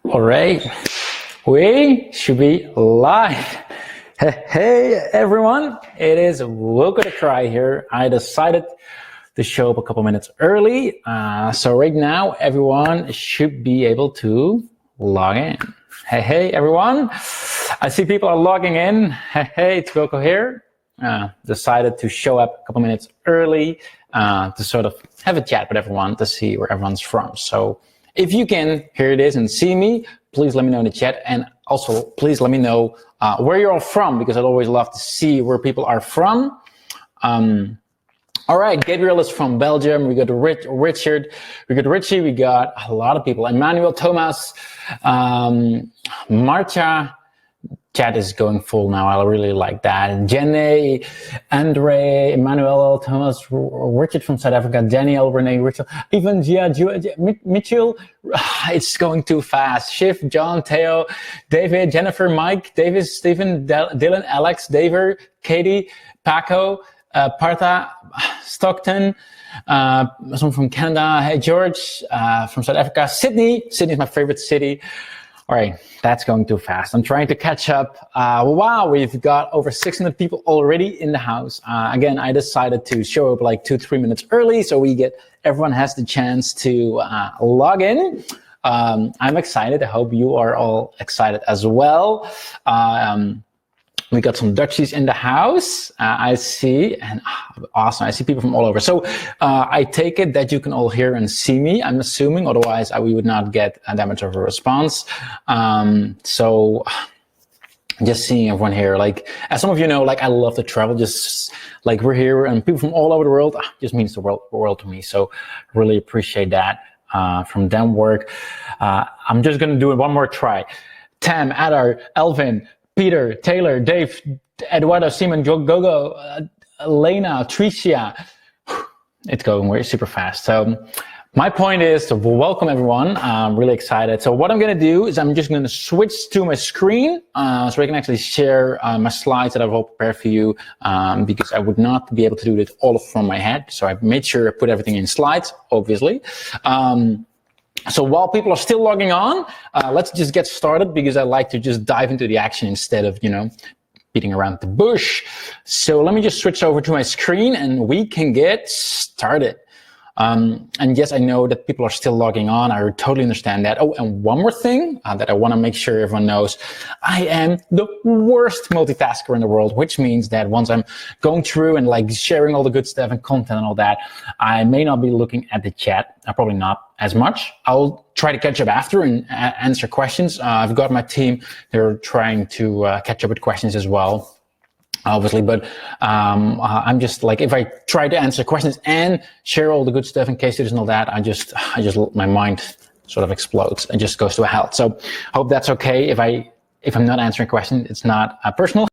All right, we should be live. Hey everyone, it is Wilco the Cry here. I decided to show up a couple minutes early. So right now, everyone should be able to log in. Hey everyone, I see people are logging in. Hey, it's Wilco here. Decided to show up a couple minutes early to sort of have a chat with everyone to see where everyone's from. So if you can hear this and see me, please let me know in the chat, and also please let me know where you're all from, because I'd always love to see where people are from. All right, Gabriel is from Belgium. We got Richard, we got Richie, we got a lot of people. Emmanuel, Thomas, Marcia. Chat is going full now. I really like that. Jenny, Andre, Emmanuel, Thomas, Richard from South Africa, Daniel, Renee, Richard, even Mitchell. It's going too fast. Shiv, John, Theo, David, Jennifer, Mike, Davis, Stephen, Dylan, Alex, David, Katie, Paco, Partha, Stockton, someone from Canada. Hey, George, from South Africa. Sydney is my favorite city. All right, that's going too fast. I'm trying to catch up. Wow, we've got over 600 people already in the house. Again, I decided to show up like 2-3 minutes early, so everyone has the chance to log in. I'm excited. I hope you are all excited as well. We got some Dutchies in the house, I see, and awesome. I see people from all over. So I take it that you can all hear and see me, I'm assuming, otherwise we would not get that much of a response. So just seeing everyone here, like, as some of you know, like, I love to travel, just like we're here and people from all over the world, just means the world to me. So really appreciate that from Denmark. I'm just gonna do it one more try. Tam, Adar, Elvin, Peter, Taylor, Dave, Eduardo, Simon, Gogo, Elena, Tricia. It's going way super fast. So my point is to welcome everyone. I'm really excited. So what I'm going to do is I'm just going to switch to my screen so I can actually share my slides that I've all prepared for you, because I would not be able to do it all from my head. So I made sure I put everything in slides, obviously. So while people are still logging on, let's just get started, because I like to just dive into the action instead of, beating around the bush. So let me just switch over to my screen and we can get started. And yes, I know that people are still logging on. I totally understand that. Oh, and one more thing that I want to make sure everyone knows. I am the worst multitasker in the world, which means that once I'm going through and like sharing all the good stuff and content and all that, I may not be looking at the chat. Probably not as much. I'll try to catch up after and answer questions. I've got my team. They're trying to catch up with questions as well, obviously, but I'm just like, if I try to answer questions and share all the good stuff in case there's all that, I just my mind sort of explodes and just goes to hell. So hope that's okay. If I'm not answering questions, it's not personal,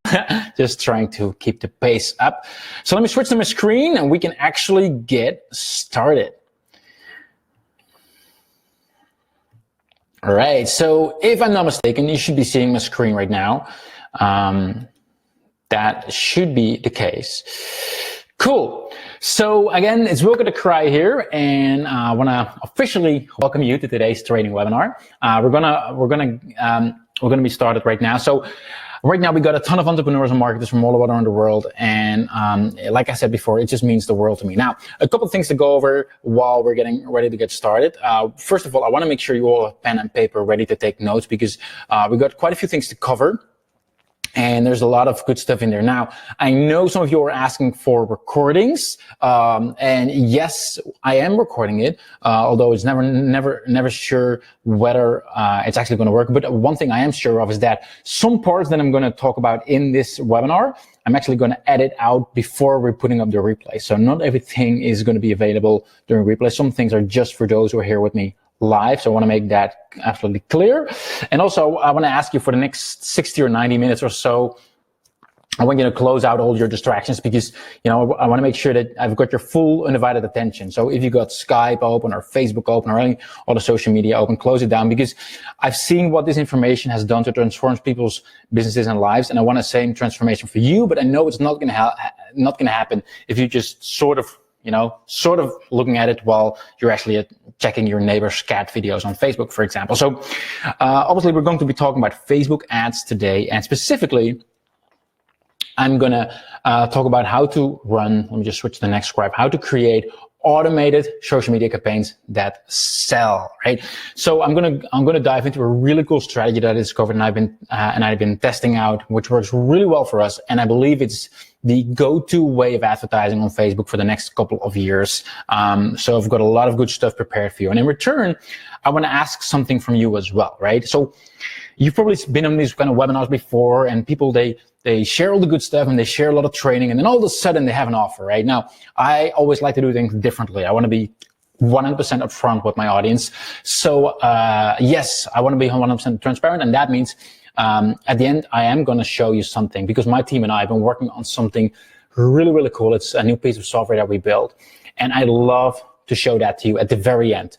just trying to keep the pace up. So let me switch to my screen and we can actually get started. All right, so if I'm not mistaken, you should be seeing my screen right now. That should be the case. Cool. So again, it's Wilco the Cry here, and I want to officially welcome you to today's training webinar. We're gonna be started right now. So right now we got a ton of entrepreneurs and marketers from all around the world, and like I said before, it just means the world to me. Now, a couple of things to go over while we're getting ready to get started. First of all, I want to make sure you all have pen and paper ready to take notes, because we got quite a few things to cover. And there's a lot of good stuff in there. Now, I know some of you are asking for recordings, and yes, I am recording it, although it's never sure whether it's actually going to work. But one thing I am sure of is that some parts that I'm going to talk about in this webinar, I'm actually going to edit out before we're putting up the replay. So not everything is going to be available during replay. Some things are just for those who are here with me live, so I want to make that absolutely clear. And also, I want to ask you, for the next 60 or 90 minutes or so, I want you to close out all your distractions, because I want to make sure that I've got your full undivided attention. So if you got Skype open or Facebook open or any other social media open, close it down, because I've seen what this information has done to transform people's businesses and lives, and I want the same transformation for you. But I know it's not going to happen if you just sort of sort of looking at it while you're actually checking your neighbor's cat videos on Facebook, for example. So obviously we're going to be talking about Facebook ads today, and specifically I'm gonna talk about how to run, let me just switch to the next graph, how to create automated social media campaigns that sell, right? So I'm gonna dive into a really cool strategy that I discovered and I've been testing out, which works really well for us, and I believe it's the go-to way of advertising on Facebook for the next couple of years. So I've got a lot of good stuff prepared for you, and in return, I want to ask something from you as well, right? So you've probably been on these kind of webinars before, and people they share all the good stuff and they share a lot of training, and then all of a sudden they have an offer, right? Now, I always like to do things differently. I want to be 100% upfront with my audience. So yes, I want to be 100% transparent, and that means at the end, I am going to show you something, because my team and I have been working on something really, really cool. It's a new piece of software that we built, and I love to show that to you at the very end.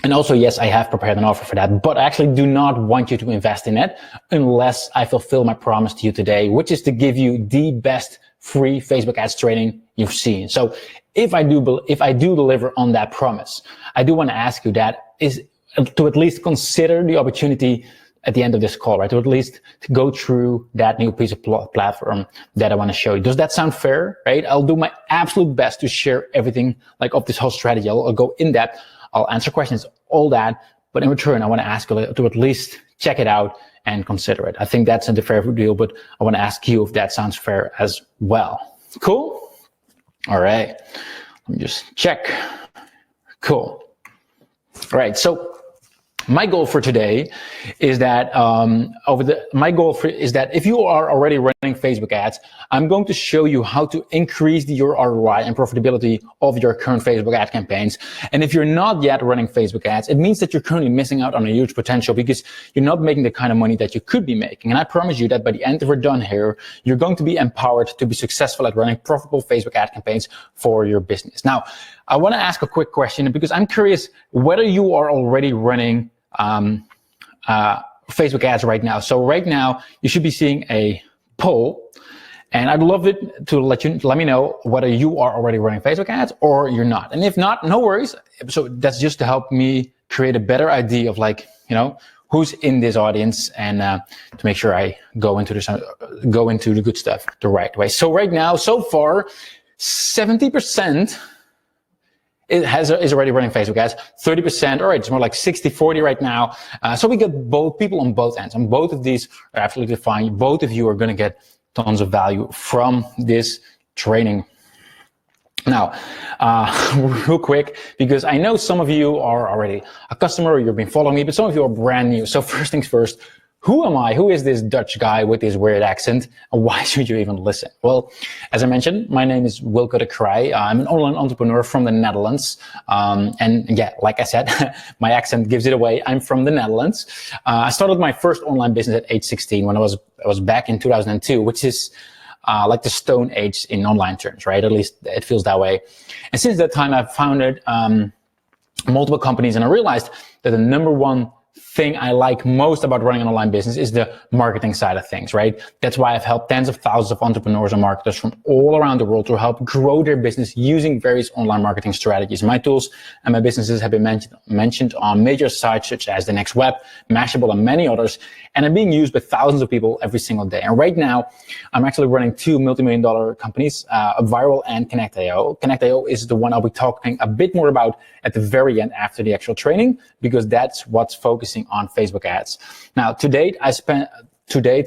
And also, yes, I have prepared an offer for that, but I actually do not want you to invest in it unless I fulfill my promise to you today, which is to give you the best free Facebook ads training you've seen. So if I do deliver on that promise, I do want to ask you to at least consider the opportunity at the end of this call, right? To at least go through that new piece of platform that I want to show you. Does that sound fair, right? I'll do my absolute best to share everything of this whole strategy. I'll go in depth. I'll answer questions, all that, but in return, I want to ask you to at least check it out and consider it. I think that's a fair deal, but I want to ask you if that sounds fair as well. Cool? All right. Let me just check. Cool. All right. So my goal for today is that if you are already running Facebook ads, I'm going to show you how to increase your ROI and profitability of your current Facebook ad campaigns. And if you're not yet running Facebook ads, it means that you're currently missing out on a huge potential, because you're not making the kind of money that you could be making. And I promise you that by the end of we're done here, you're going to be empowered to be successful at running profitable Facebook ad campaigns for your business. Now, I want to ask a quick question, because I'm curious whether you are already running Facebook ads right now. So right now you should be seeing a poll, and I'd love it to let me know whether you are already running Facebook ads or you're not. And if not, no worries. So that's just to help me create a better idea of who's in this audience, and to make sure I go into the good stuff the right way. So right now, so far, 70% is already running Facebook ads, 30%, all right, it's more like 60-40 right now. So we get both people on both ends, and both of these are absolutely fine. Both of you are going to get tons of value from this training. Now, real quick, because I know some of you are already a customer or you've been following me, but some of you are brand new. So first things first, who am I? Who is this Dutch guy with this weird accent? And why should you even listen? Well, as I mentioned, my name is Wilco de Kraai. I'm an online entrepreneur from the Netherlands. And yeah, like I said, my accent gives it away. I'm from the Netherlands. I started my first online business at age 16 when I was back in 2002, which is like the Stone Age in online terms, right? At least it feels that way. And since that time, I've founded multiple companies, and I realized that the number one thing I like most about running an online business is the marketing side of things, right? That's why I've helped tens of thousands of entrepreneurs and marketers from all around the world to help grow their business using various online marketing strategies. My tools and my businesses have been mentioned on major sites such as The Next Web, Mashable, and many others, and are being used by thousands of people every single day. And right now, I'm actually running two multi-million-dollar companies, Viral and Connectio. Connectio is the one I'll be talking a bit more about at the very end after the actual training, because that's what's focusing on Facebook ads. Now, to date,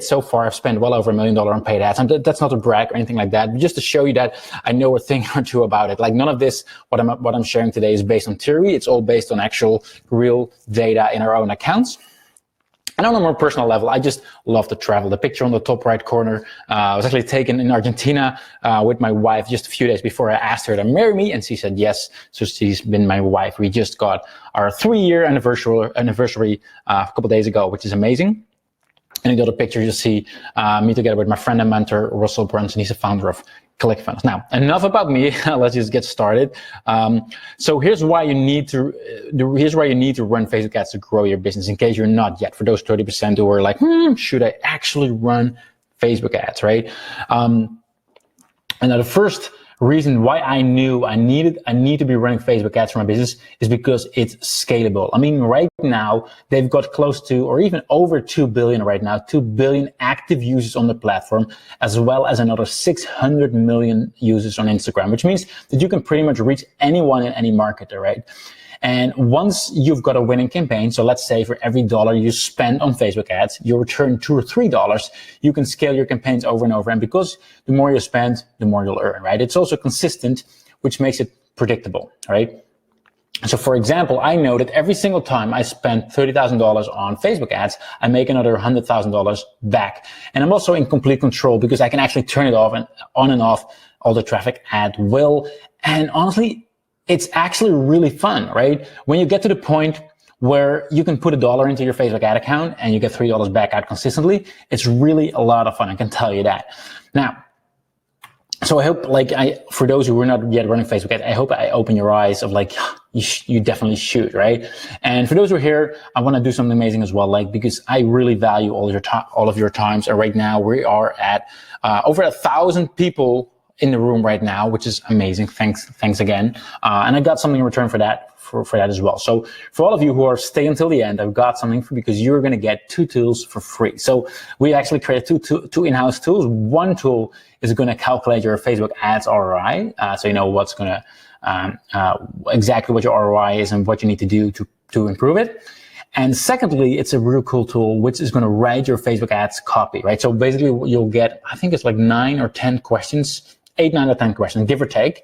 so far, I've spent well over $1 million on paid ads. And that's not to brag or anything like that, but just to show you that I know a thing or two about it. Like, none of this, what I'm sharing today, is based on theory. It's all based on actual real data in our own accounts. And on a more personal level, I just love to travel. The picture on the top right corner was actually taken in Argentina with my wife just a few days before I asked her to marry me, and she said yes. So she's been my wife. We just got our 3-year anniversary a couple days ago, which is amazing. And in the other picture, you'll see me together with my friend and mentor, Russell Brunson. He's the founder of ClickFunnels. Now, enough about me. Let's just get started. So here's why you need to run Facebook ads to grow your business, in case you're not yet. For those 30% who are like, should I actually run Facebook ads, right? And now the first reason why I knew I need to be running Facebook ads for my business is because it's scalable. I mean, right now they've got close to, or even over 2 billion right now, 2 billion active users on the platform, as well as another 600 million users on Instagram, which means that you can pretty much reach anyone in any marketer, right? And once you've got a winning campaign, so let's say for every dollar you spend on Facebook ads, you return $2 or $3, you can scale your campaigns over and over. And because the more you spend, the more you'll earn, right? It's also consistent, which makes it predictable, right? So for example, I know that every single time I spend $30,000 on Facebook ads, I make another $100,000 back. And I'm also in complete control because I can actually turn it off and on and off all the traffic at will. And honestly, it's actually really fun, right? When you get to the point where you can put $1 into your Facebook ad account and you get $3 back out consistently, it's really a lot of fun, I can tell you that. Now, so I hope, for those who are not yet running Facebook ads, I hope I open your eyes of you definitely should, right? And for those who are here, I want to do something amazing as well, because I really value all of your times. And right now we are at over 1,000 people in the room right now, which is amazing. Thanks again. And I got something in return for that, for that as well. So for all of you who are staying until the end, I've got something because you're going to get 2 tools for free. So we actually created two in-house tools. One tool is going to calculate your Facebook ads ROI. So you know what's going to, exactly what your ROI is and what you need to do to improve it. And secondly, it's a real cool tool, which is going to write your Facebook ads copy, right? So basically you'll get, I think it's 9 or 10 questions, 8, 9 or 10 questions, give or take,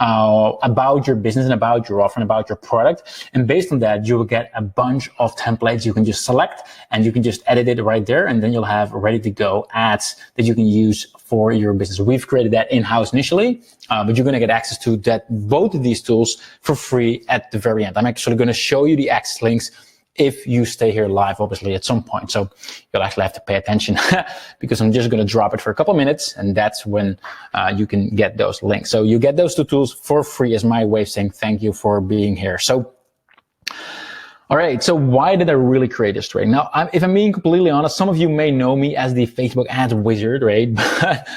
about your business and about your offer and about your product. And based on that, you will get a bunch of templates you can just select and you can just edit it right there. And then you'll have ready to go ads that you can use for your business. We've created that in-house initially, but you're going to get access to both of these tools for free at the very end. I'm actually going to show you the access links if you stay here live, obviously, at some point. So you'll actually have to pay attention because I'm just going to drop it for a couple minutes, and that's when you can get those links. So you get those 2 tools for free as my way of saying thank you for being here. So, all right, so why did I really create this training? Now, if I'm being completely honest, some of you may know me as the Facebook ads wizard, right? But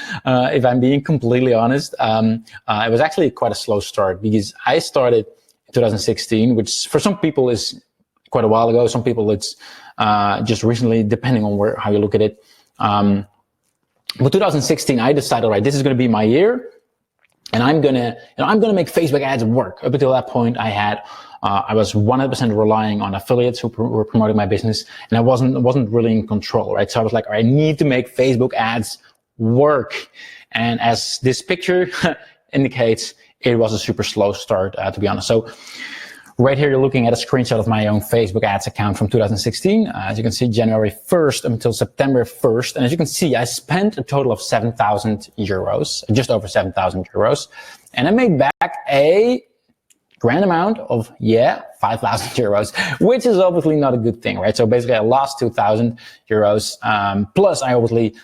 if I'm being completely honest, it was actually quite a slow start because I started in 2016, which for some people is quite a while ago. Some people it's just recently, depending on how you look at it. But 2016, I decided, right, this is going to be my year, and I'm gonna make Facebook ads work. Up until that point, I was 100% relying on affiliates who were promoting my business, and I wasn't really in control, right? So I was like, I need to make Facebook ads work. And as this picture indicates, it was a super slow start, to be honest. So right here, you're looking at a screenshot of my own Facebook ads account from 2016. As you can see, January 1st until September 1st. And as you can see, I spent a total of 7,000 euros, just over 7,000 euros. And I made back a grand amount of, 5,000 euros, which is obviously not a good thing, right? So basically I lost 2,000 euros. Plus I obviously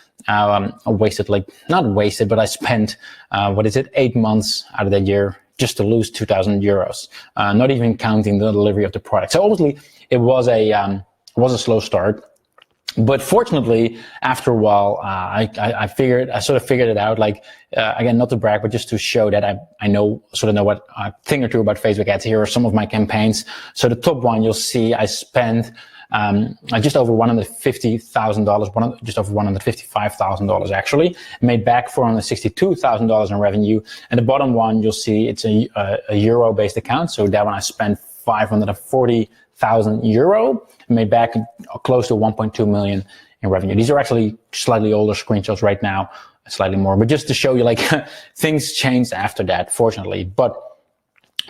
wasted, not wasted, but I spent, 8 months out of that year just to lose 2,000 euros, not even counting the delivery of the product. So obviously it was a slow start, but fortunately after a while, I sort of figured it out. Again, not to brag, but just to show that I know what a thing or two about Facebook ads. Here are some of my campaigns. So the top one, you'll see I spent just over $150,000, just over $155,000 actually, made back $462,000 in revenue. And the bottom one, you'll see it's a euro-based account. So that one I spent 540,000 euro, made back close to 1.2 million in revenue. These are actually slightly older screenshots right now, slightly more, but just to show you things changed after that, fortunately. But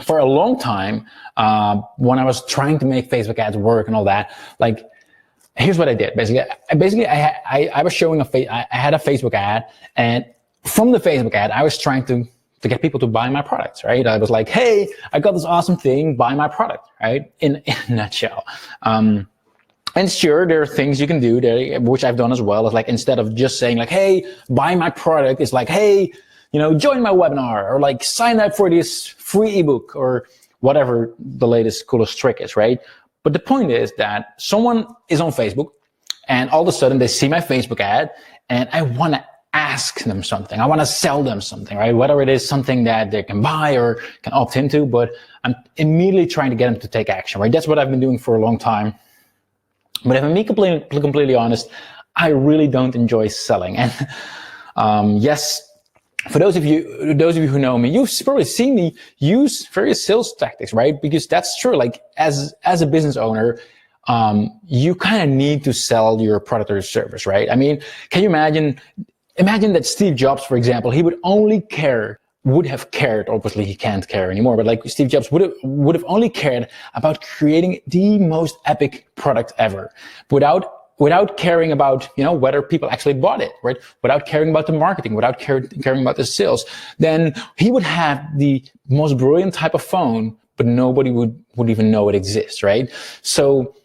for a long time, when I was trying to make Facebook ads work and all that, here's what I did. Basically, I was showing I had a Facebook ad, and from the Facebook ad, I was trying to get people to buy my products, right? I was like, hey, I got this awesome thing, buy my product, right? In a nutshell. And sure, there are things you can do there, which I've done as well. It's instead of just saying hey, buy my product, it's hey, join my webinar, or sign up for this free ebook, or whatever the latest coolest trick is, right? But the point is that someone is on Facebook and all of a sudden they see my Facebook ad, and I want to ask them something. I want to sell them something, right? Whether it is something that they can buy or can opt into, but I'm immediately trying to get them to take action, right? That's what I've been doing for a long time. But if I'm being completely honest, I really don't enjoy selling. And yes, for those of you who know me, you've probably seen me use various sales tactics, right? Because that's true. Like as a business owner, you kind of need to sell your product or service, right? I mean, can you imagine that Steve Jobs, for example, he would have cared, obviously he can't care anymore, but like Steve Jobs would have only cared about creating the most epic product ever without caring about, whether people actually bought it, right? Without caring about the marketing, without caring about the sales, then he would have the most brilliant type of phone, but nobody would even know it exists, right? So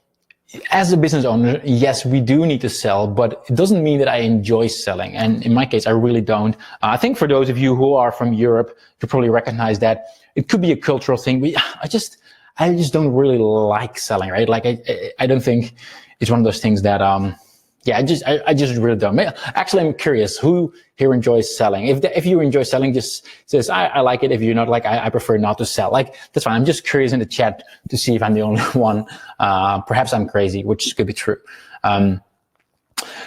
as a business owner, yes, we do need to sell, but it doesn't mean that I enjoy selling. And in my case, I really don't. I think for those of you who are from Europe, you probably recognize that it could be a cultural thing. I just don't really like selling, right? Like I don't think it's one of those things that, I just really don't. Actually, I'm curious who here enjoys selling. If you enjoy selling, just says, I like it. If you're not, like, I prefer not to sell. Like, that's fine. I'm just curious in the chat to see if I'm the only one. Perhaps I'm crazy, which could be true.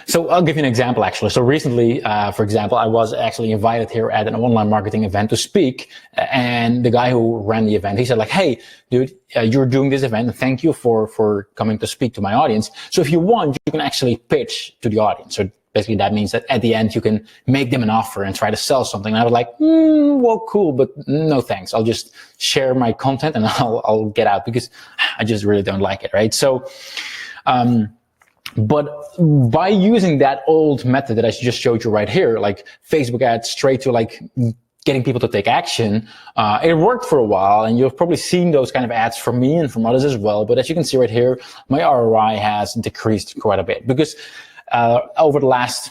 So I'll give you an example, actually. So recently, for example, I was actually invited here at an online marketing event to speak. And the guy who ran the event, he said like, hey, dude, you're doing this event. And thank you for coming to speak to my audience. So if you want, you can actually pitch to the audience. So basically that means that at the end, you can make them an offer and try to sell something. And I was like, well, cool, but no thanks. I'll just share my content and I'll get out because I just really don't like it, right? So, but by using that old method that I just showed you right here, like Facebook ads straight to like getting people to take action, it worked for a while, and you've probably seen those kind of ads from me and from others as well. But as you can see right here, my ROI has decreased quite a bit because over the last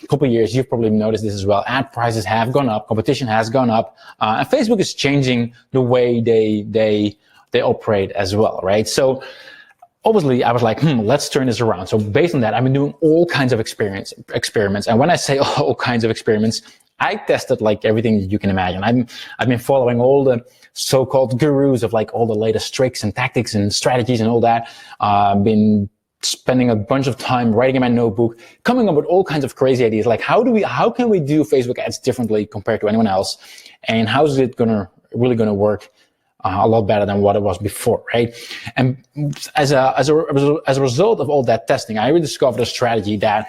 couple of years, you've probably noticed this as well. Ad prices have gone up, competition has gone up, and Facebook is changing the way they operate as well, right? So obviously, I was like, let's turn this around. So based on that, I've been doing all kinds of experiments. And when I say all kinds of experiments, I tested like everything that you can imagine. I've been following all the so-called gurus of like all the latest tricks and tactics and strategies and all that. I've been spending a bunch of time writing in my notebook, coming up with all kinds of crazy ideas. Like how can we do Facebook ads differently compared to anyone else? And how is it really gonna work a lot better than what it was before, right? And as a result of all that testing, I rediscovered a strategy that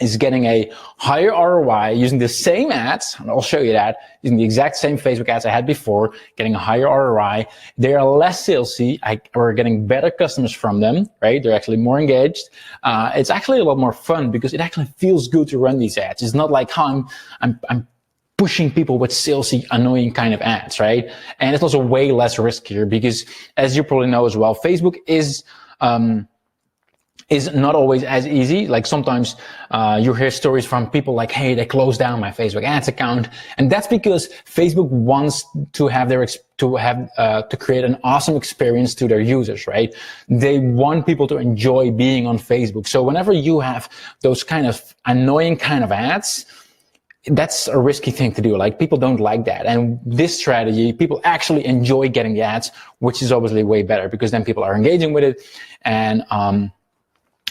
is getting a higher ROI using the same ads, and I'll show you that, using the exact same Facebook ads I had before, getting a higher ROI. They are less salesy. We're getting better customers from them, right? They're actually more engaged. It's actually a lot more fun because it actually feels good to run these ads. It's not like how I'm pushing people with salesy, annoying kind of ads, right? And it's also way less riskier because, as you probably know as well, Facebook is not always as easy. Like sometimes you hear stories from people like, hey, they closed down my Facebook ads account. And that's because Facebook wants to have to create an awesome experience to their users, right? They want people to enjoy being on Facebook. So whenever you have those kind of annoying kind of ads, that's a risky thing to do. Like people don't like that. And this strategy, people actually enjoy getting the ads, which is obviously way better because then people are engaging with it. And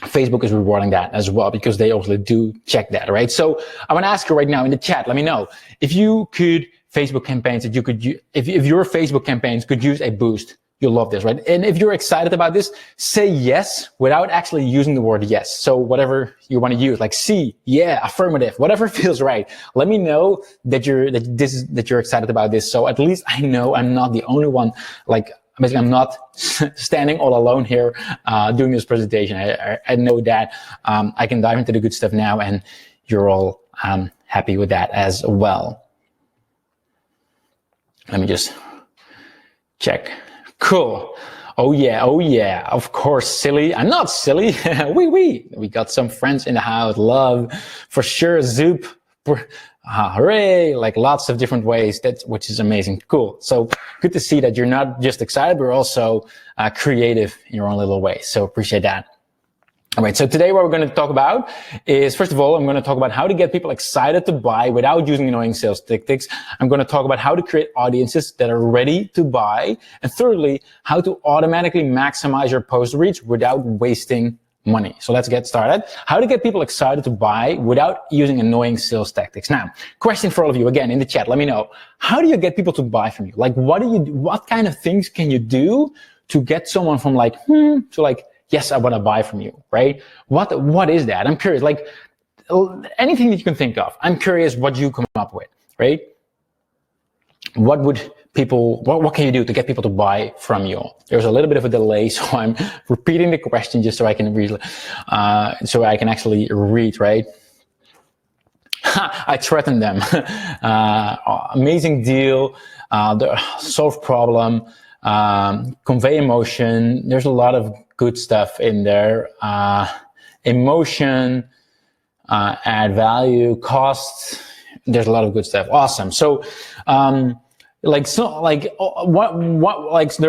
Facebook is rewarding that as well because they obviously do check that, right? So I want to ask you right now in the chat, let me know if you could Facebook campaigns that you could use, if your Facebook campaigns could use a boost. You'll love this, right? And if you're excited about this, say yes without actually using the word yes. So whatever you want to use, like C, yeah, affirmative, whatever feels right. Let me know that you're excited about this. So at least I know I'm not the only one. Like basically, I'm not standing all alone here doing this presentation. I know that I can dive into the good stuff now, and you're all happy with that as well. Let me just check. Cool. Oh yeah, of course, silly. I'm not silly. We got some friends in the house. Love, for sure. Zoop. Hooray. Like lots of different ways, which is amazing. Cool. So good to see that you're not just excited, but also creative in your own little way. So appreciate that. All right, so today what we're going to talk about is, first of all, I'm going to talk about how to get people excited to buy without using annoying sales tactics. I'm going to talk about how to create audiences that are ready to buy. And thirdly, how to automatically maximize your post reach without wasting money. So let's get started. How to get people excited to buy without using annoying sales tactics. Now, question for all of you, again, in the chat, let me know. How do you get people to buy from you? Like, what kind of things can you do to get someone from like, to like, yes, I want to buy from you, right? What is that? I'm curious, like anything that you can think of. I'm curious what you come up with, right? What can you do to get people to buy from you? There's a little bit of a delay, so I'm repeating the question just so I can read, so I can actually read, right? I threatened them. Amazing deal, solve problem, convey emotion. There's a lot of good stuff in there. Emotion, add value, cost. There's a lot of good stuff. Awesome. So, there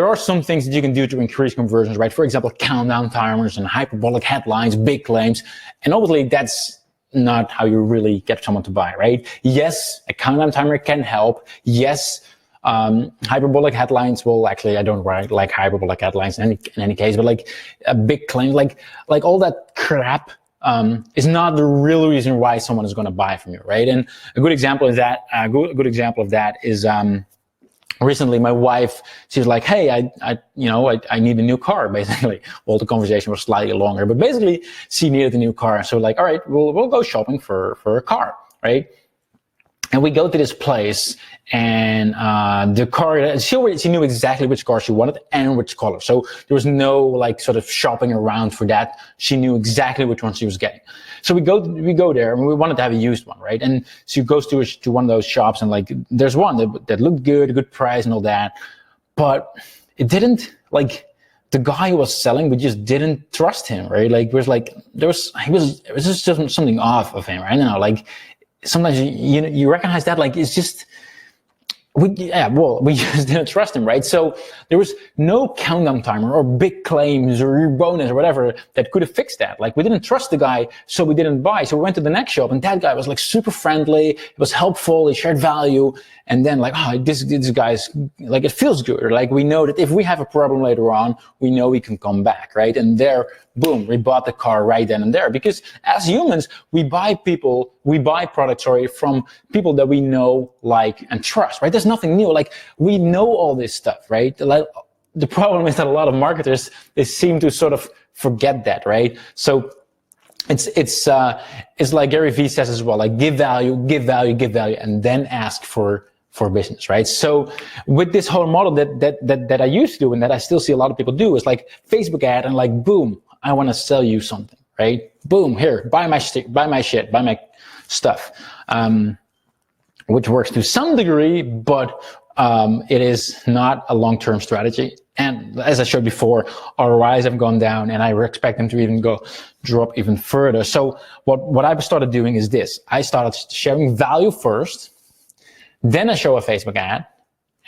are some things that you can do to increase conversions, right? For example, countdown timers and hyperbolic headlines, big claims. And obviously that's not how you really get someone to buy, right? Yes, a countdown timer can help. Yes, hyperbolic headlines, well, actually, I don't like hyperbolic headlines in any case, but like a big claim, like all that crap, is not the real reason why someone is going to buy from you, right? And a good example of that, is, recently my wife, she's like, hey, I need a new car, basically. Well, the conversation was slightly longer, but basically she needed a new car. So like, all right, we'll go shopping for a car, right? And we go to this place, and the car, she knew exactly which car she wanted and which color. So there was no like sort of shopping around for that. She knew exactly which one she was getting. So we go there, and we wanted to have a used one, right? And she goes to one of those shops, and like there's one that looked good price and all that, but it didn't, like, the guy who was selling, we just didn't trust him, right? Like it was just something off of him, right? I don't know, like. Sometimes you recognize that, like, it's just, we just didn't trust him, right? So there was no countdown timer or big claims or bonus or whatever that could have fixed that. Like, we didn't trust the guy, so we didn't buy. So we went to the next shop, and that guy was like super friendly. It was helpful. He shared value. And then like, this guy's like, it feels good. Or like, we know that if we have a problem later on, we know we can come back, right? And there, boom, we bought the car right then and there. Because as humans, we buy products, from people that we know, like, and trust, right? There's nothing new. Like, we know all this stuff, right? Like, the problem is that a lot of marketers, they seem to sort of forget that, right? So it's like Gary Vee says as well, like, give value, and then ask for business, right? So with this whole model that I used to do, and that I still see a lot of people do, is like Facebook ad, and like, boom, I want to sell you something, right? Boom, here, buy my shit, buy my stuff, which works to some degree, but it is not a long-term strategy. And as I showed before, ROIs have gone down, and I expect them to drop even further. So what I started doing is this. I started sharing value first, then I show a Facebook ad,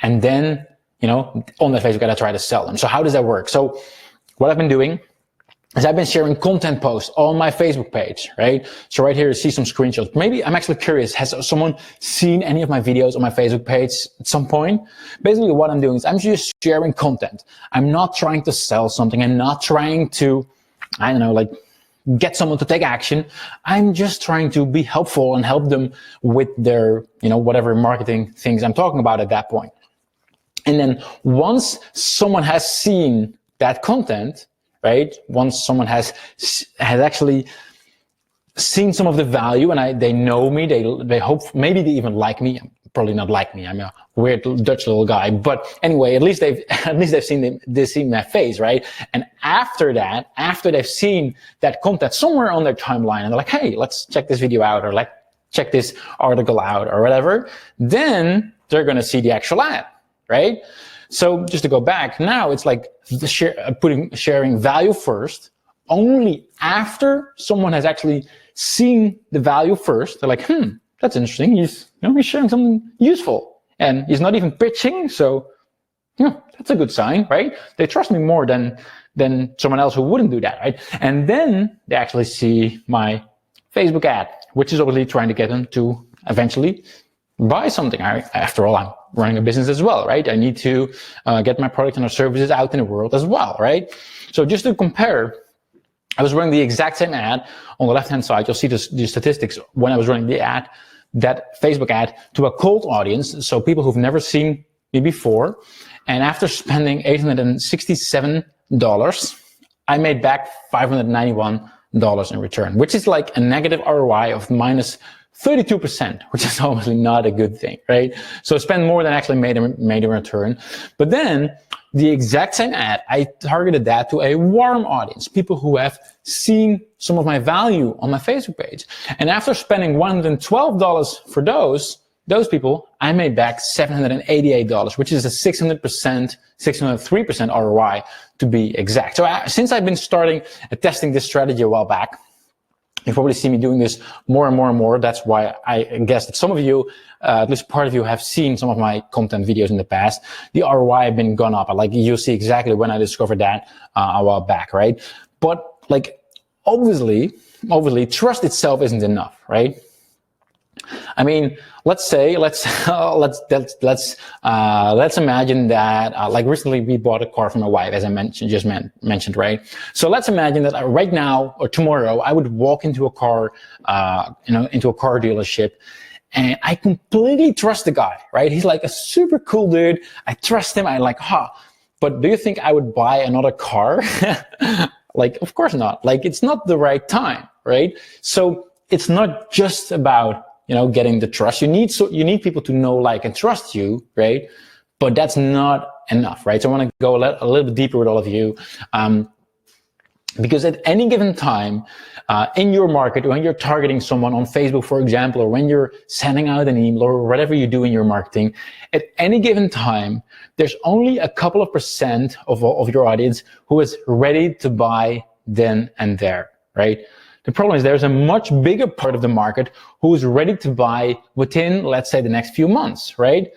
and then, on that Facebook ad, I try to sell them. So how does that work? So what I've been doing is I've been sharing content posts on my Facebook page, right? So right here, you see some screenshots. Maybe I'm actually curious, has someone seen any of my videos on my Facebook page at some point? Basically, what I'm doing is I'm just sharing content. I'm not trying to sell something. I'm not trying to, like, get someone to take action. I'm just trying to be helpful and help them with their, whatever marketing things I'm talking about at that point. And then once someone has seen that content, right? Once someone has actually seen some of the value, and they know me, they hope, maybe they even like me. Probably not like me. I'm a weird Dutch little guy, but anyway, at least they've seen my face, right? And after that, after they've seen that content somewhere on their timeline, and they're like, hey, let's check this video out, or like, check this article out, or whatever, then they're going to see the actual ad, right? So just to go back, now it's like sharing value first. Only after someone has actually seen the value first, they're like, that's interesting. He's sharing something useful, and he's not even pitching. So, that's a good sign, right? They trust me more than than someone else who wouldn't do that, right? And then they actually see my Facebook ad, which is obviously trying to get them to eventually buy something. After all, I'm running a business as well, right? I need to get my products and our services out in the world as well, right? So just to compare, I was running the exact same ad. On the left-hand side, you'll see the statistics when I was running the ad, that Facebook ad, to a cold audience, so people who've never seen me before. And after spending $867, I made back $591 in return, which is like a negative ROI of minus 32%, which is obviously not a good thing, right? So spend more than actually made a return. But then the exact same ad, I targeted that to a warm audience, people who have seen some of my value on my Facebook page. And after spending $112 for those people, I made back $788, which is a 603% ROI to be exact. So since I've been testing this strategy a while back, you probably see me doing this more and more and more. That's why I guess that some of you, at least part of you, have seen some of my content videos in the past. The ROI have been gone up. Like, you'll see exactly when I discovered that a while back, right? But like, obviously, trust itself isn't enough, right? I mean, let's imagine that, like recently we bought a car for my wife, as I mentioned, right? So let's imagine that right now or tomorrow, I would walk into a car, into a car dealership, and I completely trust the guy, right? He's like a super cool dude. I trust him. I like, but do you think I would buy another car? Like, of course not. Like, it's not the right time, right? So it's not just about, getting the trust. You need people to know, like, and trust you, right? But that's not enough, right? So I want to go a little bit deeper with all of you, because at any given time in your market, when you're targeting someone on Facebook, for example, or when you're sending out an email or whatever you do in your marketing, at any given time, there's only a couple of % of your audience who is ready to buy then and there, right? The problem is there's a much bigger part of the market who is ready to buy within, let's say, the next few months, right?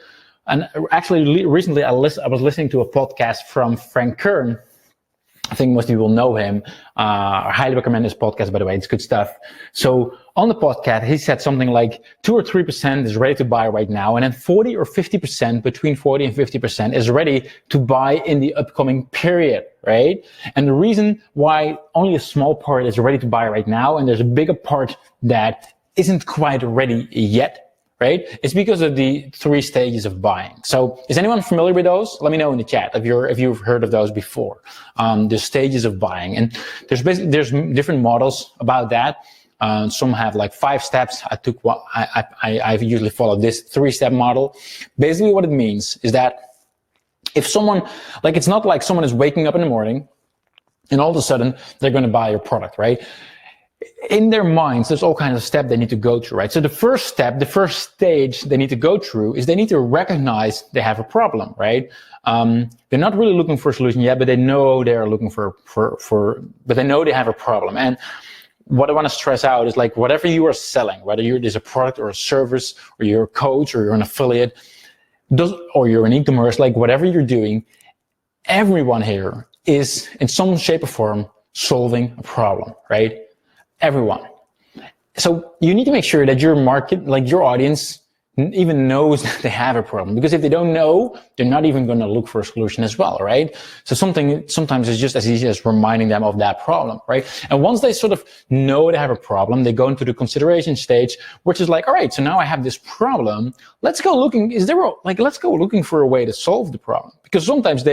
And actually, recently I was listening to a podcast from Frank Kern. I think most people know him. I highly recommend this podcast, by the way. It's good stuff. So on the podcast, he said something like 2 or 3% is ready to buy right now. And then 40 or 50%, between 40 and 50% is ready to buy in the upcoming period, right? And the reason why only a small part is ready to buy right now, and there's a bigger part that isn't quite ready yet, right? It's because of the 3 stages of buying. So is anyone familiar with those? Let me know in the chat if you've heard of those before. The stages of buying, and there's different models about that. Some have like 5 steps. I've usually followed this 3-step model. Basically what it means is that if someone, like, it's not like someone is waking up in the morning and all of a sudden they're going to buy your product, right? In their minds, there's all kinds of steps they need to go through, right? So the first step, the first stage they need to go through is they need to recognize they have a problem, right? They're not really looking for a solution yet, but they know they are looking but they know they have a problem. And what I want to stress out is, like, whatever you are selling, whether there's a product or a service, or you're a coach, or you're an affiliate, or you're an e-commerce, like whatever you're doing, everyone here is in some shape or form solving a problem, right? Everyone. So you need to make sure that your market, like your audience, even knows that they have a problem, because if they don't know, they're not even going to look for a solution as well, right? So sometimes it's just as easy as reminding them of that problem, right? And once they sort of know they have a problem, they go into the consideration stage, which is like, all right, so now I have this problem. Let's go looking. Let's go looking for a way to solve the problem, because sometimes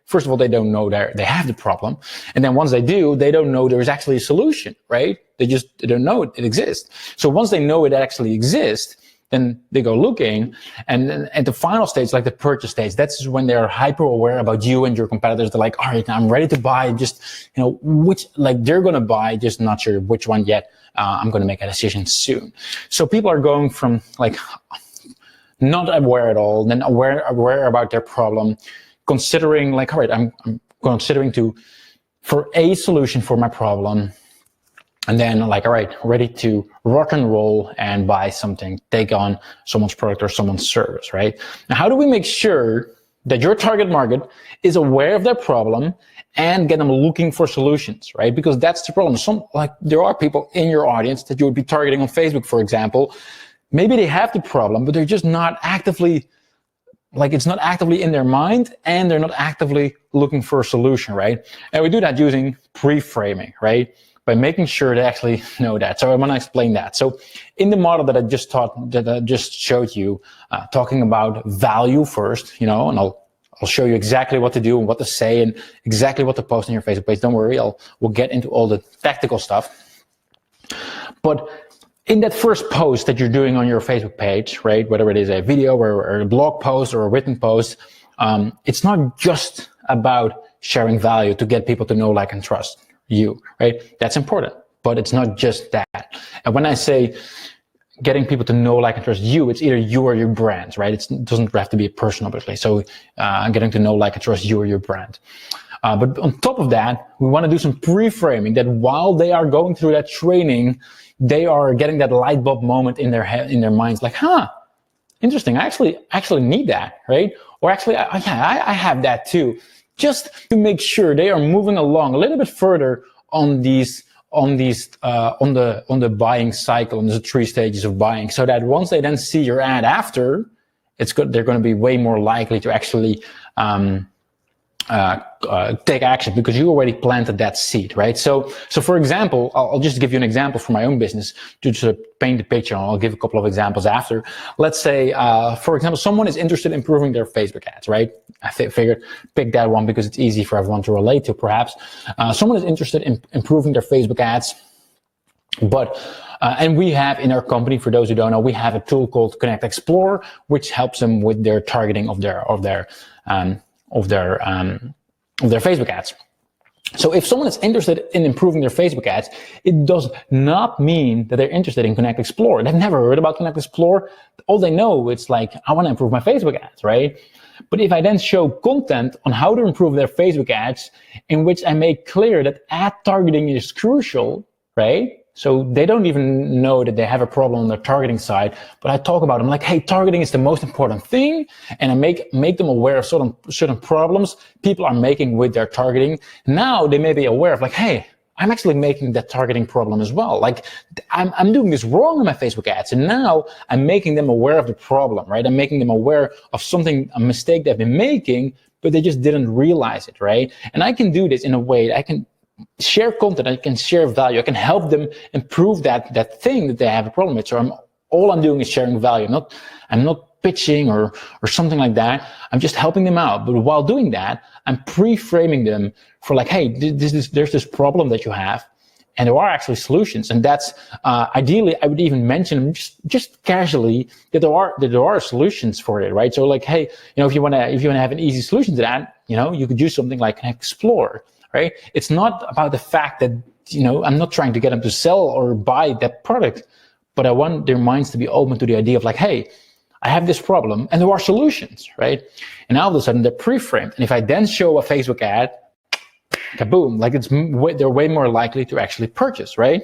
first of all, they don't know they have the problem. And then once they do, they don't know there's actually a solution, right? They don't know it exists. So once they know it actually exists, then they go looking. And then at the final stage, like the purchase stage, that's when they're hyper aware about you and your competitors. They're like, all right, now I'm ready to buy, just, they're going to buy, just not sure which one yet. I'm going to make a decision soon. So people are going from like not aware at all, then aware about their problem, considering like, all right, I'm considering for a solution for my problem. And then like, all right, ready to rock and roll and buy something, take on someone's product or someone's service, right? Now, how do we make sure that your target market is aware of their problem and get them looking for solutions, right? Because that's the problem. There are people in your audience that you would be targeting on Facebook, for example. Maybe they have the problem, but they're just not actively, it's not actively in their mind, and they're not actively looking for a solution, right? And we do that using pre-framing, right? By making sure they actually know that. So I want to explain that. So in the model that I just showed you, talking about value first, and I'll show you exactly what to do and what to say and exactly what to post on your Facebook page. Don't worry, we'll get into all the tactical stuff. But in that first post that you're doing on your Facebook page, right, whether it is a video or a blog post or a written post, it's not just about sharing value to get people to know, like, and trust you, right? That's important, but it's not just that. And when I say getting people to know, like, and trust you, it's either you or your brand, right? It doesn't have to be a person, obviously. So getting to know, like, and trust you or your brand. But on top of that, we want to do some pre-framing, that while they are going through that training, they are getting that light bulb moment in their head, in their minds, like, interesting, I actually need that, right? Or actually, I have that too. Just to make sure they are moving along a little bit further on the buying cycle, on the 3 stages of buying, so that once they then see your ad after, they're going to be way more likely to actually take action, because you already planted that seed, right? So for example, I'll just give you an example from my own business to sort of paint the picture, and I'll give a couple of examples after. Let's say, for example, someone is interested in improving their Facebook ads, right? I figured pick that one because it's easy for everyone to relate to, perhaps. Someone is interested in improving their Facebook ads, but and we have in our company, for those who don't know, we have a tool called ConnectXuite, which helps them with their targeting of their Facebook ads. So if someone is interested in improving their Facebook ads, it does not mean that they're interested in ConnectXuite. They've never heard about ConnectXuite. All they know, it's like, I want to improve my Facebook ads, right? But if I then show content on how to improve their Facebook ads, in which I make clear that ad targeting is crucial, right? So they don't even know that they have a problem on their targeting side, but I talk about them like, hey, targeting is the most important thing, and I make them aware of certain problems people are making with their targeting. Now they may be aware of, like, hey, I'm actually making that targeting problem as well. Like, I'm doing this wrong in my Facebook ads, and now I'm making them aware of the problem, right? I'm making them aware of a mistake they've been making, but they just didn't realize it, right? And I can do this in a way that I can share content, I can share value, I can help them improve that thing that they have a problem with. So all I'm doing is sharing value. I'm not pitching or something like that. I'm just helping them out. But while doing that, I'm pre-framing them for, like, hey, there's this problem that you have, and there are actually solutions. And that's ideally, I would even mention just casually that there are solutions for it, right? So, like, hey, if you want to have an easy solution to that, you could use something like ConnectXuite. Right? It's not about the fact that, I'm not trying to get them to sell or buy that product, but I want their minds to be open to the idea of, like, hey, I have this problem and there are solutions, right? And all of a sudden they're pre-framed. And if I then show a Facebook ad, kaboom, like, they're way more likely to actually purchase, right?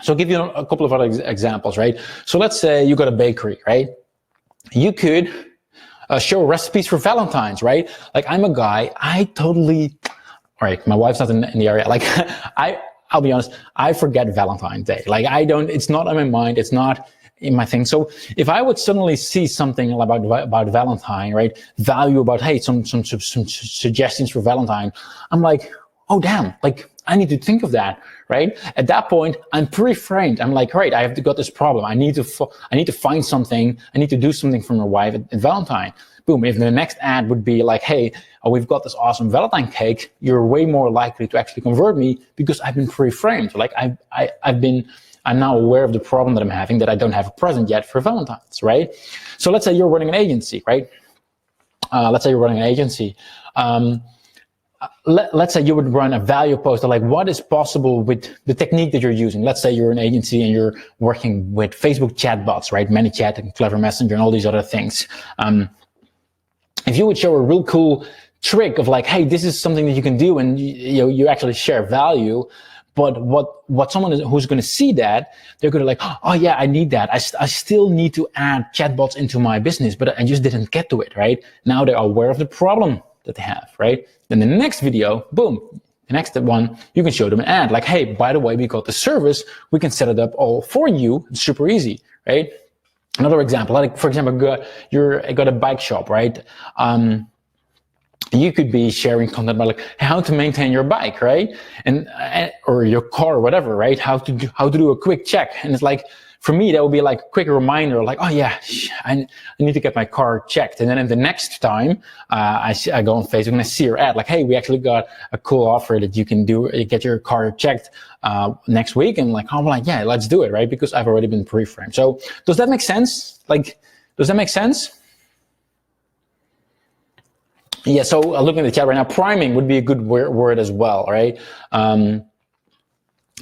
So I'll give you a couple of other examples, right? So let's say you got a bakery, right? You could show recipes for Valentine's, right? Like, I'm a guy, all right, my wife's not in the area. Like, I'll be honest, I forget Valentine's Day. Like, it's not on my mind. It's not in my thing. So if I would suddenly see something about Valentine, right? Value about, hey, some suggestions for Valentine. I'm like, oh, damn, like, I need to think of that, right? At that point, I'm pre-framed. I'm like, right, I have got this problem. I need to find something. I need to do something for my wife at Valentine. Boom, if the next ad would be like, hey, we've got this awesome Valentine cake, you're way more likely to actually convert me because I've been pre-framed. Like, I'm now aware of the problem that I'm having, that I don't have a present yet for Valentine's, right? So let's say you're running an agency, right? Let's say you would run a value post of, like, what is possible with the technique that you're using. Let's say you're an agency and you're working with Facebook chatbots, right? ManyChat and Clever Messenger and all these other things. If you would show a real cool trick of, like, hey, this is something that you can do, and you actually share value, But what someone who's going to see that, they're going to like, oh yeah, I need that. I still need to add chatbots into my business, but I just didn't get to it, right? Now they're aware of the problem that they have, right? Then the next video, boom, the next one, you can show them an ad like, hey, by the way, we got the service, we can set it up all for you. It's super easy, right? Another example, like for example, you got a bike shop, right? You could be sharing content about like how to maintain your bike, right? And or your car, or whatever, right? How to do a quick check. And it's like, for me, that would be like a quick reminder, like, oh yeah, I need to get my car checked. And then the next time I go on Facebook and I see your ad, like, hey, we actually got a cool offer that you can get your car checked next week. And like, I'm like, yeah, let's do it, right? Because I've already been pre-framed. So does that make sense? Like, does that make sense? Yeah, so looking at the chat right now, priming would be a good word as well, right?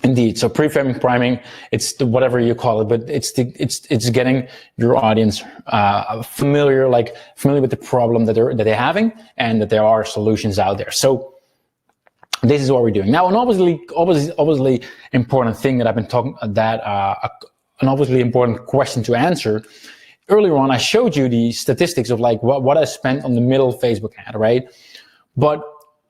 Indeed, so pre-framing, priming, it's whatever you call it, but it's getting your audience familiar with the problem that they're having, and that there are solutions out there. So this is what we're doing now. An obviously important thing that I've been talking an obviously important question to answer. Earlier on, I showed you the statistics of like what I spent on the middle Facebook ad, right? But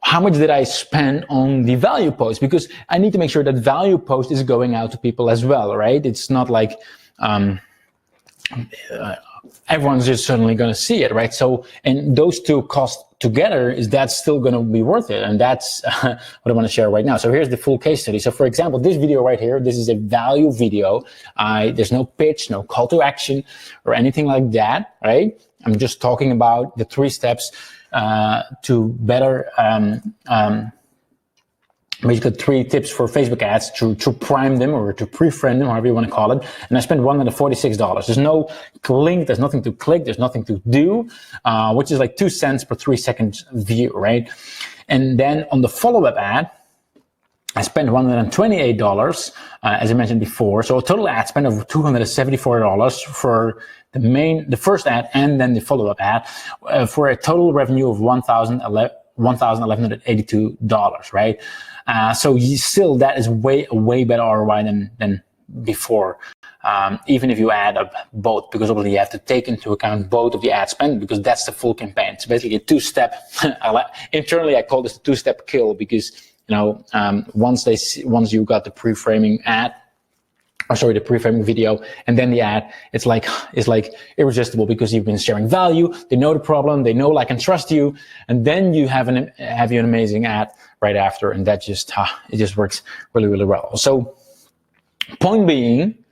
how much did I spend on the value post? Because I need to make sure that value post is going out to people as well, right? It's not like everyone's just suddenly going to see it, right? So, and those two costs together, is that still going to be worth it? And that's what I want to share right now. So here's the full case study. So for example, this video right here, this is a value video. There's no pitch, no call to action or anything like that, right? I'm just talking about the 3 steps to better, basically 3 tips for Facebook ads to prime them or to pre-frame them, however you want to call it. And I spent $146. There's no link, there's nothing to click, there's nothing to do, which is like 2 cents per 3-second view, right? And then on the follow-up ad, I spent $128, as I mentioned before. So a total ad spend of $274 for the first ad and then the follow-up ad, for a total revenue of $1,182, right? So still, that is way better ROI than before, even if you add up both, because obviously you have to take into account both of the ad spend, because that's the full campaign. It's basically a 2-step. Internally, I call this a 2-step kill, because once you got the pre-framing ad, the pre-framing video, and then the ad, it's like irresistible, because you've been sharing value. They know the problem, they know, like, and trust you, and then you have an amazing ad right after, and that just it just works really well. So, point being,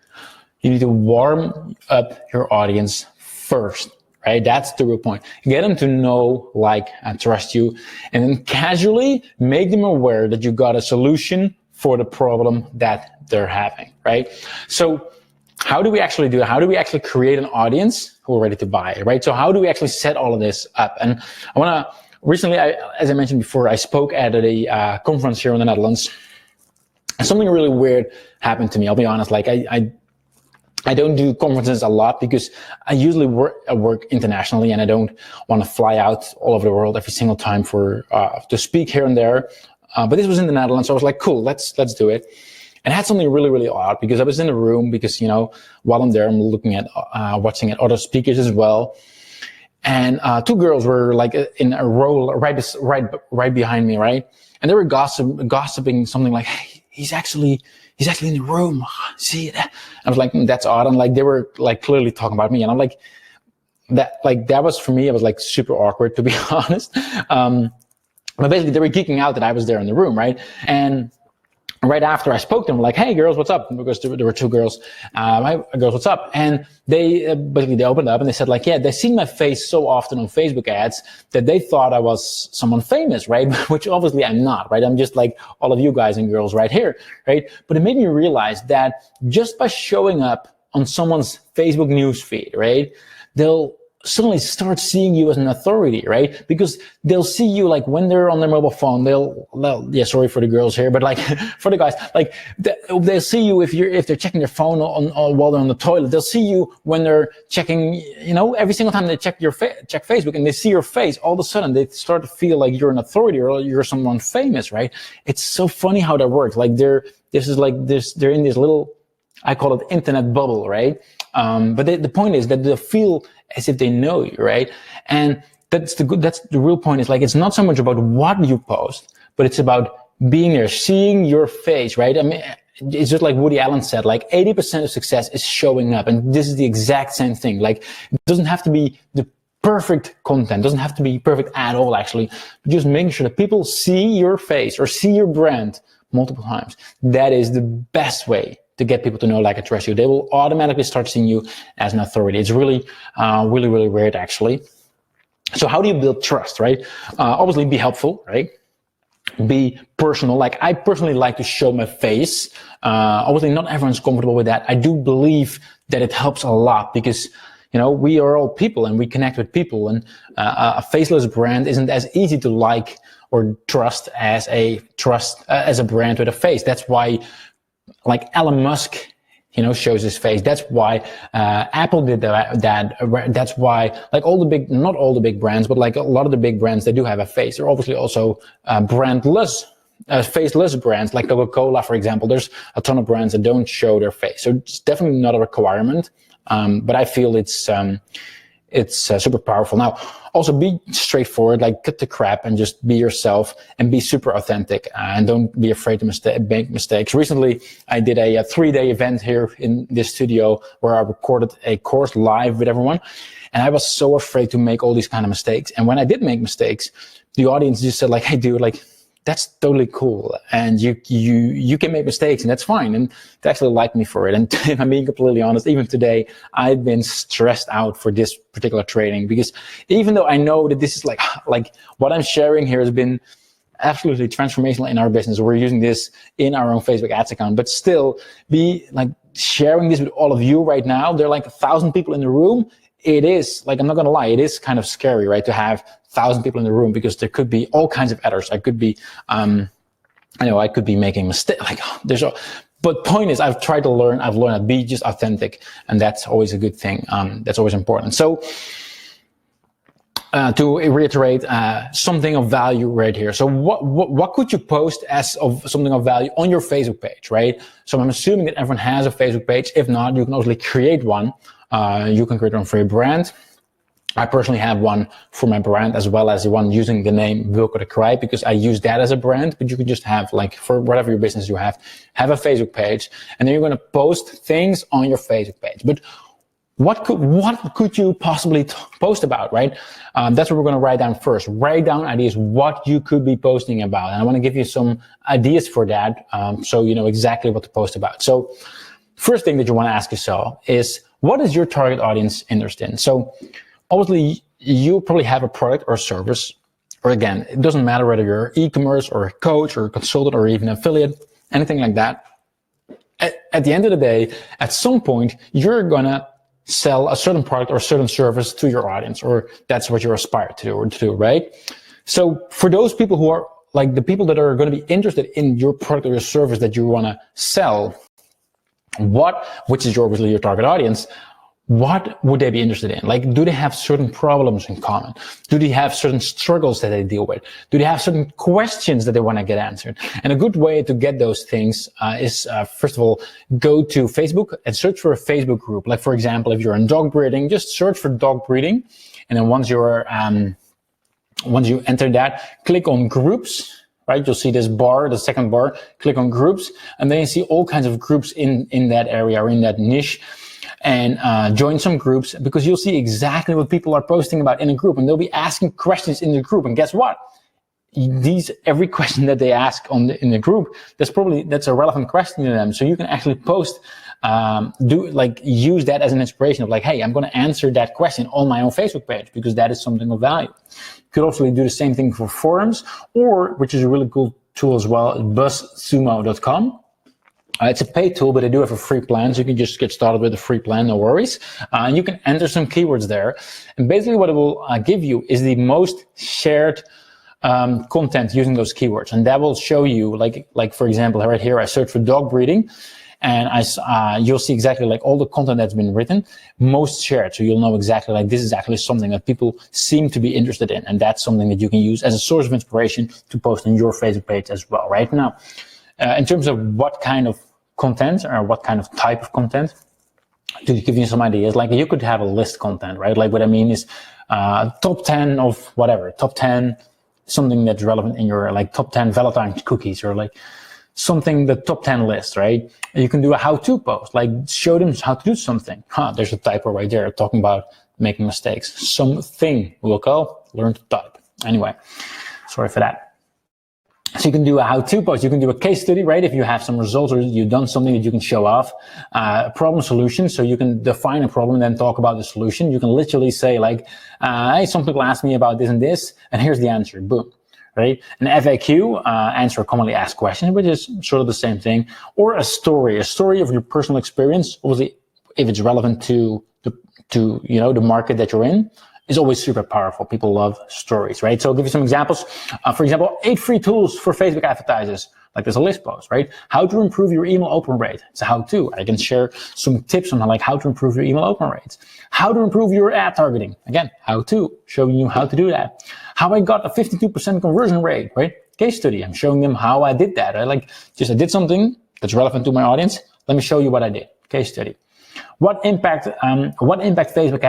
you need to warm up your audience first, right? That's the real point. Get them to know, like, and trust you, and then casually make them aware that you got a solution for the problem that they're having, right? So how do we actually do it? How do we actually create an audience who are ready to buy, right? So how do we actually set all of this up? And I want to, recently, as I mentioned before, I spoke at a conference here in the Netherlands. And something really weird happened to me. I'll be honest, like I don't do conferences a lot, because I usually work internationally, and I don't want to fly out all over the world every single time to speak here and there. But this was in the Netherlands, so I was like, cool, let's do it. And I had something really odd, because I was in a room, because, while I'm there, I'm looking at, watching at other speakers as well. And 2 girls were like in a row right behind me, right? And they were gossiping something like, hey, he's actually in the room. See that? I was like, that's odd. And like, they were like clearly talking about me. And I'm like, that was, for me, it was like super awkward, to be honest. But basically, they were geeking out that I was there in the room, right? And right after I spoke to them, like, hey, girls, what's up? Because there were 2 girls. Hi, girls, what's up? And they basically, they opened up and they said, like, yeah, they've seen my face so often on Facebook ads that they thought I was someone famous, right? Which obviously I'm not, right? I'm just like all of you guys and girls right here, right? But it made me realize that just by showing up on someone's Facebook news feed, right, they'll suddenly start seeing you as an authority, right? Because they'll see you like when they're on their mobile phone, yeah, sorry for the girls here, but like for the guys, like they'll see you if they're checking their phone on while they're on the toilet. They'll see you when they're checking, you know, every single time they check check Facebook and they see your face, all of a sudden they start to feel like you're an authority or you're someone famous, right? It's so funny how that works. Like they're in this little, I call it internet bubble, right? But the point is that they'll feel as if they know you, right? And that's the real point, is like, it's not so much about what you post, but it's about being there, seeing your face, right? I mean, it's just like Woody Allen said, like 80% of success is showing up. And this is the exact same thing. Like, it doesn't have to be the perfect content, doesn't have to be perfect at all, actually. Just making sure that people see your face or see your brand multiple times. That is the best way to get people to know, like, and trust you. They will automatically start seeing you as an authority. It's really, really weird, actually. So how do you build trust, right? Obviously, be helpful, right? Be personal. Like, I personally like to show my face. Obviously, not everyone's comfortable with that. I do believe that it helps a lot because, you know, we are all people and we connect with people, and a faceless brand isn't as easy to like or trust as a brand with a face. That's why, like, Elon Musk, you know, shows his face. That's why Apple did that. That's why, like, not all the big brands, but like a lot of the big brands, they do have a face. They're obviously also brandless, faceless brands, like Coca-Cola, for example. There's a ton of brands that don't show their face, so it's definitely not a requirement. But I feel it's super powerful. Now, also be straightforward, like, cut the crap and just be yourself and be super authentic, and don't be afraid to make mistakes. Recently, I did a 3-day event here in this studio where I recorded a course live with everyone, and I was so afraid to make all these kind of mistakes. And when I did make mistakes, the audience just said, like, hey, dude, like, that's totally cool, and you can make mistakes, and that's fine. And they actually liked me for it. And if I'm being completely honest, even today, I've been stressed out for this particular training, because even though I know that this is like what I'm sharing here has been absolutely transformational in our business. We're using this in our own Facebook ads account, but still, be like sharing this with all of you right now. There are like 1,000 people in the room. It is, like, I'm not gonna lie, it is kind of scary, right, to have 1,000 people in the room, because there could be all kinds of errors. I could be, I could be making mistakes. Like, but point is, I've tried to learn. I've learned to be just authentic, and that's always a good thing. That's always important. So, to reiterate, something of value right here. So what could you post as of something of value on your Facebook page, right? So I'm assuming that everyone has a Facebook page. If not, you can also create one. You can create one for your brand. I personally have one for my brand, as well as the one using the name Wilco de Krijp, because I use that as a brand. But you can just have, like, for whatever your business you have a Facebook page, and then you're going to post things on your Facebook page. But what could you possibly post about, right? That's what we're going to write down first. Write down ideas what you could be posting about, and I want to give you some ideas for that, so you know exactly what to post about. So, first thing that you want to ask yourself is, what is your target audience interested in? So, obviously, you probably have a product or service, or, again, it doesn't matter whether you're e-commerce or a coach or a consultant or even affiliate, anything like that. At the end of the day, at some point, you're gonna sell a certain product or a certain service to your audience, or that's what you're aspired to do, right? So for those people who are, like, the people that are going to be interested in your product or your service that you want to sell, which is obviously your target audience, what would they be interested in? Like, do they have certain problems in common? Do they have certain struggles that they deal with? Do they have certain questions that they want to get answered? And a good way to get those things is, first of all, go to Facebook and search for a Facebook group. Like, for example, if you're in dog breeding, just search for dog breeding. And then once you enter that, click on groups. Right, you'll see this bar, the second bar, click on groups, and then you see all kinds of groups in that area or in that niche. And join some groups, because you'll see exactly what people are posting about in a group, and they'll be asking questions in the group. And guess what? Every question that they ask in the group, that's a relevant question to them. So you can actually post, use that as an inspiration of, like, hey, I'm going to answer that question on my own Facebook page, because that is something of value. You could also do the same thing for forums, or, which is a really cool tool as well, buzzsumo.com. It's a paid tool, but they do have a free plan, so you can just get started with a free plan, no worries. And you can enter some keywords there. And basically what it will give you is the most shared content using those keywords. And that will show you, like for example, right here, I search for dog breeding, and you'll see exactly like all the content that's been written, most shared. So you'll know exactly like this is actually something that people seem to be interested in. And that's something that you can use as a source of inspiration to post on your Facebook page as well. Right now, in terms of what kind of content or what kind of type of content, to give you some ideas, like you could have a list content, right? Like what I mean is top 10 of whatever, top 10, something that's relevant in your like top 10 Valentine's cookies, or like something, the top 10 list, right? You can do a how-to post, like show them how to do something. There's a typo right there talking about making mistakes. Something we'll call learn to type. Anyway, sorry for that. So you can do a how-to post, you can do a case study, right? If you have some results or you've done something that you can show off, problem solution. So you can define a problem and then talk about the solution. You can literally say like, hey, some people ask me about this and this, and here's the answer, boom, right? An FAQ, answer commonly asked questions, which is sort of the same thing. Or a story of your personal experience, obviously, if it's relevant to the market that you're in, is always super powerful. People love stories, right? So I'll give you some examples. For example, 8 free tools for Facebook advertisers. Like there's a list post, right? How to improve your email open rate. It's a how-to. I can share some tips on like how to improve your email open rates. How to improve your ad targeting. Again, how-to, showing you how to do that. How I got a 52% conversion rate, right? Case study. I'm showing them how I did that. I did something that's relevant to my audience. Let me show you what I did. Case study. What impact Facebook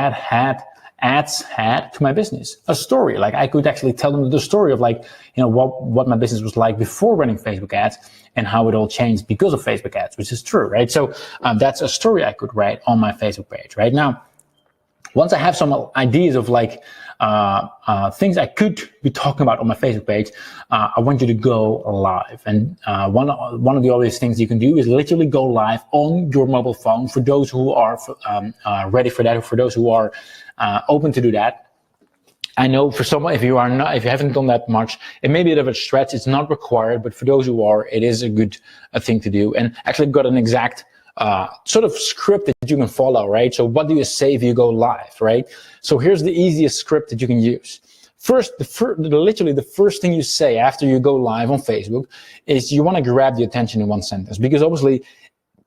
ads had to my business? A story. Like I could actually tell them the story of like, what my business was like before running Facebook ads and how it all changed because of Facebook ads, which is true, right? So that's a story I could write on my Facebook page. Right now, once I have some ideas of like things I could be talking about on my Facebook page, I want you to go live. And one of the obvious things you can do is literally go live on your mobile phone for those who are ready for that, or for those who are open to do that. I know for someone, if you haven't done that much, it may be a bit of a stretch. It's not required, but for those who are, it is a good thing to do. And actually got an exact sort of script that you can follow, right? So what do you say if you go live, right? So here's the easiest script that you can use. First, literally the first thing you say after you go live on Facebook is you want to grab the attention in one sentence, because obviously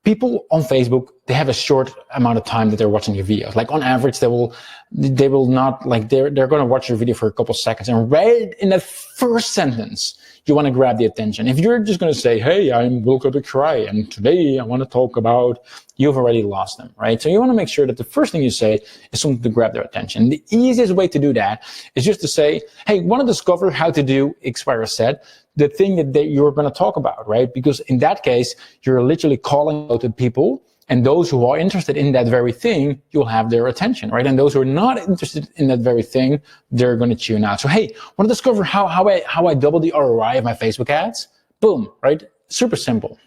people on Facebook, they have a short amount of time that they're watching your videos. Like on average, they will not, like they're going to watch your video for a couple of seconds, and right in that first sentence, you want to grab the attention. If you're just going to say, hey, I'm Wilco the Cry, and today I want to talk about, you've already lost them, right? So you want to make sure that the first thing you say is something to grab their attention. The easiest way to do that is just to say, hey, want to discover how to do X, Y, or Z, the thing that you're going to talk about, right? Because in that case, you're literally calling out to people, and those who are interested in that very thing, you'll have their attention, right? And those who are not interested in that very thing, they're going to tune out. So, hey, want to discover how I double the ROI of my Facebook ads? Boom, right? Super simple.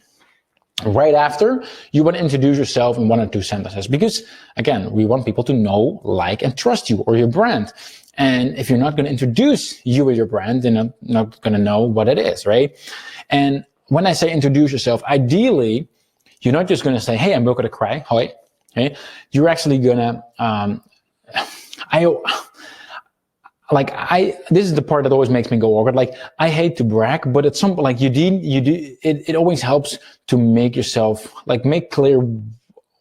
Right after, you want to introduce yourself in 1 or 2 sentences, because again, we want people to know, like, and trust you or your brand. And if you're not going to introduce you or your brand, they're not going to know what it is, right? And when I say introduce yourself, ideally, you're not just going to say, hey, I'm Wilco the Cry. Hi. Okay. You're actually going to, this is the part that always makes me go awkward. Like, I hate to brag, but at some point, like it always helps to make yourself, like, make clear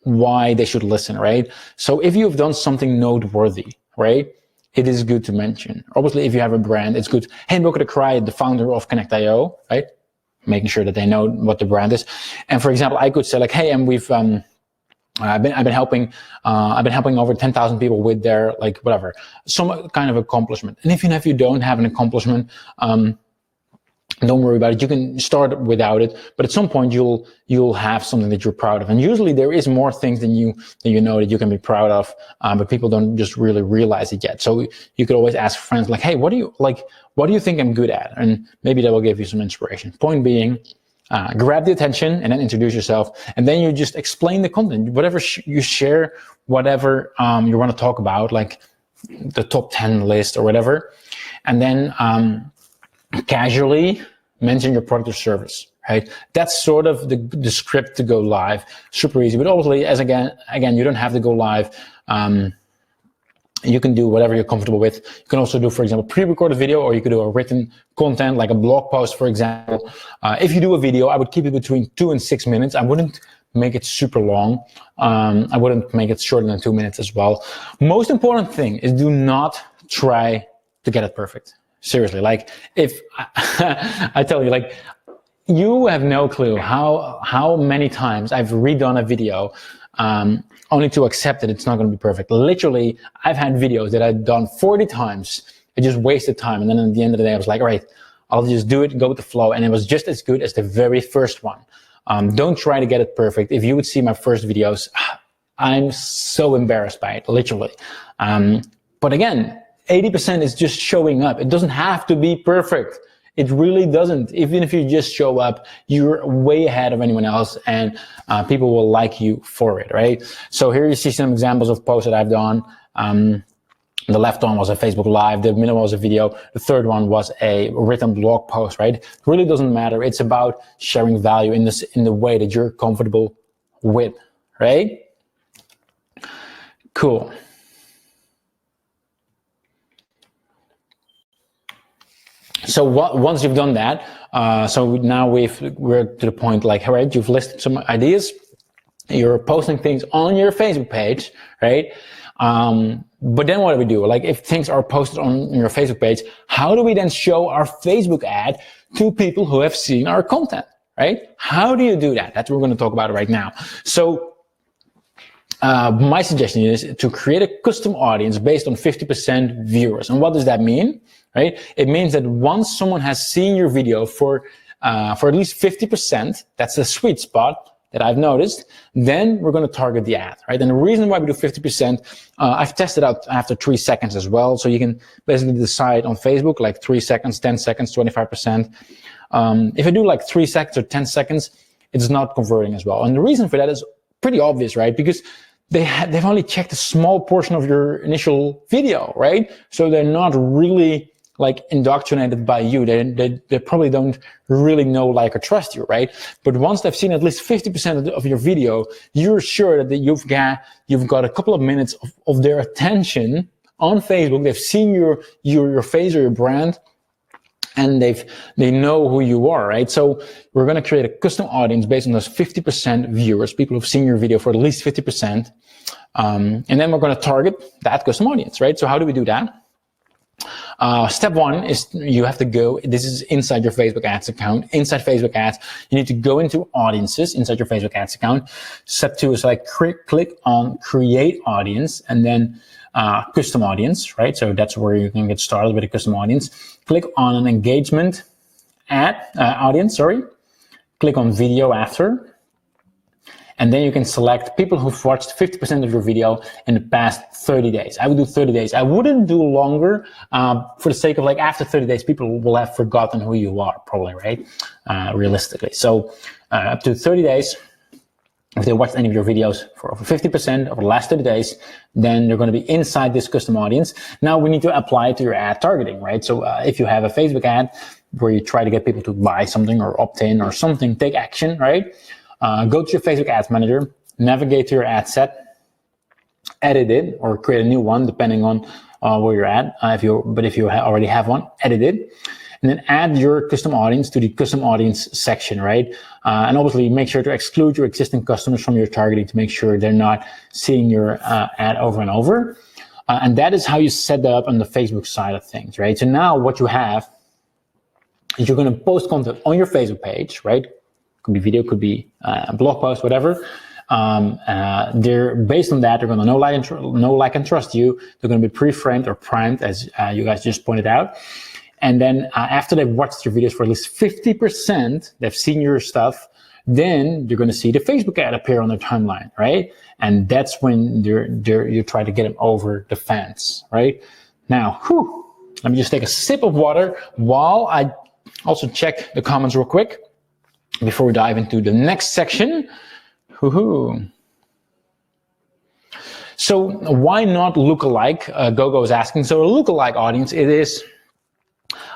why they should listen, right? So if you've done something noteworthy, right, it is good to mention. Obviously, if you have a brand, it's good. Hey, I'm Wilco the Cry, the founder of Connectio, right? Making sure that they know what the brand is. And for example, I could say like, hey, and I've been helping over 10,000 people with their, like, whatever, some kind of accomplishment. And even if you don't have an accomplishment, don't worry about it. You can start without it, but at some point you'll have something that you're proud of. And usually there is more things than you know that you can be proud of, but people don't just really realize it yet. So you could always ask friends like, hey, what do you think I'm good at? And maybe that will give you some inspiration. Point being, grab the attention and then introduce yourself, and then you just explain the content, whatever you share, whatever you want to talk about, like the top 10 list or whatever, and then casually mention your product or service, right? That's sort of the script to go live. Super easy, but obviously, as again, you don't have to go live. You can do whatever you're comfortable with. You can also do, for example, pre-recorded video, or you could do a written content like a blog post, for example. If you do a video, I would keep it between 2 and 6 minutes. I wouldn't make it super long. I wouldn't make it shorter than 2 minutes as well. Most important thing is do not try to get it perfect. Seriously, like if I tell you, like, you have no clue how many times I've redone a video only to accept that it's not going to be perfect. Literally, I've had videos that I've done 40 times. I just wasted time. And then at the end of the day, I was like, all right, I'll just do it, go with the flow. And it was just as good as the very first one. Don't try to get it perfect. If you would see my first videos, I'm so embarrassed by it, literally. But again, 80% is just showing up. It doesn't have to be perfect. It really doesn't. Even if you just show up, you're way ahead of anyone else, and people will like you for it, right? So here you see some examples of posts that I've done. The left one was a Facebook Live. The middle was a video. The third one was a written blog post, right? It really doesn't matter. It's about sharing value in the way that you're comfortable with, right? Cool. So once you've done that, so now we're to the point, like, all right, you've listed some ideas, you're posting things on your Facebook page, right? But then what do we do? Like, if things are posted on your Facebook page, how do we then show our Facebook ad to people who have seen our content, right? How do you do that? That's what we're going to talk about right now. So my suggestion is to create a custom audience based on 50% viewers. And what does that mean? Right? It means that once someone has seen your video for at least 50%, that's the sweet spot that I've noticed, then we're going to target the ad, right? And the reason why we do 50%, I've tested out after 3 seconds as well. So you can basically decide on Facebook, like 3 seconds, 10 seconds, 25%. If I do like 3 seconds or 10 seconds, it's not converting as well. And the reason for that is pretty obvious, right? Because they've only checked a small portion of your initial video, right? So they're not really like indoctrinated by you. They probably don't really know, like, or trust you, right? But once they've seen at least 50% of your video, you're sure that you've got a couple of minutes of their attention on Facebook. They've seen your face or your brand, and they know who you are, right? So we're going to create a custom audience based on those 50% viewers, people who've seen your video for at least 50%. And then we're going to target that custom audience, right? So how do we do that? Step one is you have to go, this is inside your Facebook ads account. Inside Facebook ads, you need to go into audiences inside your Facebook ads account. Step two is like click on create audience, and then custom audience, right? So that's where you can get started with a custom audience. Click on an engagement audience, sorry. Click on video after. And then you can select people who've watched 50% of your video in the past 30 days. I would do 30 days. I wouldn't do longer for the sake of, like, after 30 days, people will have forgotten who you are, probably, right? Realistically. So up to 30 days, if they watched any of your videos for over 50% over the last 30 days, then they're going to be inside this custom audience. Now we need to apply it to your ad targeting, right? So if you have a Facebook ad where you try to get people to buy something or opt in or something, take action, right? Go to your Facebook Ads Manager, navigate to your ad set, edit it, or create a new one depending on where you're at. If you already have one, edit it, and then add your custom audience to the custom audience section, right? And obviously make sure to exclude your existing customers from your targeting to make sure they're not seeing your ad over and over. And that is how you set that up on the Facebook side of things, right? So now what you have is you're going to post content on your Facebook page, right? Could be video, could be a blog post, whatever. They're based on that. They're going to know, like, and trust you. They're going to be pre-framed or primed, as you guys just pointed out. And then after they've watched your videos for at least 50%, they've seen your stuff. Then you're going to see the Facebook ad appear on their timeline, right? And that's when you try to get them over the fence, right? Now, let me just take a sip of water while I also check the comments real quick before we dive into the next section. So why not lookalike? Gogo is asking. So a lookalike audience, it is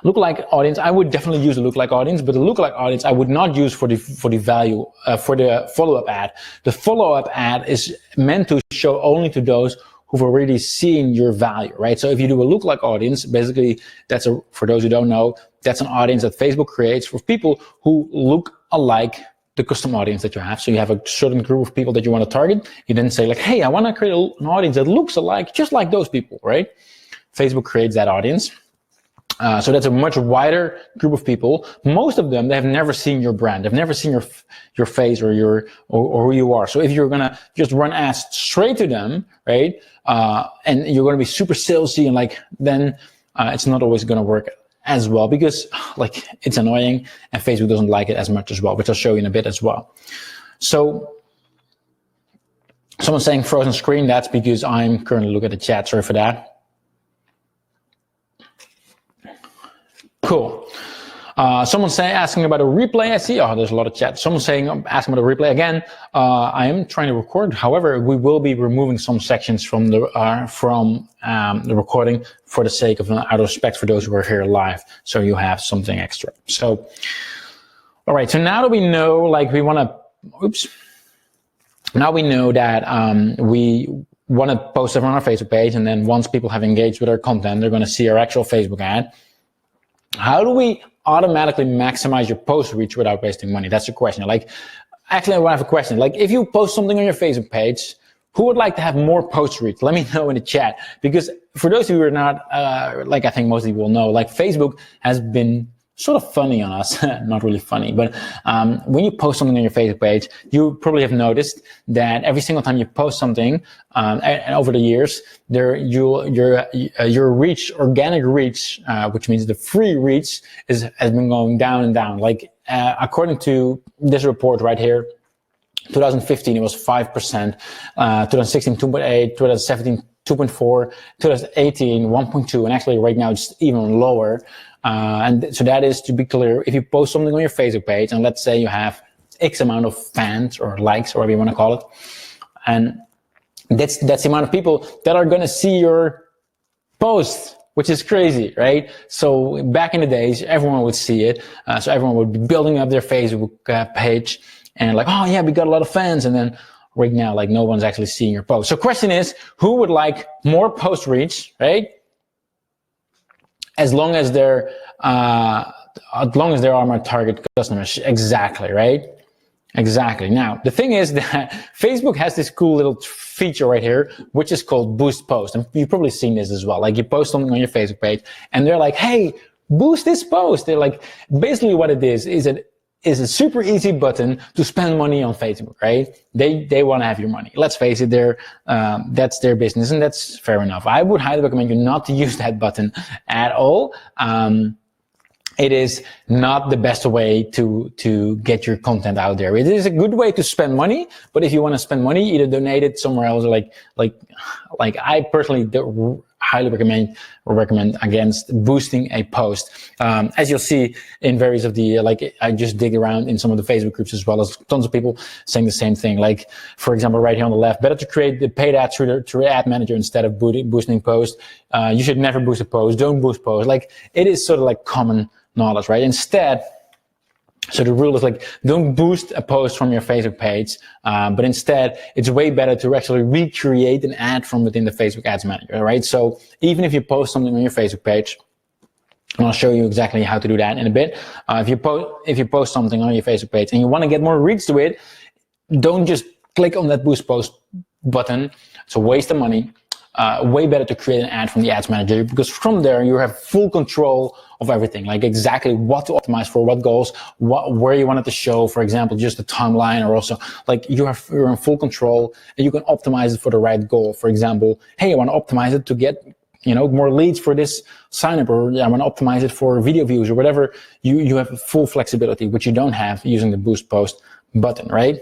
Lookalike audience, I would definitely use a lookalike audience, but the lookalike audience I would not use for the value for the follow-up ad. The follow-up ad is meant to show only to those who've already seen your value, right? So if you do a lookalike audience, basically that's for those who don't know, that's an audience that Facebook creates for people who look alike the custom audience that you have. So you have a certain group of people that you want to target. You then say like, hey, I want to create an audience that looks alike, just like those people, right? Facebook creates that audience. So that's a much wider group of people. Most of them, they have never seen your brand. They've never seen your face or who you are. So if you're gonna just run ads straight to them, right, and you're gonna be super salesy and like, then it's not always gonna work as well, because like it's annoying and Facebook doesn't like it as much as well, which I'll show you in a bit as well. So someone's saying frozen screen. That's because I'm currently looking at the chat. Sorry for that. Cool. Someone's asking about a replay. I see. Oh, there's a lot of chat. Someone's asking about a replay again. I am trying to record. However, we will be removing some sections from the recording for the sake of out of respect for those who are here live. So you have something extra. So, all right. So now that we know, like, we want to. Oops. Now we know that we want to post it on our Facebook page, and then once people have engaged with our content, they're going to see our actual Facebook ad. How do we automatically maximize your post reach without wasting money? That's the question. Like, actually, I have a question. Like, if you post something on your Facebook page, who would like to have more post reach? Let me know in the chat. Because for those who are not, like I think most people know, like Facebook has been sort of funny on us. Not really funny, but when you post something on your Facebook page, you probably have noticed that every single time you post something, and over the years, your reach, organic reach, which means the free reach, has been going down and down. Like according to this report right here, 2015 it was 5%, 2016 2.8, 2017 2.4, 2018 1.2, and actually right now it's even lower. And so that is, to be clear, if you post something on your Facebook page, and let's say you have X amount of fans or likes, or whatever you want to call it, and that's the amount of people that are going to see your post, which is crazy, right? So back in the days, everyone would see it. So everyone would be building up their Facebook page and like, oh yeah, we got a lot of fans. And then right now, like, no one's actually seeing your post. So question is, who would like more post reach, right? As long as they're my target customers. Exactly, right? Exactly. Now, the thing is that Facebook has this cool little feature right here, which is called boost post. And you've probably seen this as well. Like, you post something on your Facebook page and they're like, hey, boost this post. They're like, basically what it is a super easy button to spend money on Facebook, right? They want to have your money. Let's face it, that's their business, and that's fair enough. I would highly recommend you not to use that button at all. It is not the best way to get your content out there. It is a good way to spend money, but if you want to spend money, either donate it somewhere else. Like I personally highly recommend against boosting a post. As you'll see in various of the, like, I just dig around in some of the Facebook groups as well as tons of people saying the same thing. Like, for example, right here on the left, better to create the paid ads through Ad Manager instead of boosting posts. You should never boost a post. Don't boost posts. Like, it is sort of like common knowledge, right? Instead, so the rule is like, don't boost a post from your Facebook page, but instead it's way better to actually recreate an ad from within the Facebook Ads Manager, right? So even if you post something on your Facebook page, and I'll show you exactly how to do that in a bit. If you post something on your Facebook page and you want to get more reach to it, don't just click on that boost post button. It's a waste of money. Way better to create an ad from the Ads Manager, because from there you have full control of everything, like exactly what to optimize for, what goals, where you want it to show, for example, just the timeline, or also like you're in full control and you can optimize it for the right goal. For example, hey, I want to optimize it to get, more leads for this sign up, or I want to optimize it for video views or whatever. You have full flexibility, which you don't have using the boost post button, right?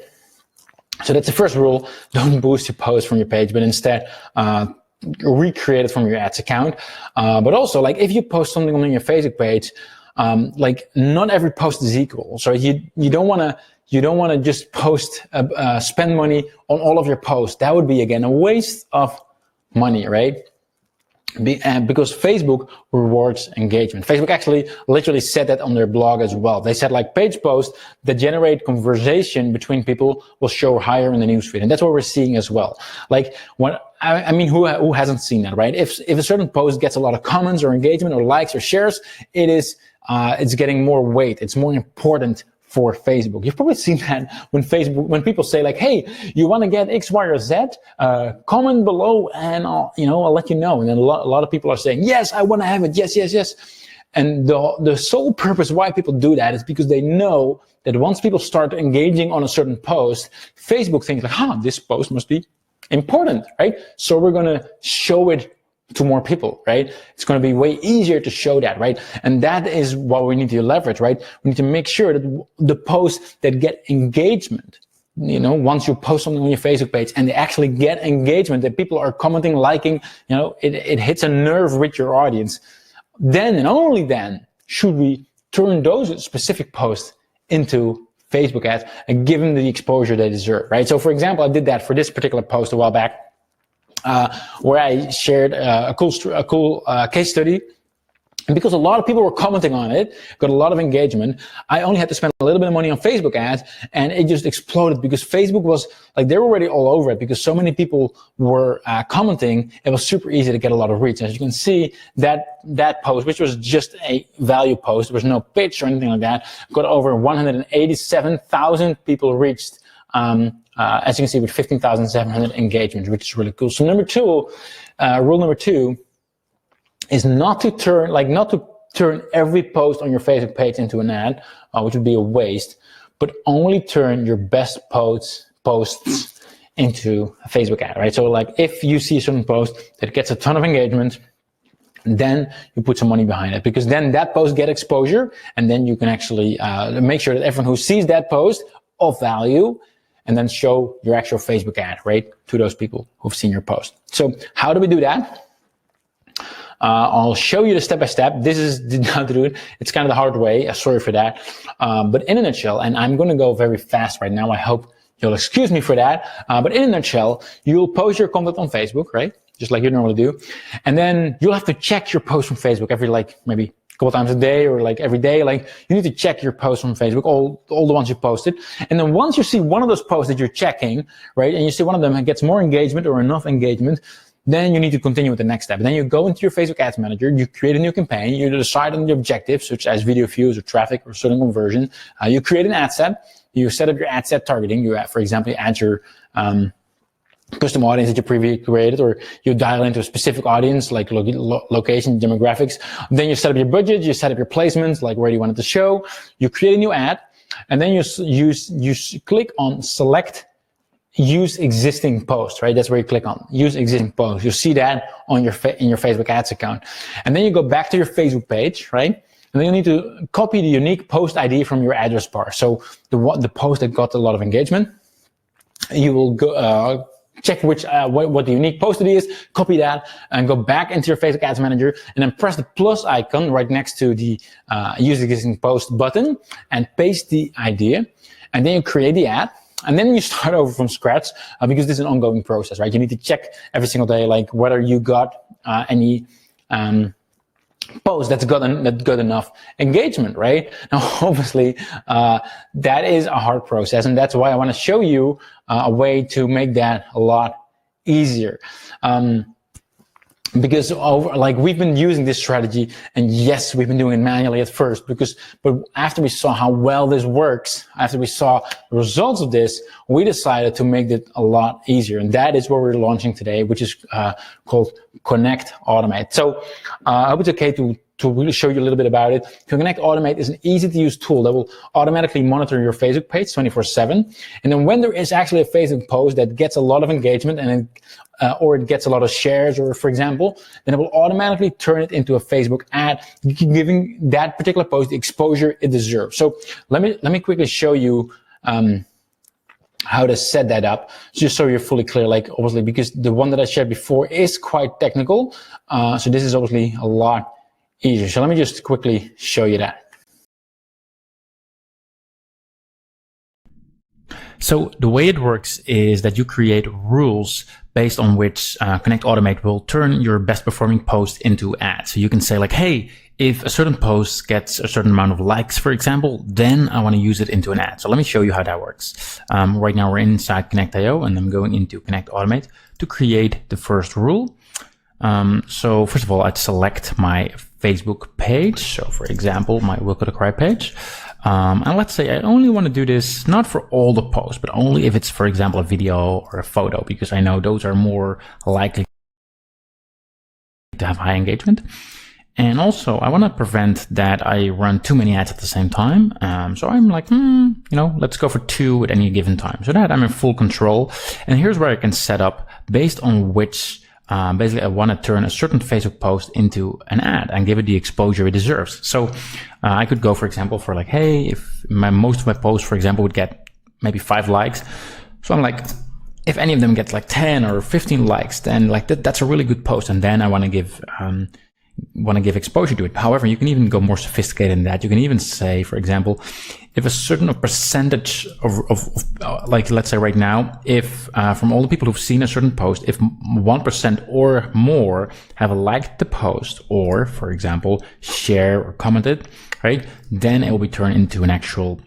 So that's the first rule. Don't boost your post from your page, but instead, recreate it from your ads account. But also, like, if you post something on your Facebook page, like, not every post is equal. So you don't want to just post, spend money on all of your posts. That would be, again, a waste of money, right? because Facebook rewards engagement. Facebook actually literally said that on their blog as well. They said like page posts that generate conversation between people will show higher in the newsfeed, and that's what we're seeing as well. Like when I mean, who hasn't seen that, right? If a certain post gets a lot of comments or engagement or likes or shares, it's getting more weight. It's more important for Facebook. You've probably seen that when people say like, hey, you want to get X, Y, or Z, comment below and I'll let you know. And then a lot of people are saying, yes, I want to have it. Yes, yes, yes. And the sole purpose why people do that is because they know that once people start engaging on a certain post, Facebook thinks like, this post must be important, right? So we're going to show it to more people, right? It's going to be way easier to show that, right? And that is what we need to leverage, right? We need to make sure that the posts that get engagement, once you post something on your Facebook page and they actually get engagement, that people are commenting, liking, it hits a nerve with your audience. Then and only then should we turn those specific posts into Facebook ads and give them the exposure they deserve, right? So for example, I did that for this particular post a while back, where I shared a cool case study. And because a lot of people were commenting on it, got a lot of engagement, I only had to spend a little bit of money on Facebook ads, and it just exploded because Facebook was like, they were already all over it because so many people were commenting. It was super easy to get a lot of reach. As you can see, that post, which was just a value post, there was no pitch or anything like that, got over 187,000 people reached. As you can see, with 15,700 engagements, which is really cool. So rule number two is not to turn every post on your Facebook page into an ad, which would be a waste, but only turn your best posts into a Facebook ad, right? So like if you see a certain post that gets a ton of engagement, then you put some money behind it, because then that post gets exposure, and then you can actually make sure that everyone who sees that post of value, and then show your actual Facebook ad, right, to those people who've seen your post. So how do we do that? I'll show you the step-by-step. This is how to do it. It's kind of the hard way. Sorry for that. But in a nutshell, and I'm going to go very fast right now. I hope you'll excuse me for that. But in a nutshell, you'll post your content on Facebook, right? Just like you normally do. And then you'll have to check your post from Facebook every maybe couple times a day or like every day. Like you need to check your posts from Facebook, all the ones you posted. And then once you see one of those posts that you're checking, right, and you see one of them gets more engagement or enough engagement, then you need to continue with the next step. And then you go into your Facebook Ads Manager, you create a new campaign, you decide on the objectives, such as video views or traffic or certain conversion. You create an ad set, you set up your ad set targeting. You, for example, you add your custom audience that you previously created, or you dial into a specific audience like location, demographics. Then you set up your budget, you set up your placements, like where you want it to show. You create a new ad, and then you click on select use existing post, right? That's where you click on use existing post. You see that on in your Facebook ads account, and then you go back to your Facebook page, right? And then you need to copy the unique post ID from your address bar. So the post that got a lot of engagement, you will go check what the unique post ID is, copy that, and go back into your Facebook Ads Manager, and then press the plus icon right next to the use existing post button, and paste the idea, and then you create the ad. And then you start over from scratch, because this is an ongoing process, right? You need to check every single day, like whether you got any post that's got enough engagement, right? Now, obviously, that is a hard process, and that's why I want to show you a way to make that a lot easier. Because we've been using this strategy, and yes, we've been doing it manually at first, but after we saw how well this works, after we saw the results of this, we decided to make it a lot easier. And that is what we're launching today, which is called ConnectAutomate. So I hope it's okay to really show you a little bit about it. ConnectAutomate is an easy-to-use tool that will automatically monitor your Facebook page 24/7. And then when there is actually a Facebook post that gets a lot of engagement and or it gets a lot of shares, or for example, then it will automatically turn it into a Facebook ad, giving that particular post the exposure it deserves. So let me quickly show you how to set that up, just so you're fully clear. Like obviously, because the one that I shared before is quite technical, so this is obviously a lot easier. So let me just quickly show you that. So the way it works is that you create rules based on which ConnectAutomate will turn your best performing post into ads. So you can say like, hey, if a certain post gets a certain amount of likes, for example, then I want to use it into an ad. So let me show you how that works. Right now we're inside Connectio, and I'm going into ConnectAutomate to create the first rule. So first of all, I'd select my Facebook page. So for example, my Will Could I Cry page. And let's say I only want to do this not for all the posts, but only if it's, for example, a video or a photo, because I know those are more likely to have high engagement. And also I want to prevent that I run too many ads at the same time. So I'm like, let's go for 2 at any given time, so that I'm in full control. And here's where I can set up based on which basically I want to turn a certain Facebook post into an ad and give it the exposure it deserves. So I could go, for example, for like, hey, if most of my posts, for example, would get maybe 5 likes. So I'm like, if any of them get like 10 or 15 likes, then like that's a really good post. And then I want to give exposure to it. However, you can even go more sophisticated than that. You can even say, for example, if a certain percentage of like, let's say right now, if from all the people who've seen a certain post, if 1% or more have liked the post, or for example, share or commented, right, then it will be turned into an actual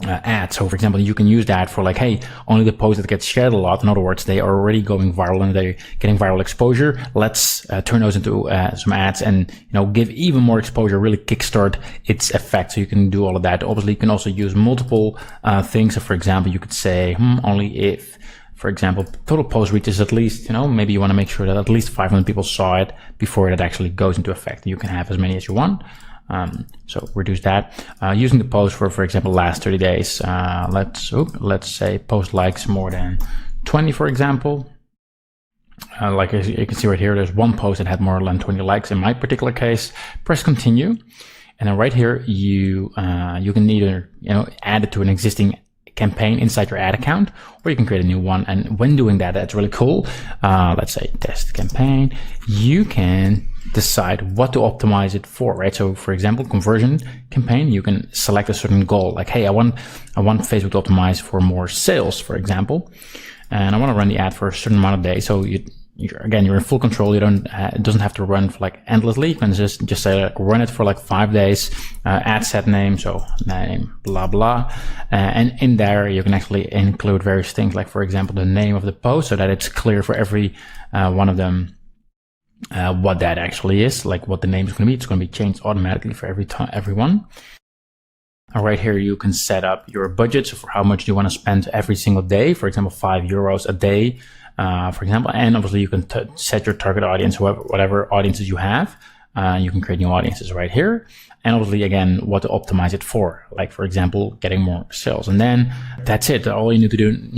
ad. So for example, you can use that for like, hey, only the post that gets shared a lot, in other words, they are already going viral and they're getting viral exposure, let's turn those into some ads and give even more exposure, really kickstart its effect. So you can do all of that. Obviously, you can also use multiple things. So for example, you could say only if, for example, total post reaches at least, maybe you want to make sure that at least 500 people saw it before it actually goes into effect. You can have as many as you want. So reduce that. Using the post for example, last 30 days. Let's say post likes more than 20, for example. Like you can see right here, there's one post that had more than 20 likes in my particular case. Press continue. And then right here, you can either, add it to an existing campaign inside your ad account, or you can create a new one. And when doing that, that's really cool. Let's say test campaign. You can decide what to optimize it for, right? So for example, conversion campaign, you can select a certain goal, like, hey, I want Facebook to optimize for more sales, for example, and I want to run the ad for a certain amount of days. So you're in full control. You don't, it doesn't have to run for like endlessly. You can just say like, run it for like 5 days, ad set name, so name, blah, blah. And in there, you can actually include various things, like for example, the name of the post, so that it's clear for every one of them what that actually is, like what the name is going to be. It's going to be changed automatically for everyone. Right here, you can set up your budget, so for how much do you want to spend every single day, for example, €5 a day, for example. And obviously you can set your target audience, whatever audiences you have. You can create new audiences right here. And obviously, again, what to optimize it for, like for example, getting more sales. And then that's it. All you need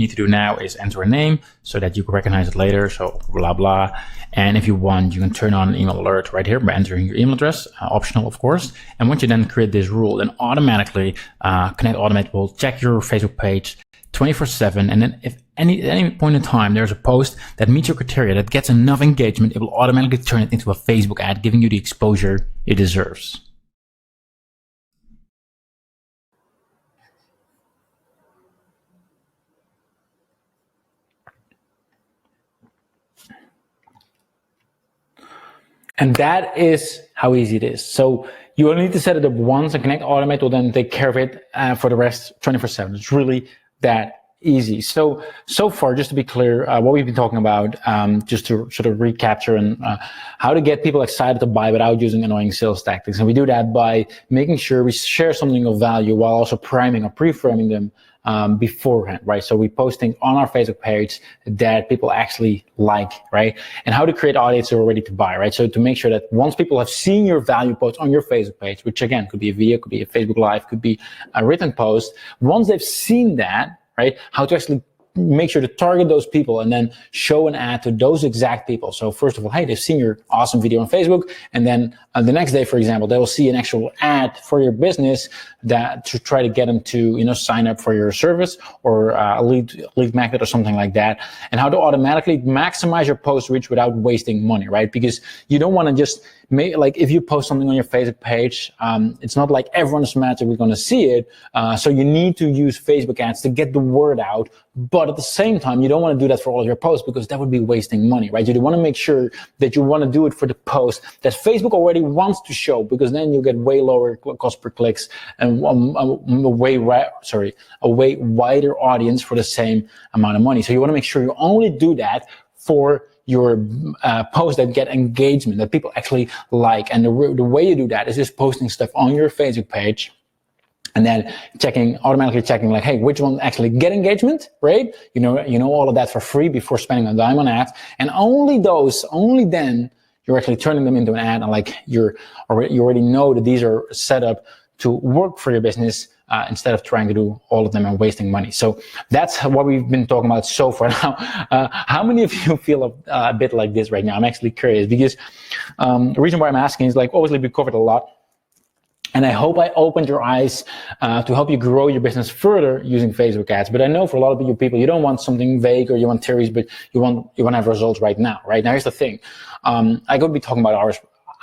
to do now is enter a name so that you can recognize it later. So blah, blah. And if you want, you can turn on an email alert right here by entering your email address, optional, of course. And once you then create this rule, then automatically ConnectAutomate will check your Facebook page 24/7. And then if at any point in time there's a post that meets your criteria, that gets enough engagement, it will automatically turn it into a Facebook ad, giving you the exposure it deserves. And that is how easy it is. So you only need to set it up once, and ConnectAutomate will then take care of it for the rest 24/7. It's really that easy. So far, just to be clear, what we've been talking about, just to sort of recapture and how to get people excited to buy without using annoying sales tactics. And we do that by making sure we share something of value while also priming or pre-framing them beforehand, right? So we're posting on our Facebook page that people actually like, right? And how to create audiences who are ready to buy, right? So to make sure that once people have seen your value post on your Facebook page, which again could be a video, could be a Facebook Live, could be a written post, once they've seen that, right, how to actually make sure to target those people and then show an ad to those exact people. So first of all, hey, they've seen your awesome video on Facebook, and then the next day, for example, they will see an actual ad for your business that to try to get them to sign up for your service or a lead magnet or something like that, and how to automatically maximize your post reach without wasting money, right? Because you don't want to just make, like, if you post something on your Facebook page, it's not like everyone's magically going to see it. So you need to use Facebook ads to get the word out. But at the same time, you don't want to do that for all of your posts, because that would be wasting money, right? You want to make sure that you want to do it for the post that Facebook already wants to show, because then you get way lower cost per clicks and a way wider audience for the same amount of money. So you want to make sure you only do that for your posts that get engagement, that people actually like. And the way you do that is just posting stuff on your Facebook page, and then automatically checking, like, hey, which one actually get engagement, right? You know all of that for free before spending a dime on ads. And only then you're actually turning them into an ad, and like you already know that these are set up to work for your business, instead of trying to do all of them and wasting money. So that's what we've been talking about so far. Now, how many of you feel a bit like this right now? I'm actually curious, because the reason why I'm asking is, like, obviously we covered a lot. And I hope I opened your eyes to help you grow your business further using Facebook ads. But I know for a lot of you people, you don't want something vague, or you want theories, but you want to have results right now. Right now, here's the thing: I could be talking about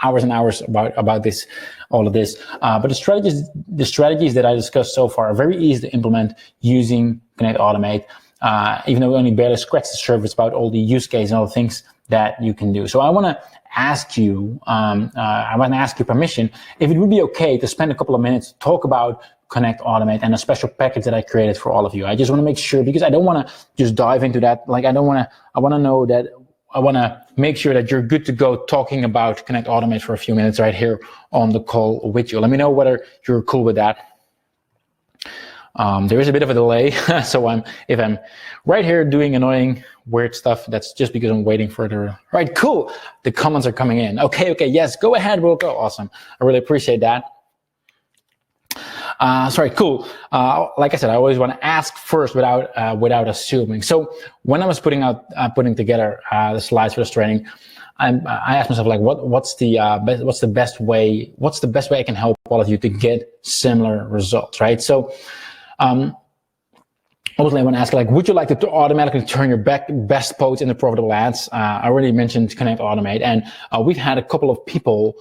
hours and hours about this, all of this. But the strategies that I discussed so far are very easy to implement using ConnectAutomate. Even though we only barely scratched the surface about all the use cases and all the things that you can do. So I want to ask you, permission, if it would be okay to spend a couple of minutes to talk about ConnectAutomate and a special package that I created for all of you. I just want to make sure, because I don't want to just dive into that. Like, I want to make sure that you're good to go talking about ConnectAutomate for a few minutes right here on the call with you. Let me know whether you're cool with that. There is a bit of a delay, so if I'm right here doing annoying, weird stuff, that's just because I'm waiting for the right. Cool. The comments are coming in. Okay. Yes, go ahead. We'll go. Awesome. I really appreciate that. Sorry. Cool. Like I said, I always want to ask first without assuming. So when I was putting together the slides for this training, I asked myself, like, what's the best way I can help all of you to get similar results, right? So obviously I want to ask, like, would you like to automatically turn your best posts into profitable ads? I already mentioned ConnectAutomate, and we've had a couple of people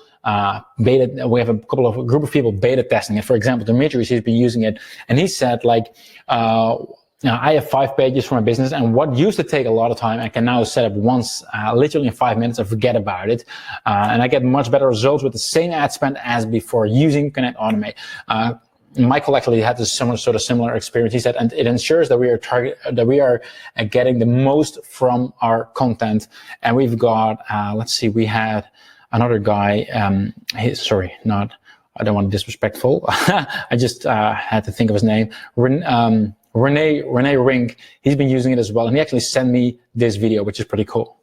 we have a group of people beta testing it. For example, Demetrius, he's been using it, and he said, like, I have 5 pages for my business, and what used to take a lot of time, I can now set up once, literally in 5 minutes, and forget about it. And I get much better results with the same ad spend as before using ConnectAutomate. Michael actually had this similar experience. He said, and it ensures that we are getting the most from our content. And we've got, let's see, we had another guy. I don't want to be disrespectful. I just had to think of his name. Renee Rink. He's been using it as well, and he actually sent me this video, which is pretty cool.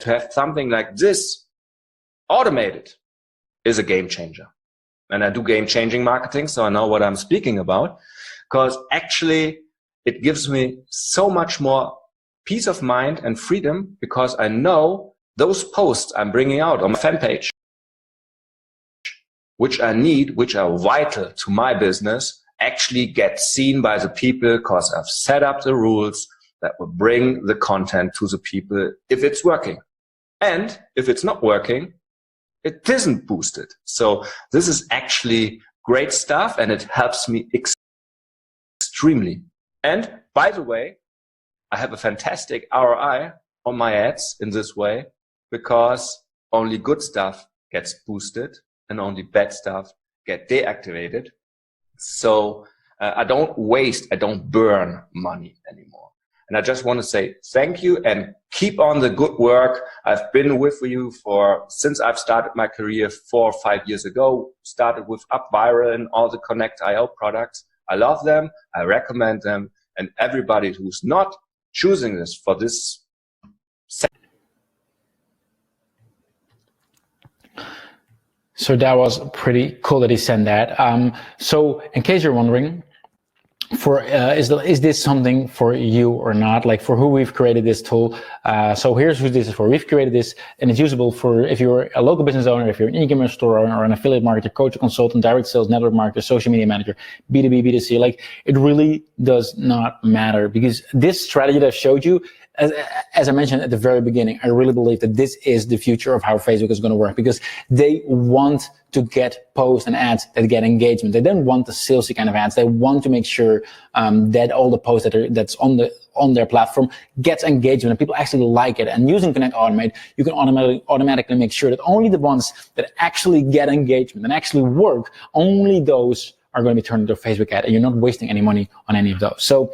To have something like this automated is a game changer. And I do game-changing marketing, so I know what I'm speaking about, because actually it gives me so much more peace of mind and freedom, because I know those posts I'm bringing out on my fan page, which are vital to my business, actually get seen by the people, because I've set up the rules that will bring the content to the people if it's working. And if it's not working, it isn't boosted. So this is actually great stuff, and it helps me extremely. And by the way, I have a fantastic ROI on my ads in this way, because only good stuff gets boosted and only bad stuff get deactivated. So I don't burn money anymore. And I just want to say thank you and keep on the good work. I've been with you since I've started my career 4 or 5 years ago. Started with UpViral and all the Connect.io products. I love them. I recommend them. And everybody who's not choosing this for this. So that was pretty cool that he sent that. So in case you're wondering, is this something for you or not? Like for who we've created this tool. So here's who this is for. We've created this, and it's usable for if you're a local business owner, if you're an e-commerce store owner, or an affiliate marketer, coach, consultant, direct sales, network marketer, social media manager, B2B, B2C. Like it really does not matter, because this strategy that I've showed you, as I mentioned at the very beginning, I really believe that this is the future of how Facebook is going to work, because they want to get posts and ads that get engagement. They don't want the salesy kind of ads. They want to make sure that all the posts that's on their platform gets engagement and people actually like it. And using ConnectAutomate, you can automatically make sure that only the ones that actually get engagement and actually work, only those are going to be turned into a Facebook ad, and you're not wasting any money on any of those. So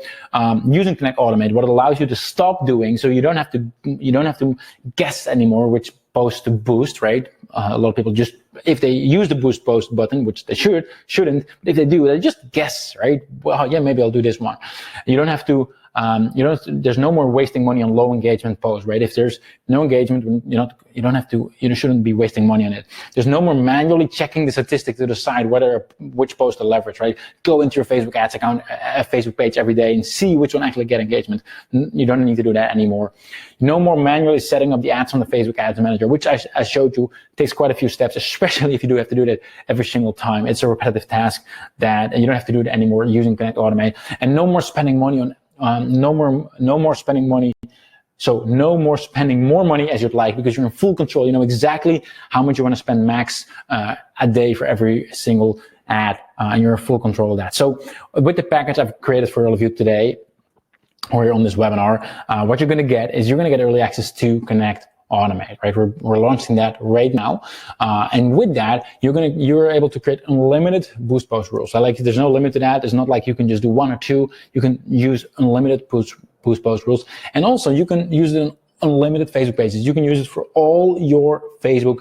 using ConnectAutomate, what it allows you to stop doing, so you don't have to guess anymore which post to boost, right? A lot of people just, if they use the boost post button, which they shouldn't, but if they do, they just guess, right? Well, yeah, maybe I'll do this one. You don't have to. There's no more wasting money on low engagement posts, right? If there's no engagement, you shouldn't be wasting money on it. There's no more manually checking the statistics to decide which post to leverage, right? Go into your Facebook ads account, a Facebook page every day and see which one actually get engagement. You don't need to do that anymore. No more manually setting up the ads on the Facebook Ads Manager, which I showed you takes quite a few steps, especially if you do have to do that every single time. It's a repetitive task that you don't have to do it anymore using ConnectAutomate. And no more spending money on no more spending money. So no more spending more money as you'd like, because you're in full control. You know exactly how much you want to spend max a day for every single ad, and you're in full control of that. So with the package I've created for all of you today, or on this webinar, what you're going to get is you're going to get early access to ConnectAutomate, right? We're launching that right now, and with that, you're able to create unlimited boost post rules. So like, there's no limit to that. It's not like you can just do one or two. You can use unlimited boost post rules, and also you can use it in unlimited Facebook pages. You can use it for all your Facebook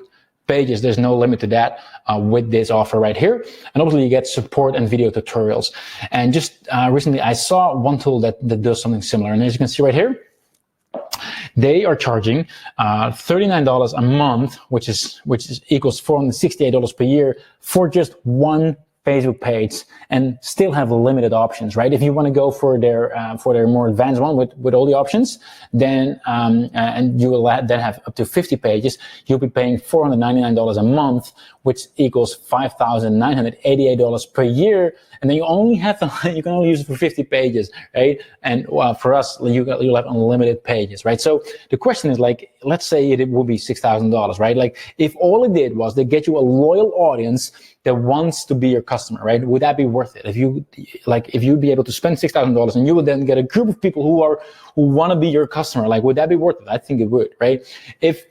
pages. There's no limit to that with this offer right here. And obviously you get support and video tutorials. And just recently I saw one tool that does something similar. And as you can see right here, they are charging $39 a month, which equals $468 per year for just one Facebook page, and still have limited options, right? If you want to go for their more advanced one with all the options, then and you will then have up to 50 pages, you'll be paying $499 a month, which equals $5,988 per year, and then you can only use it for 50 pages, right? And for us, you'll have unlimited pages, right? So the question is, like, let's say it will be $6,000, right? Like, if all it did was to get you a loyal audience that wants to be your customer, right? Would that be worth it? If you'd be able to spend $6,000 and you would then get a group of people who want to be your customer, like, would that be worth it? I think it would, right? If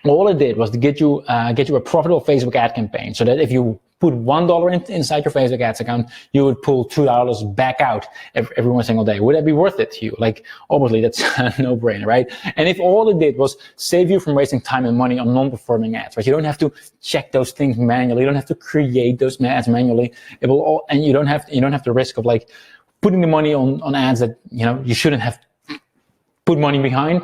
all it did was to get you a profitable Facebook ad campaign, so that if you put $1 inside your Facebook ads account, you would pull $2 back out every one single day. Would that be worth it to you? Like, obviously that's a no-brainer, right? And if all it did was save you from wasting time and money on non-performing ads, right? You don't have to check those things manually. You don't have to create those ads manually. And you don't have the risk of like putting the money on ads that you shouldn't have put money behind.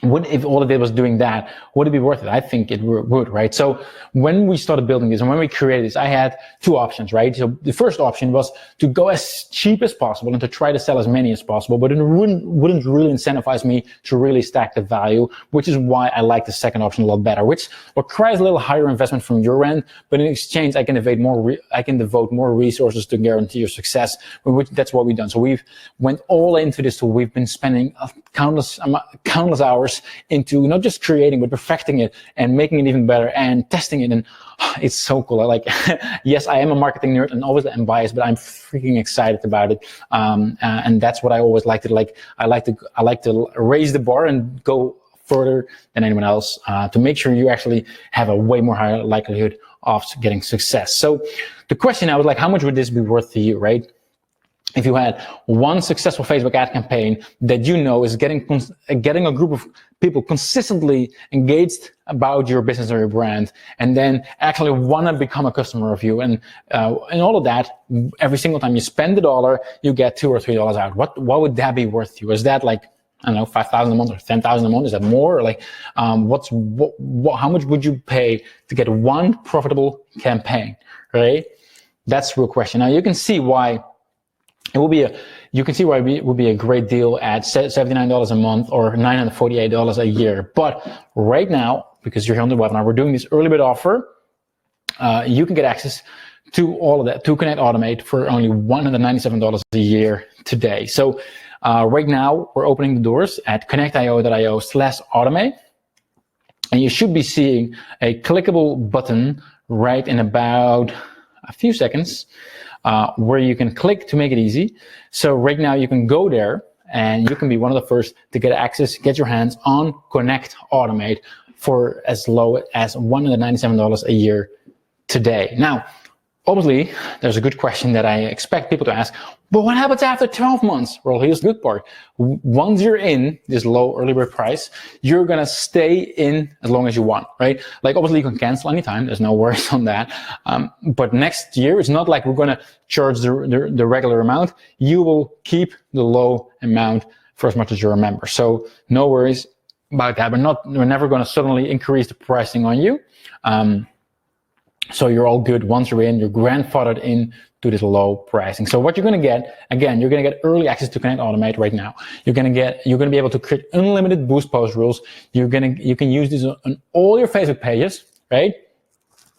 If all it did was doing that, would it be worth it? I think it would, right? So when we started building this and when we created this, I had two options, right? So the first option was to go as cheap as possible and to try to sell as many as possible, but it wouldn't really incentivize me to really stack the value, which is why I like the second option a lot better, which requires a little higher investment from your end, but in exchange, I can devote more resources to guarantee your success. That's what we've done. So we've went all into this tool. We've been spending countless hours into not just creating, but perfecting it and making it even better and testing it. And it's so cool. I like, yes, I am a marketing nerd and always am biased, but I'm freaking excited about it. And that's what I always like to like. I like to raise the bar and go further than anyone else to make sure you actually have a way more higher likelihood of getting success. So the question now was like, how much would this be worth to you, right? If you had one successful Facebook ad campaign that is getting a group of people consistently engaged about your business or your brand, and then actually want to become a customer of you, and all of that, every single time you spend $1, you get $2 or $3 out. What would that be worth to you? Is that like I don't know, 5,000 a month or 10,000 a month? Is that more? Or like, how much would you pay to get one profitable campaign, right? That's the real question. Now you can see why it will be it would be a great deal at $79 a month or $948 a year. But right now, because you're here on the webinar, we're doing this early bird offer. You can get access to all of that, to ConnectAutomate, for only $197 a year today. So right now, we're opening the doors at connectio.io/automate. And you should be seeing a clickable button right in about a few seconds where you can click to make it easy. So right now, you can go there and you can be one of the first to get access, get your hands on ConnectAutomate for as low as $197 a year today. Now, obviously, there's a good question that I expect people to ask, but what happens after 12 months? Well, here's the good part. Once you're in this low early bird price, you're going to stay in as long as you want, right? Like, obviously, you can cancel anytime. There's no worries on that. But next year, it's not like we're going to charge the regular amount. You will keep the low amount for as much as you're a member. So no worries about that. We're never going to suddenly increase the pricing on you. So you're all good once you're in. You're grandfathered in to this low pricing. So what you're going to get, again, you're going to get early access to ConnectAutomate right now. You're going to be able to create unlimited boost post rules. You can use this on all your Facebook pages, right?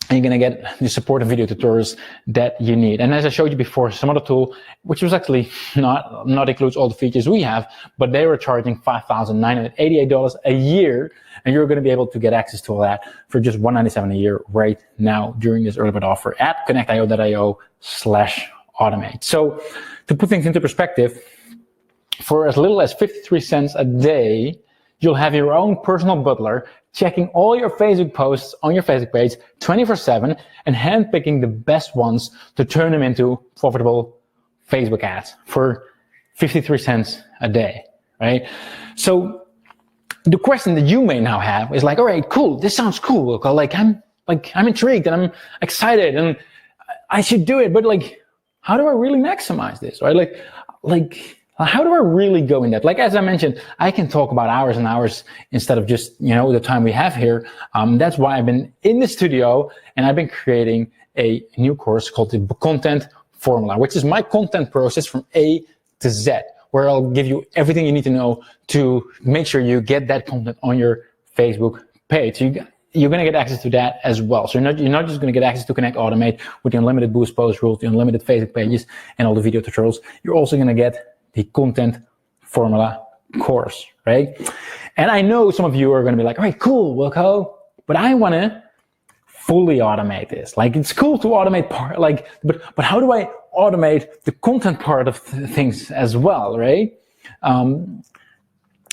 And you're going to get the supportive video tutorials that you need. And as I showed you before, some other tool, which was actually not includes all the features we have, but they were charging $5,988 a year. And you're going to be able to get access to all that for just $197 a year right now during this early bird offer at connectio.io/automate. So to put things into perspective, for as little as 53 cents a day, you'll have your own personal butler checking all your Facebook posts on your Facebook page 24/7 and handpicking the best ones to turn them into profitable Facebook ads for 53 cents a day, right? So the question that you may now have is like, all right, cool, this sounds cool. I'm intrigued and I'm excited and I should do it, but like, how do I really maximize this, right? Like, how do I really go in that? Like, as I mentioned, I can talk about hours and hours instead of just, the time we have here. That's why I've been in the studio and I've been creating a new course called the Content Formula, which is my content process from A to Z, where I'll give you everything you need to know to make sure you get that content on your Facebook page. So you're going to get access to that as well. So you're not just going to get access to ConnectAutomate with the unlimited boost post rules, the unlimited Facebook pages, and all the video tutorials. You're also going to get the Content Formula course, right? And I know some of you are going to be like, all right, cool, Wilco, but I want to fully automate this. Like, it's cool to automate part, but how do I automate the content part of things as well, right?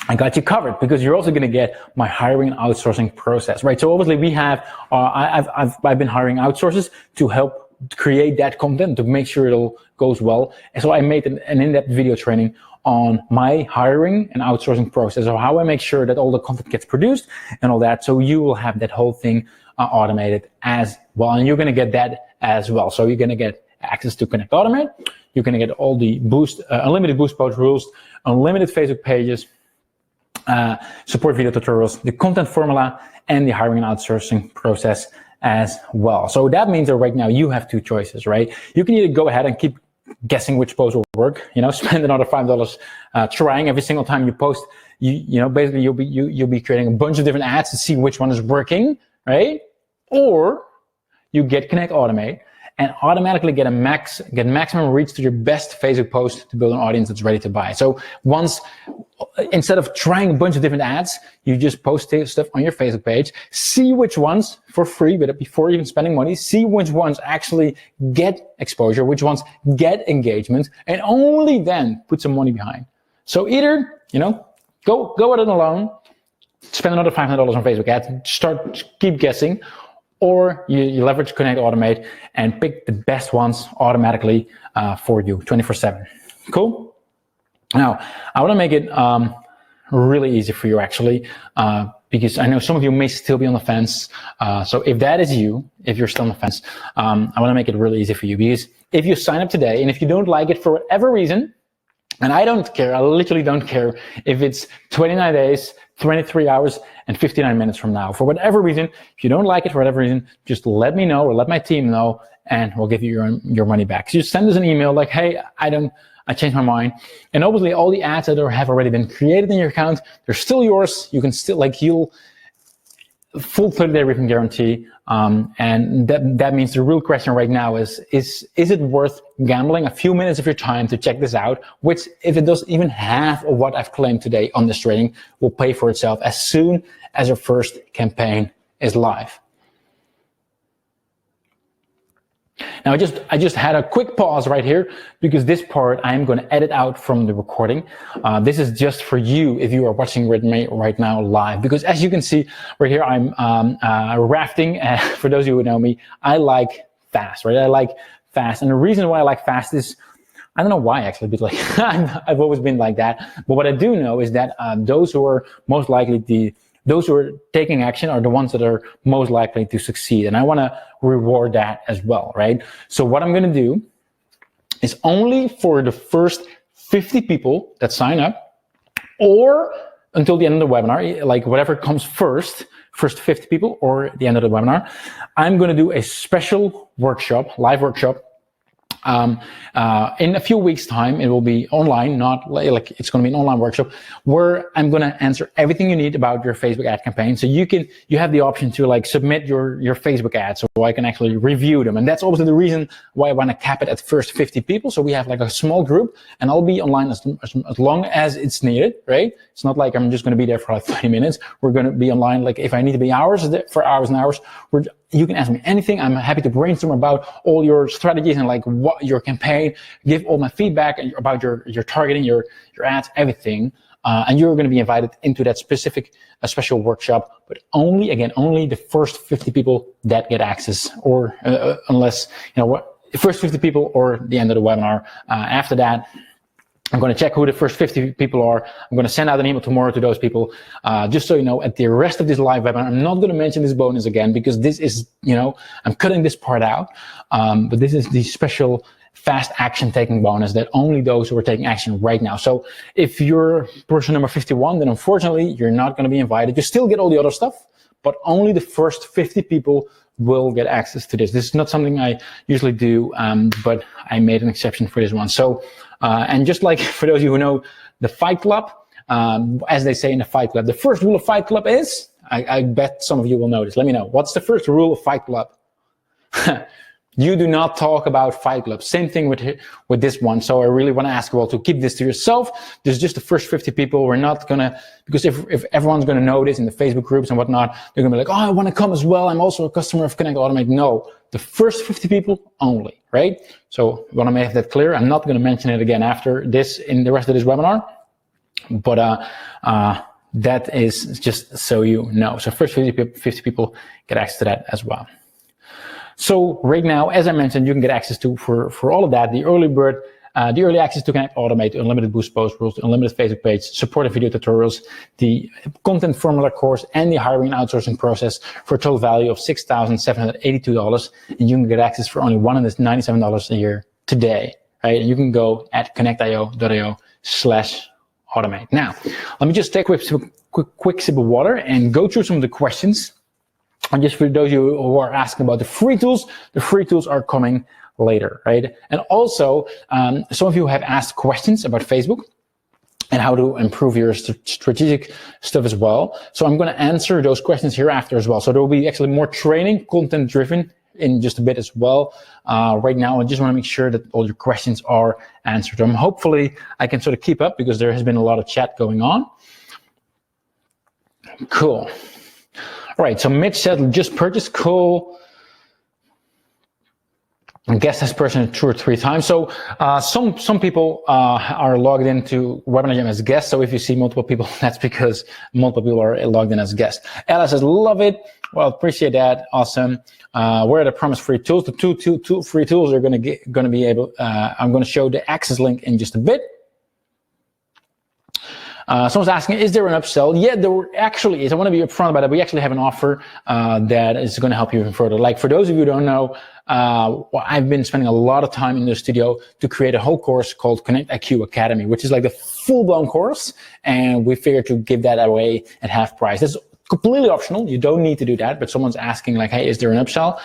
I got you covered, because you're also going to get my hiring and outsourcing process, right? So obviously we have, I've been hiring outsourcers to help create that content, to make sure it goes well. And so I made an in-depth video training on my hiring and outsourcing process, or how I make sure that all the content gets produced and all that. So you will have that whole thing automated as well. And you're going to get that as well. So you're going to get access to ConnectAutomate. You're going to get all the unlimited boost post rules, unlimited Facebook pages, support video tutorials, the Content Formula, and the hiring and outsourcing process as well. So that means that right now you have two choices, right? You can either go ahead and keep guessing which post will work, spend another $5 trying every single time you post. Basically you'll be creating a bunch of different ads to see which one is working, right? Or you get ConnectAutomate and automatically get maximum reach to your best Facebook post to build an audience that's ready to buy. So instead of trying a bunch of different ads, you just post stuff on your Facebook page, see which ones for free, but before even spending money, see which ones actually get exposure, which ones get engagement, and only then put some money behind. So either, go at it alone, spend another $500 on Facebook ads, keep guessing, or you leverage ConnectAutomate and pick the best ones automatically for you 24/7. Cool? Now, I want to make it really easy for you, actually, because I know some of you may still be on the fence. So if that is you, if you're still on the fence, I want to make it really easy for you, because if you sign up today and if you don't like it for whatever reason, And I don't care, I literally don't care if it's 29 days, 23 hours, and 59 minutes from now. For whatever reason, if you don't like it for whatever reason, just let me know or let my team know, and we'll give you your money back. So just send us an email like, hey, I changed my mind. And obviously all the ads that have already been created in your account, they're still yours. You can still, you'll full 30-day refund guarantee. And that means the real question right now is it worth gambling a few minutes of your time to check this out, which if it does even half of what I've claimed today on this trading will pay for itself as soon as your first campaign is live. Now, I just had a quick pause right here because this part I'm going to edit out from the recording. This is just for you if you are watching with me right now live, because as you can see right here, I'm rafting. For those of you who know me, I like fast, right? I like fast, and the reason why I like fast is I don't know why actually, but like I've always been like that. But what I do know is that those who are most likely those who are taking action are the ones that are most likely to succeed. And I want to reward that as well, right? So what I'm going to do is only for the first 50 people that sign up, or until the end of the webinar, like whatever comes first 50 people or the end of the webinar, I'm going to do a special workshop, live workshop. In a few weeks' time, it will be online, not like it's going to be an online workshop where I'm going to answer everything you need about your Facebook ad campaign. So you have the option to like submit your Facebook ads, so I can actually review them. And that's also the reason why I want to cap it at first 50 people. So we have like a small group, and I'll be online as long as it's needed, right? It's not like I'm just going to be there for like 30 minutes. We're going to be online. Like if I need to be hours for hours and hours, you can ask me anything. I'm happy to brainstorm about all your strategies and like what your campaign, give all my feedback about your targeting, your ads, everything. And you're going to be invited into that specific special workshop, but only the first 50 people that get access, or unless, the first 50 people or the end of the webinar. After that, I'm going to check who the first 50 people are. I'm going to send out an email tomorrow to those people. Just so you know, at the rest of this live webinar, I'm not going to mention this bonus again because this is, I'm cutting this part out. But this is the special fast action taking bonus that only those who are taking action right now. So if you're person number 51, then unfortunately, you're not going to be invited. You still get all the other stuff, but only the first 50 people will get access to this. This is not something I usually do, but I made an exception for this one. So, and just like for those of you who know the Fight Club, as they say in the Fight Club, the first rule of Fight Club is, I bet some of you will know this. Let me know. What's the first rule of Fight Club? You do not talk about Fight Club. Same thing with this one. So I really want to ask you all to keep this to yourself. This is just the first 50 people. We're not going to, because if everyone's going to know this in the Facebook groups and whatnot, they're going to be like, oh, I want to come as well. I'm also a customer of ConnectAutomate. No, the first 50 people only, right? So I want to make that clear. I'm not going to mention it again after this in the rest of this webinar, but that is just so you know. So first 50 people get access to that as well. So right now, as I mentioned, you can get access to, for all of that, the early bird, the early access to ConnectAutomate, unlimited boost post rules, unlimited Facebook page, supported video tutorials, the content formula course, and the hiring and outsourcing process for a total value of $6,782. And you can get access for only $197 a year today, right? And you can go at connectio.io/automate. Now, let me just take a quick sip of water and go through some of the questions. And just for those of you who are asking about the free tools are coming later, right? And also, some of you have asked questions about Facebook and how to improve your strategic stuff as well. So I'm going to answer those questions hereafter as well. So there will be actually more training, content driven in just a bit as well. Right now, I just want to make sure that all your questions are answered. Hopefully, I can sort of keep up because there has been a lot of chat going on. Cool. All right, so Mitch said, just purchased, cool. I guess this person 2 or 3 times. So some people are logged into Webinar Jam as guests. So if you see multiple people, that's because multiple people are logged in as guests. Ella says, love it. Well, appreciate that. Awesome. Where are the promised free tools? The two free tools are going to be able. I'm going to show the access link in just a bit. Someone's asking, is there an upsell? Yeah, there actually is. I want to be upfront about it. We actually have an offer that is going to help you even further. Like for those of you who don't know, I've been spending a lot of time in the studio to create a whole course called ConnectIQ Academy, which is like the full-blown course, and we figured to give that away at half price. That's completely optional. You don't need to do that, but someone's asking like, hey, is there an upsell?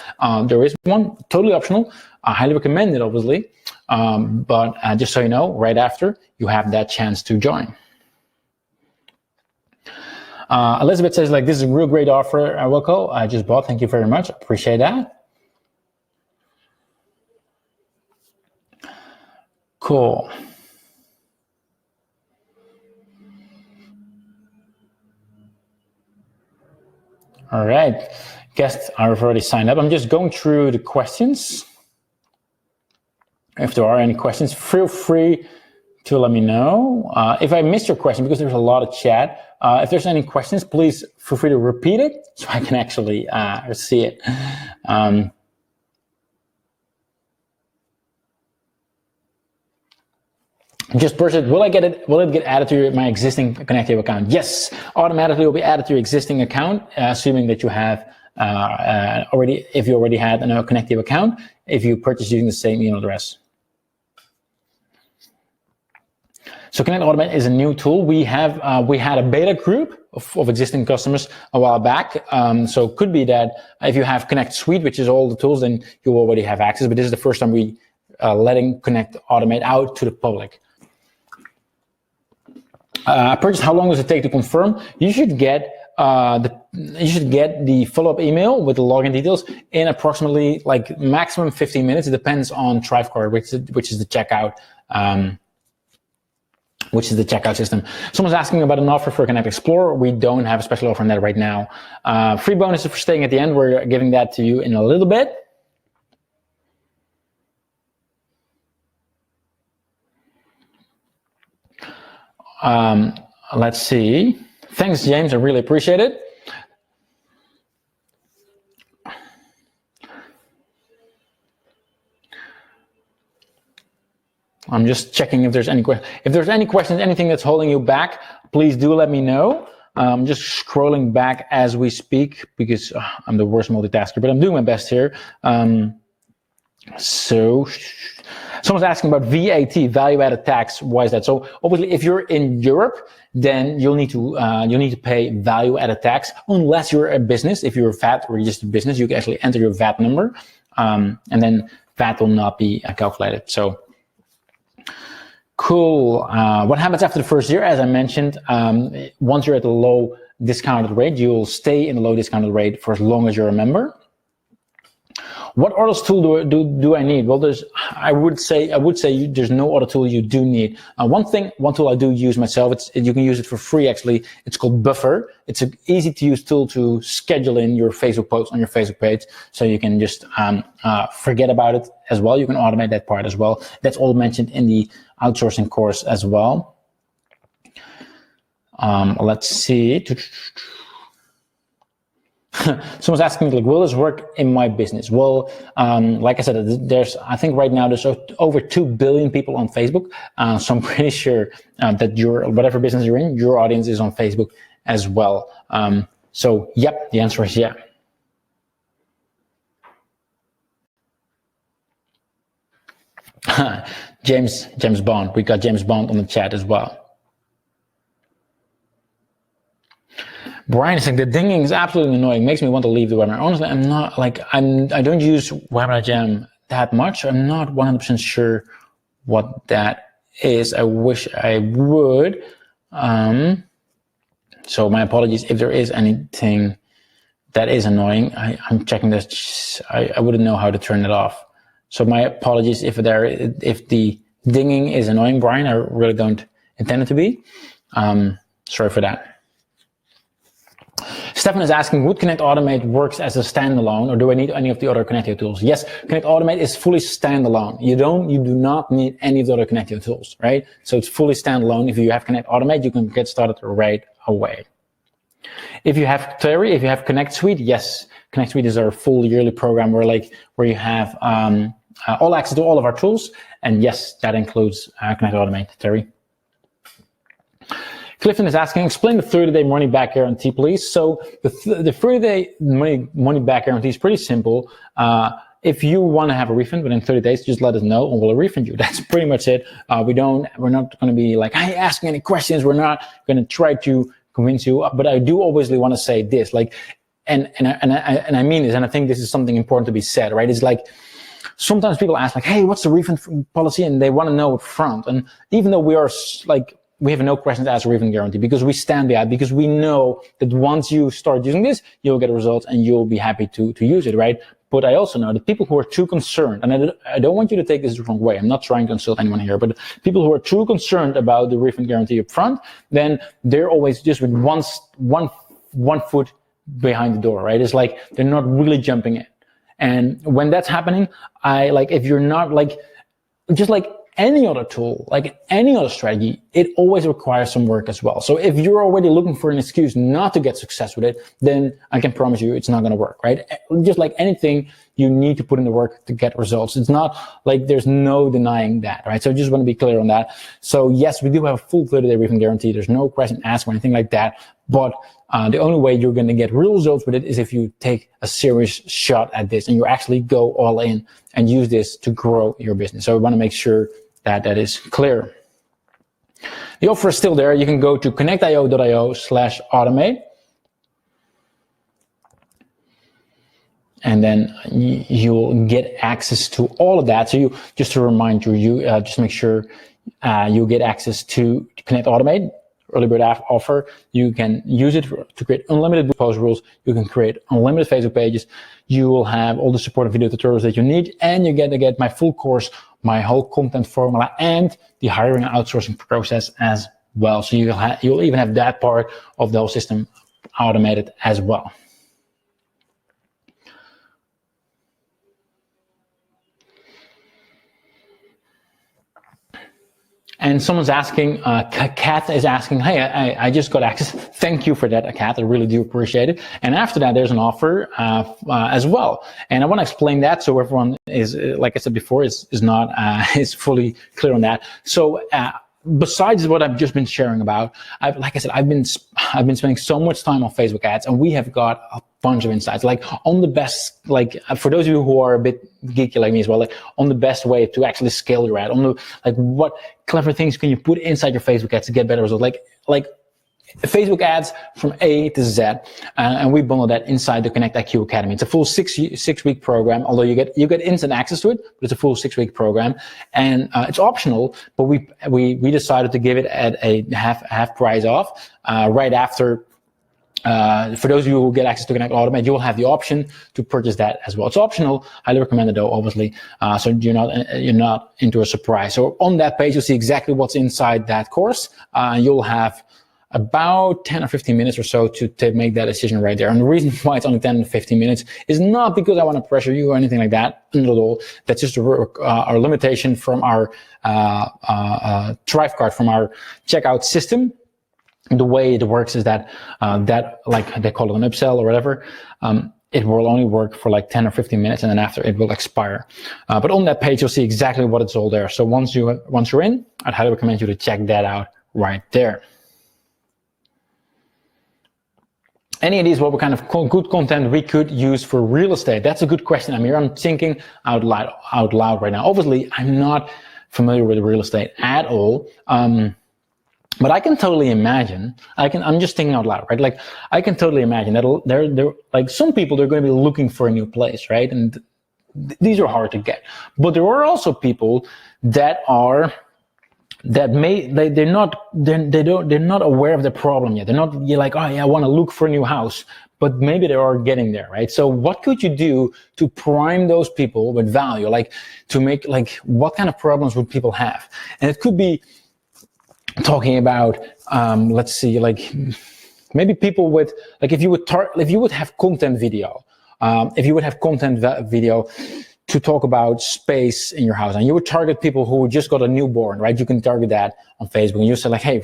There is one, totally optional. I highly recommend it, obviously. But just so you know, right after, you have that chance to join. Elizabeth says, like, this is a real great offer, Wilco. I just bought. Thank you very much. Appreciate that. Cool. All right. Guests are already signed up. I'm just going through the questions. If there are any questions, feel free to let me know. If I missed your question, because there's a lot of chat, if there's any questions, please feel free to repeat it so I can actually see it. Just purchase it. Will it get added to my existing Connectio account? Yes, automatically will be added to your existing account, assuming that you have if you already had a Connectio account, if you purchase using the same email address. So ConnectAutomate is a new tool. We had a beta group of existing customers a while back. So it could be that if you have ConnectSuite, which is all the tools, then you already have access. But this is the first time we letting ConnectAutomate out to the public. Purchase. How long does it take to confirm? You should get the follow-up email with the login details in approximately like maximum 15 minutes. It depends on Thrivecart, which is the checkout. Which is the checkout system. Someone's asking about an offer for Connect Explorer. We don't have a special offer on that right now. Free bonuses for staying at the end. We're giving that to you in a little bit. Let's see. Thanks, James. I really appreciate it. I'm just checking if there's any questions. If there's any questions, anything that's holding you back, please do let me know. I'm just scrolling back as we speak because I'm the worst multitasker, but I'm doing my best here. So someone's asking about VAT, value-added tax. Why is that? So obviously, if you're in Europe, then you'll need to pay value-added tax unless you're a business. If you're a VAT or just a business, you can actually enter your VAT number, and then VAT will not be calculated. So. Cool. What happens after the first year? As I mentioned, once you're at the low discounted rate, you'll stay in the low discounted rate for as long as you're a member. What other tool do I need? Well, I would say there's no other tool you do need. One tool I do use myself. You can use it for free actually. It's called Buffer. It's an easy to use tool to schedule in your Facebook posts on your Facebook page, so you can just forget about it as well. You can automate that part as well. That's all mentioned in the outsourcing course as well. Let's see. Someone's asking me, like, will this work in my business? Well, like I said, I think right now there's over 2 billion people on Facebook. So I'm pretty sure that whatever business you're in, your audience is on Facebook as well. So yep, the answer is yeah. James Bond. We got James Bond on the chat as well. Brian is saying the dinging is absolutely annoying. Makes me want to leave the webinar. Honestly, I don't use Webinar Jam that much. I'm not 100% sure what that is. I wish I would. So my apologies if there is anything that is annoying. I'm checking this. I wouldn't know how to turn it off. So my apologies if the dinging is annoying, Brian. I really don't intend it to be. Sorry for that. Stefan is asking, would ConnectAutomate works as a standalone, or do I need any of the other Connectio tools? Yes, ConnectAutomate is fully standalone. You do not need any of the other Connectio tools, right? So it's fully standalone. If you have ConnectAutomate, you can get started right away. If you have Terry, if you have ConnectSuite, yes, ConnectSuite is our full yearly program where you have all access to all of our tools, and yes, that includes ConnectAutomate, Terry. Clifton is asking, explain the 30-day money back guarantee, please. So the 30-day money back guarantee is pretty simple. If you want to have a refund within 30 days, just let us know and we'll refund you. That's pretty much it. We're not going to be like, hey, asking any questions. We're not going to try to convince you. But I do obviously want to say this, like, and I mean this, and I think this is something important to be said, right? It's like, sometimes people ask like, hey, what's the refund policy? And they want to know up front. And even though we are like, we have no questions to ask a refund guarantee because we stand behind, because we know that once you start using this, you'll get results and you'll be happy to use it, right? But I also know that people who are too concerned, and I don't want you to take this the wrong way. I'm not trying to insult anyone here, but people who are too concerned about the refund guarantee up front, then they're always just with one foot behind the door, right? It's like they're not really jumping in. And when that's happening, if you're not just like any other tool, like any other strategy, it always requires some work as well. So if you're already looking for an excuse not to get success with it, then I can promise you it's not going to work, right? Just like anything, you need to put in the work to get results. It's not like there's no denying that, right? So I just want to be clear on that. So yes, we do have a full 30-day refund guarantee. There's no question asked or anything like that. But the only way you're going to get real results with it is if you take a serious shot at this and you actually go all in and use this to grow your business. So we want to make sure that is clear. The offer is still there. You can go to connectio.io/automate. And then you'll get access to all of that. So just to remind you, just make sure you get access to ConnectAutomate, early bird offer. You can use it to create unlimited post rules. You can create unlimited Facebook pages. You will have all the supportive video tutorials that you need, and you get to get my full course, my whole content formula, and the hiring and outsourcing process as well. So you'll even have that part of the whole system automated as well. And someone's asking, Kat is asking, hey, I just got access. Thank you for that, Kat. I really do appreciate it. And after that, there's an offer as well. And I want to explain that so everyone is, like I said before, is fully clear on that. So besides what I've just been sharing about, like I said, I've been spending so much time on Facebook ads, and we have got a bunch of insights, like on the best, like for those of you who are a bit geeky like me as well, like on the best way to actually scale your ad, on the like what clever things can you put inside your Facebook ads to get better results, like Facebook ads from A to Z, and we bundle that inside the ConnectIQ Academy. It's a full six-week program, although you get instant access to it, but it's a full 6-week program, and it's optional. But we decided to give it at a half price off right after. For those of you who get access to ConnectAutomate, you will have the option to purchase that as well. It's optional. Highly recommended though, obviously. So you're not into a surprise. So on that page, you'll see exactly what's inside that course. You'll have about 10 or 15 minutes or so to make that decision right there. And the reason why it's only 10 to 15 minutes is not because I want to pressure you or anything like that, not at all. That's just our limitation from our Thrive card, from our checkout system. The way it works is that like they call it an upsell or whatever, it will only work for like 10 or 15 minutes, and then after it will expire. But on that page, you'll see exactly what it's all there. So once you're in, I'd highly recommend you to check that out right there. Any ideas what kind of good content we could use for real estate? That's a good question, Amir. I'm thinking out loud right now. Obviously, I'm not familiar with real estate at all. But I can totally imagine, I'm just thinking out loud, right? Like, I can totally imagine that they're like some people, they're going to be looking for a new place, right? And these are hard to get. But there are also people that they're not aware of the problem yet. You're like, oh yeah, I want to look for a new house, but maybe they are getting there, right? So what could you do to prime those people with value? Like, to make, like, what kind of problems would people have? And it could be talking about, let's see, like maybe people with, like if you would have content video, to talk about space in your house, and you would target people who just got a newborn, right? You can target that on Facebook, and you say like, hey,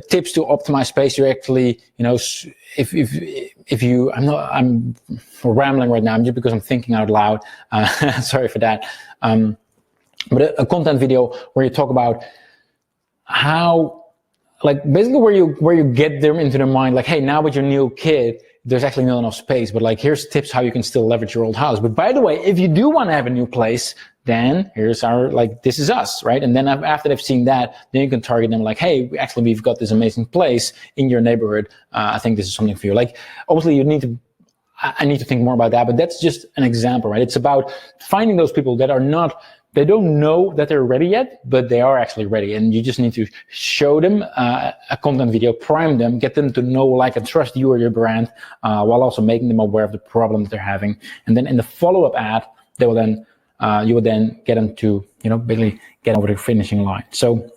tips to optimize space. You actually, if you, I'm rambling right now, just because I'm thinking out loud. Sorry for that. But a content video where you talk about how like basically where you get them into their mind, like, hey, now with your new kid, there's actually not enough space, but like, here's tips how you can still leverage your old house. But by the way, if you do want to have a new place, then here's our, like, this is us, right? And then after they've seen that, then you can target them like, hey, actually, we've got this amazing place in your neighborhood. I think this is something for you. Like, obviously I need to think more about that, but that's just an example, right? It's about finding those people that are not, they don't know that they're ready yet, but they are actually ready. And you just need to show them a content video, prime them, get them to know, like, and trust you or your brand, while also making them aware of the problem that they're having. And then in the follow-up ad, they will then, you will then get them to, basically get over the finishing line. So,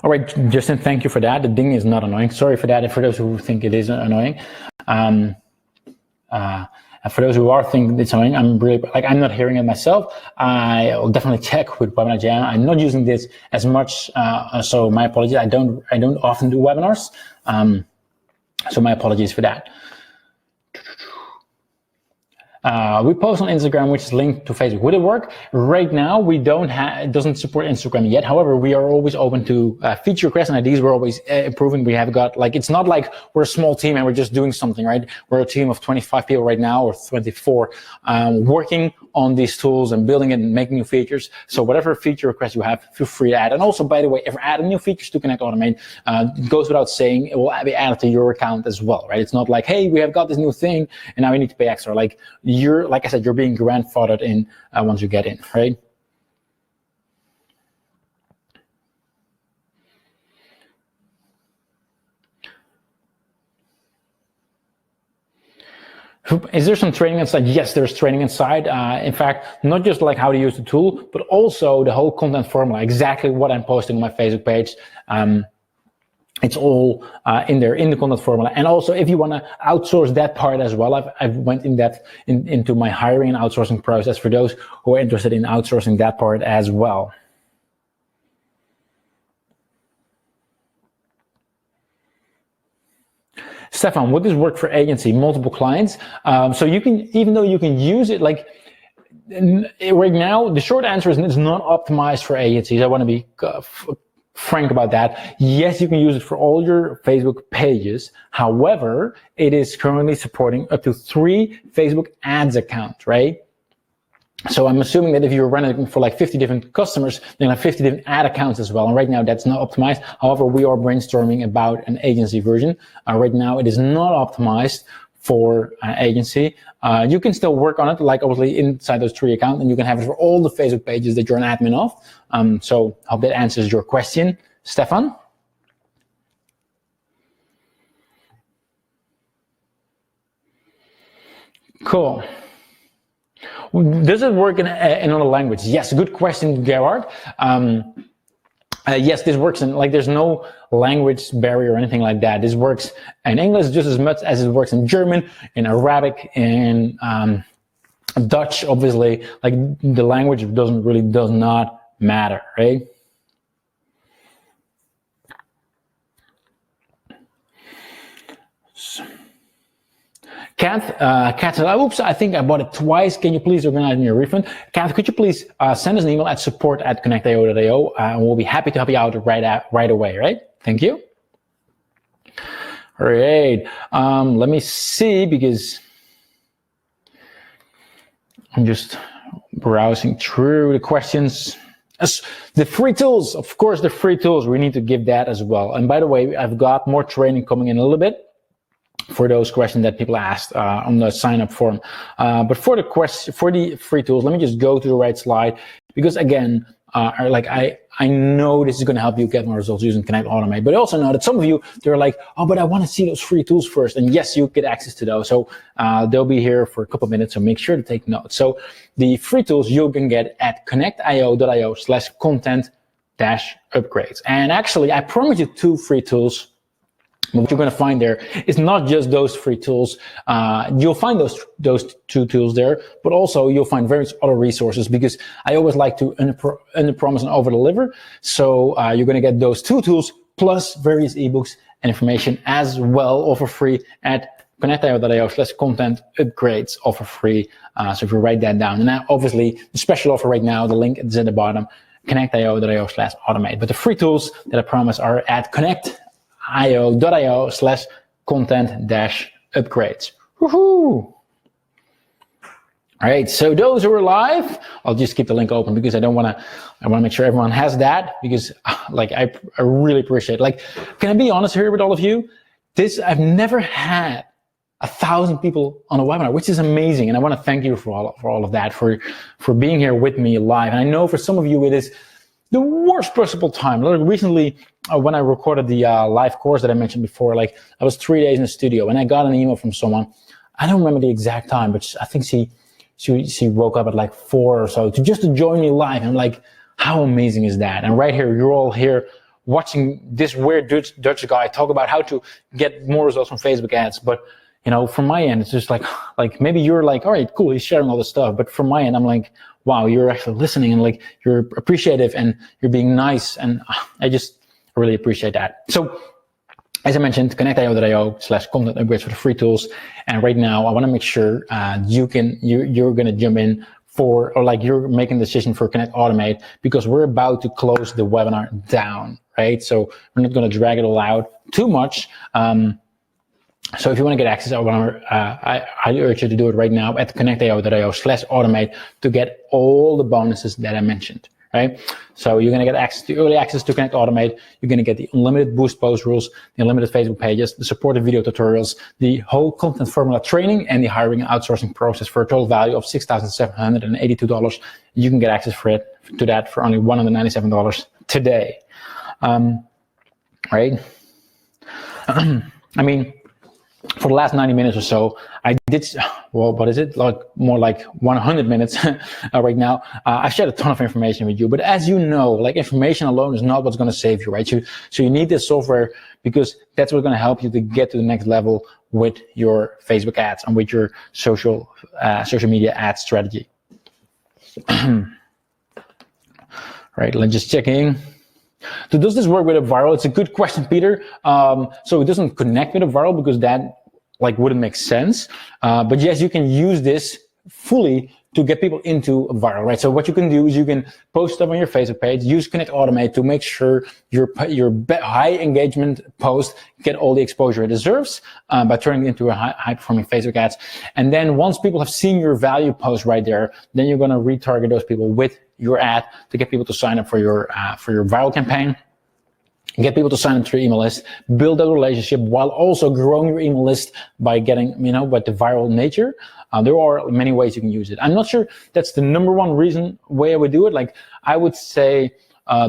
all right, Justin, thank you for that. The ding is not annoying. Sorry for that. And for those who think it is annoying, and for those who are thinking it's annoying, I'm really, like, I'm not hearing it myself. I'll definitely check with Webinar Jam. I'm not using this as much, so my apologies. I don't often do webinars, so my apologies for that. We post on Instagram, which is linked to Facebook. Would it work? Right now, we don't have, it doesn't support Instagram yet. However, we are always open to feature requests and ideas. We're always improving. We have got, like, it's not like we're a small team and we're just doing something, right? We're a team of 25 people right now, or 24, working on these tools and building it and making new features. So whatever feature request you have, feel free to add. And also, by the way, if we're adding new features to ConnectAutomate, it goes without saying, it will be added to your account as well, right? It's not like, hey, we have got this new thing and now we need to pay extra. Like, you're, like I said, you're being grandfathered in once you get in, right? Is there some training inside? Yes, there's training inside. In fact, not just like how to use the tool, but also the whole content formula, exactly what I'm posting on my Facebook page. It's all in there in the content formula. And also, if you want to outsource that part as well, I've went in depth into my hiring and outsourcing process for those who are interested in outsourcing that part as well. Stefan, would this work for agency, multiple clients? So you can, even though you can use it, like, right now, the short answer is it's not optimized for agencies. I want to be frank about that. Yes, you can use it for all your Facebook pages. However, it is currently supporting up to 3 Facebook ads accounts, right? So I'm assuming that if you're running for like 50 different customers, then have 50 different ad accounts as well. And right now that's not optimized. However, we are brainstorming about an agency version. Right now it is not optimized for agency. You can still work on it, like obviously inside those 3 accounts, and you can have it for all the Facebook pages that you're an admin of. So I hope that answers your question, Stefan. Cool. Does it work in another language? Yes, good question, Gerard. Yes, this works in, like, there's no language barrier or anything like that. This works in English just as much as it works in German, in Arabic, in Dutch, obviously. Like, the language does not matter, right? Kat said, oops, I think I bought it twice. Can you please organize me a refund? Kat, could you please send us an email at support@connectio.io, and we'll be happy to help you out right away, right? Thank you. All right. Let me see, because I'm just browsing through the questions. The free tools, of course, the free tools, we need to give that as well. And by the way, I've got more training coming in a little bit for those questions that people asked on the sign-up form. But for the free tools, let me just go to the right slide, because again, I know this is going to help you get more results using ConnectAutomate, but I also know that some of you, they're like, oh, but I want to see those free tools first. And yes, you get access to those. So they'll be here for a couple of minutes, so make sure to take notes. So the free tools you can get at connectio.io/content-upgrades. And actually, I promised you 2 free tools. What you're going to find there is not just those free tools. You'll find those 2 tools there, but also you'll find various other resources, because I always like to under-promise and over-deliver. So you're going to get those 2 tools plus various ebooks and information as well, all for free at connectio.io/content-upgrades, all for free. So if you write that down, and now obviously the special offer right now, the link is at the bottom. connectio.io/automate. But the free tools that I promise are at connectio.io/content-upgrades. Woohoo! All right, so those who are live, I'll just keep the link open because I want to make sure everyone has that, because like I really appreciate it. Like, can I be honest here with all of you? I've never had 1,000 people on a webinar, which is amazing, and I want to thank you for all of that, for being here with me live. And I know for some of you it is the worst possible time. Like recently, when I recorded the live course that I mentioned before, like I was 3 days in the studio, and I got an email from someone. I don't remember the exact time, but I think she woke up at like 4 or so to join me live. And I'm like, how amazing is that? And right here, you're all here watching this weird Dutch guy talk about how to get more results from Facebook ads. But you know, from my end, it's just like maybe you're like, all right, cool, he's sharing all this stuff. But from my end, I'm like, wow, you're actually listening, and like you're appreciative and you're being nice, and I just really appreciate that. So, as I mentioned, connectio.io/content upgrades for the free tools. And right now, I want to make sure you're going to jump in you're making the decision for ConnectAutomate, because we're about to close the webinar down, right? So we're not going to drag it all out too much. So if you want to get access, I highly urge you to do it right now at connectio.io/automate to get all the bonuses that I mentioned. Right? So you're going to get access to early access to ConnectAutomate. You're going to get the unlimited boost post rules, the unlimited Facebook pages, the supported video tutorials, the whole content formula training, and the hiring and outsourcing process for a total value of $6,782. You can get access to that for only $197 today. Right? I mean, for the last 90 minutes or so, I did, well, what is it? Like more like 100 minutes right now. I shared a ton of information with you, but as you know, like information alone is not what's going to save you, right? So you need this software, because that's what's going to help you to get to the next level with your Facebook ads and with your social media ad strategy. Right, let's just check in. So does this work with a viral? It's a good question, Peter. So it doesn't connect with a viral because that wouldn't make sense. But yes, you can use this fully to get people into a viral, right? So what you can do is you can post stuff on your Facebook page, use ConnectAutomate to make sure your high engagement post get all the exposure it deserves by turning it into a high performing Facebook ads. And then once people have seen your value post right there, then you're going to retarget those people with your ad to get people to sign up for your viral campaign, get people to sign up to your email list, build that relationship while also growing your email list by getting, with the viral nature. There are many ways you can use it. I'm not sure that's the number one way I would do it. Like, I would say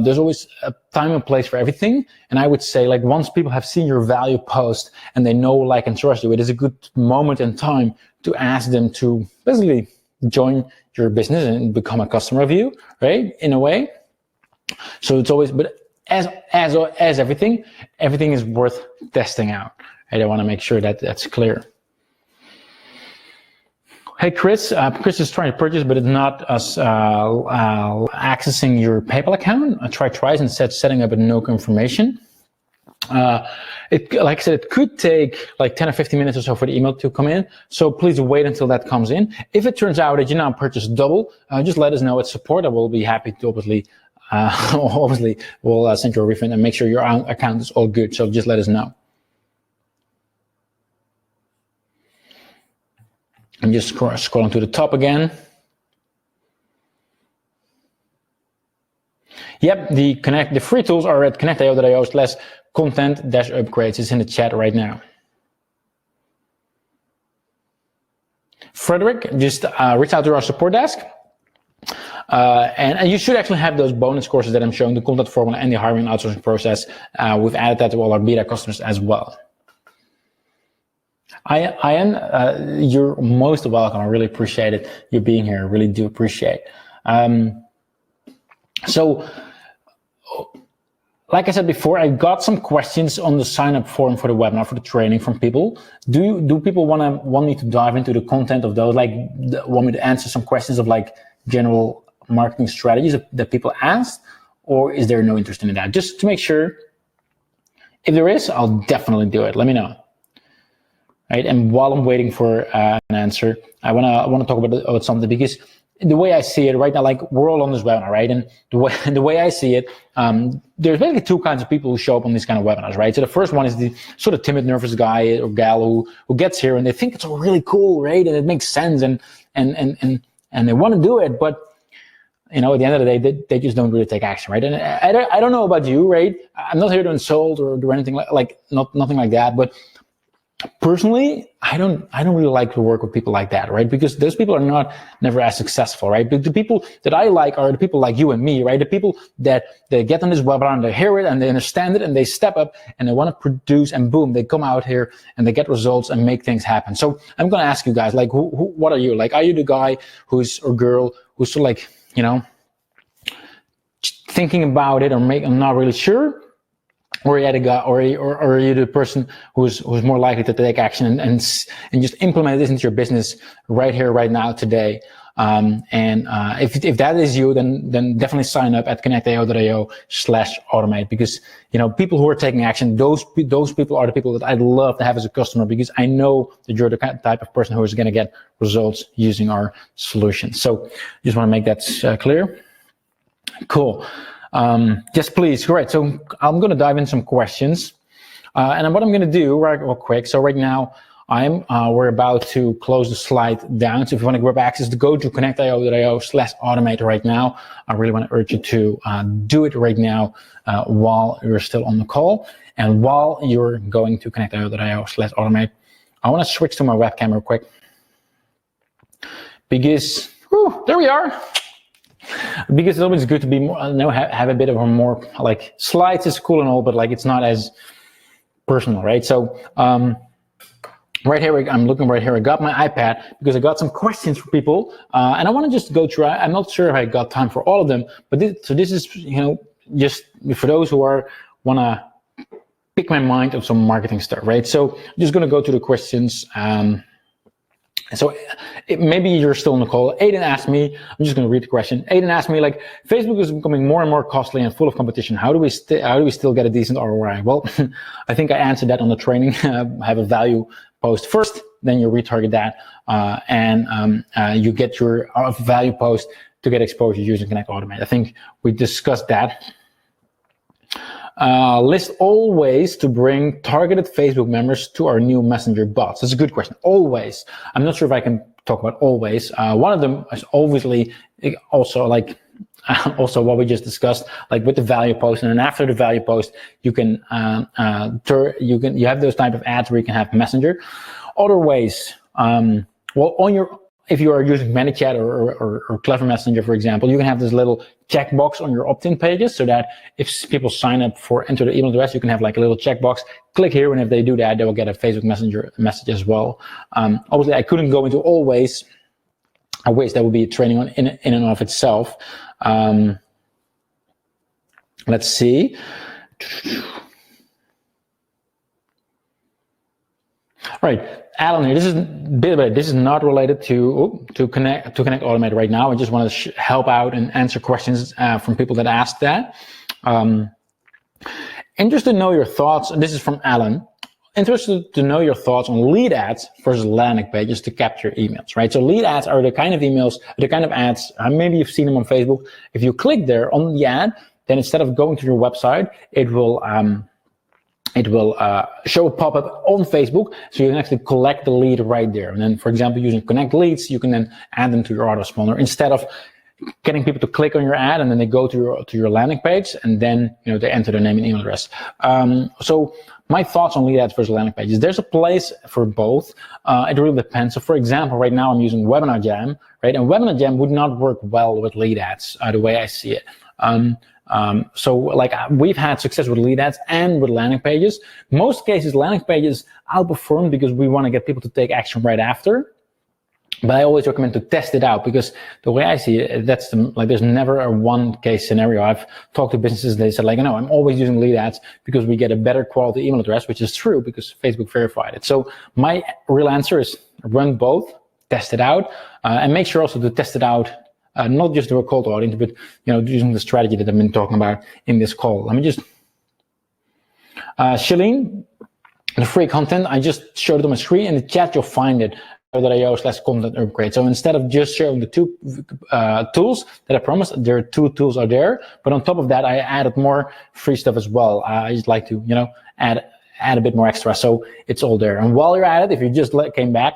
there's always a time and place for everything. And I would say, like, once people have seen your value post and they know, like, and trust you, it is a good moment in time to ask them to basically join your business and become a customer of you, right? In a way. So it's always, but as everything is worth testing out. Right? I want to make sure that that's clear. Hey, Chris. Chris is trying to purchase, but it's not us accessing your PayPal account. I tried twice and said setting up with no confirmation. Like I said, it could take like 10 or 15 minutes or so for the email to come in. So please wait until that comes in. If it turns out that you now purchased double, just let us know at support. I will be happy to obviously we'll send you a refund and make sure your account is all good. So just let us know. I'm just scrolling to the top again. Yep, the free tools are at connectio.io/content-upgrades. It's in the chat right now. Frederick, just reach out to our support desk. And you should actually have those bonus courses that I'm showing, the content formula and the hiring and outsourcing process. We've added that to all our beta customers as well. Ian, you're most welcome. I really appreciate it. You being here. I really do appreciate. So, like I said before, I got some questions on the sign-up form for the webinar, for the training from people. Do people want me to dive into the content of those? Like, want me to answer some questions of like general marketing strategies that people asked, or is there no interest in that? Just to make sure. If there is, I'll definitely do it. Let me know. Right, and while I'm waiting for an answer, I wanna talk about something, because the way I see it right now, like we're all on this webinar, right? And the way I see it, there's basically two kinds of people who show up on these kind of webinars, right? So the first one is the sort of timid, nervous guy or gal who gets here and they think it's all really cool, right? And it makes sense and they want to do it, but at the end of the day, they just don't really take action, right? And I don't know about you, right? I'm not here to insult or do anything nothing like that, but personally, I don't really like to work with people like that, right? Because those people are never as successful, right? But the people that I like are the people like you and me, right? The people that they get on this webinar and they hear it and they understand it and they step up and they want to produce and boom, they come out here and they get results and make things happen. So I'm going to ask you guys, like, what are you? Like, are you the guy or girl who's sort of like, thinking about it or I'm not really sure? Or are you the guy, or are you the person who's more likely to take action and just implement this into your business right here, right now, today? If that is you, then definitely sign up at connectio.io/automate, because people who are taking action, those people are the people that I'd love to have as a customer, because I know that you're the type of person who is going to get results using our solution. So just want to make that clear. Cool. Yes, please. Great. So I'm going to dive in some questions, and what I'm going to do real quick. So right now we're about to close the slide down. So if you want to grab access, to go to connectio.io/automate right now. I really want to urge you to do it right now while you're still on the call, and while you're going to connectio.io/automate, I want to switch to my webcam real quick, because there we are. Because it's always good to be more, have a bit of a more, like, slides is cool and all, but like it's not as personal, right? So right here, I'm looking right here. I got my iPad because I got some questions for people, and I want to just go through. I'm not sure if I got time for all of them, but this is just for those who want to pick my mind of some marketing stuff, right? So I'm just going to go to the questions. So maybe you're still on the call. Aiden asked me, I'm just going to read the question. Aiden asked me, like, Facebook is becoming more and more costly and full of competition. How do we still get a decent ROI? Well, I think I answered that on the training. Have a value post first, then you retarget that, and you get your value post to get exposure using ConnectAutomate. I think we discussed that. List always to bring targeted Facebook members to our new messenger bots. That's a good question. Always. I'm not sure if I can talk about always. One of them is obviously also also what we just discussed, like with the value post, and then after the value post, you can you have those type of ads where you can have messenger. Other ways, if you are using ManyChat or Clever Messenger, for example, you can have this little checkbox on your opt-in pages, so that if people sign up enter the email address, you can have like a little checkbox. Click here, and if they do that, they will get a Facebook Messenger message as well. Obviously, I couldn't go into all ways. I wish that would be a training in and of itself. Let's see. All right, Alan here. This is not related to ConnectAutomate right now. I just want to help out and answer questions from people that asked that. Interested to know your thoughts. This is from Alan. Interested to know your thoughts on lead ads versus landing pages to capture emails, right? So lead ads are the kind of emails, the kind of ads, maybe you've seen them on Facebook. If you click there on the ad, then instead of going to your website, it will show a pop-up on Facebook, so you can actually collect the lead right there. And then, for example, using Connect Leads, you can then add them to your autoresponder instead of getting people to click on your ad and then they go to your landing page and then they enter their name and email address. So my thoughts on lead ads versus landing pages. There's a place for both. It really depends. So, for example, right now I'm using Webinar Jam, right? And Webinar Jam would not work well with lead ads, the way I see it. So like we've had success with lead ads and with landing pages. Most cases, landing pages outperform because we want to get people to take action right after. But I always recommend to test it out, because the way I see it, there's never a one case scenario. I've talked to businesses, they said like, no, I'm always using lead ads because we get a better quality email address, which is true because Facebook verified it. So my real answer is run both, test it out, and make sure also to test it out. Not just to a cold audience, but using the strategy that I've been talking about in this call. Let me just, Shalene, the free content, I just showed it on my screen. In the chat, you'll find it. connectio.io/content upgrade. So instead of just showing the 2 tools that I promised, there are 2 tools are there. But on top of that, I added more free stuff as well. I just like to, add a bit more extra. So it's all there. And while you're at it, if you just came back,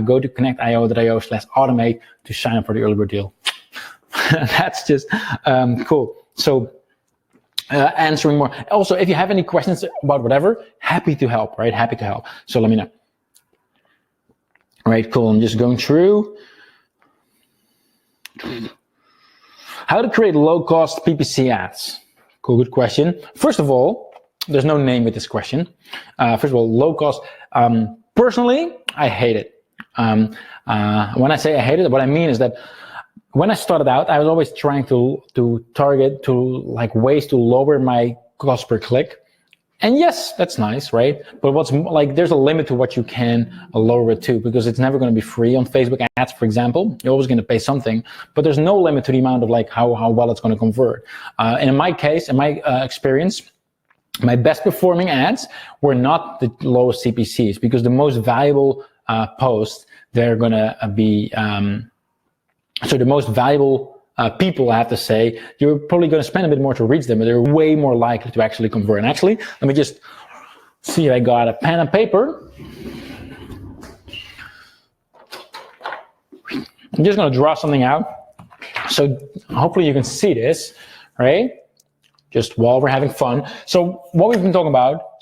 go to connectio.io/automate to sign up for the early bird deal. That's just cool. So answering more. Also, if you have any questions about whatever, happy to help, right? Happy to help. So let me know. All right, cool. I'm just going through. How to create low-cost PPC ads? Cool, good question. First of all, there's no name with this question. First of all, low-cost. Personally, I hate it. When I say I hate it, what I mean is that when I started out, I was always trying to target ways to lower my cost per click. And yes, that's nice, right? But there's a limit to what you can lower it to, because it's never going to be free on Facebook ads, for example. You're always going to pay something, but there's no limit to the amount of how well it's going to convert. And in my case, in my experience, my best performing ads were not the lowest CPCs, because the most valuable posts, they're going to be, so the most valuable people, I have to say, you're probably going to spend a bit more to reach them, but they're way more likely to actually convert. And actually, let me just see if I got a pen and paper. I'm just going to draw something out. So hopefully you can see this, right? Just while we're having fun. So what we've been talking about,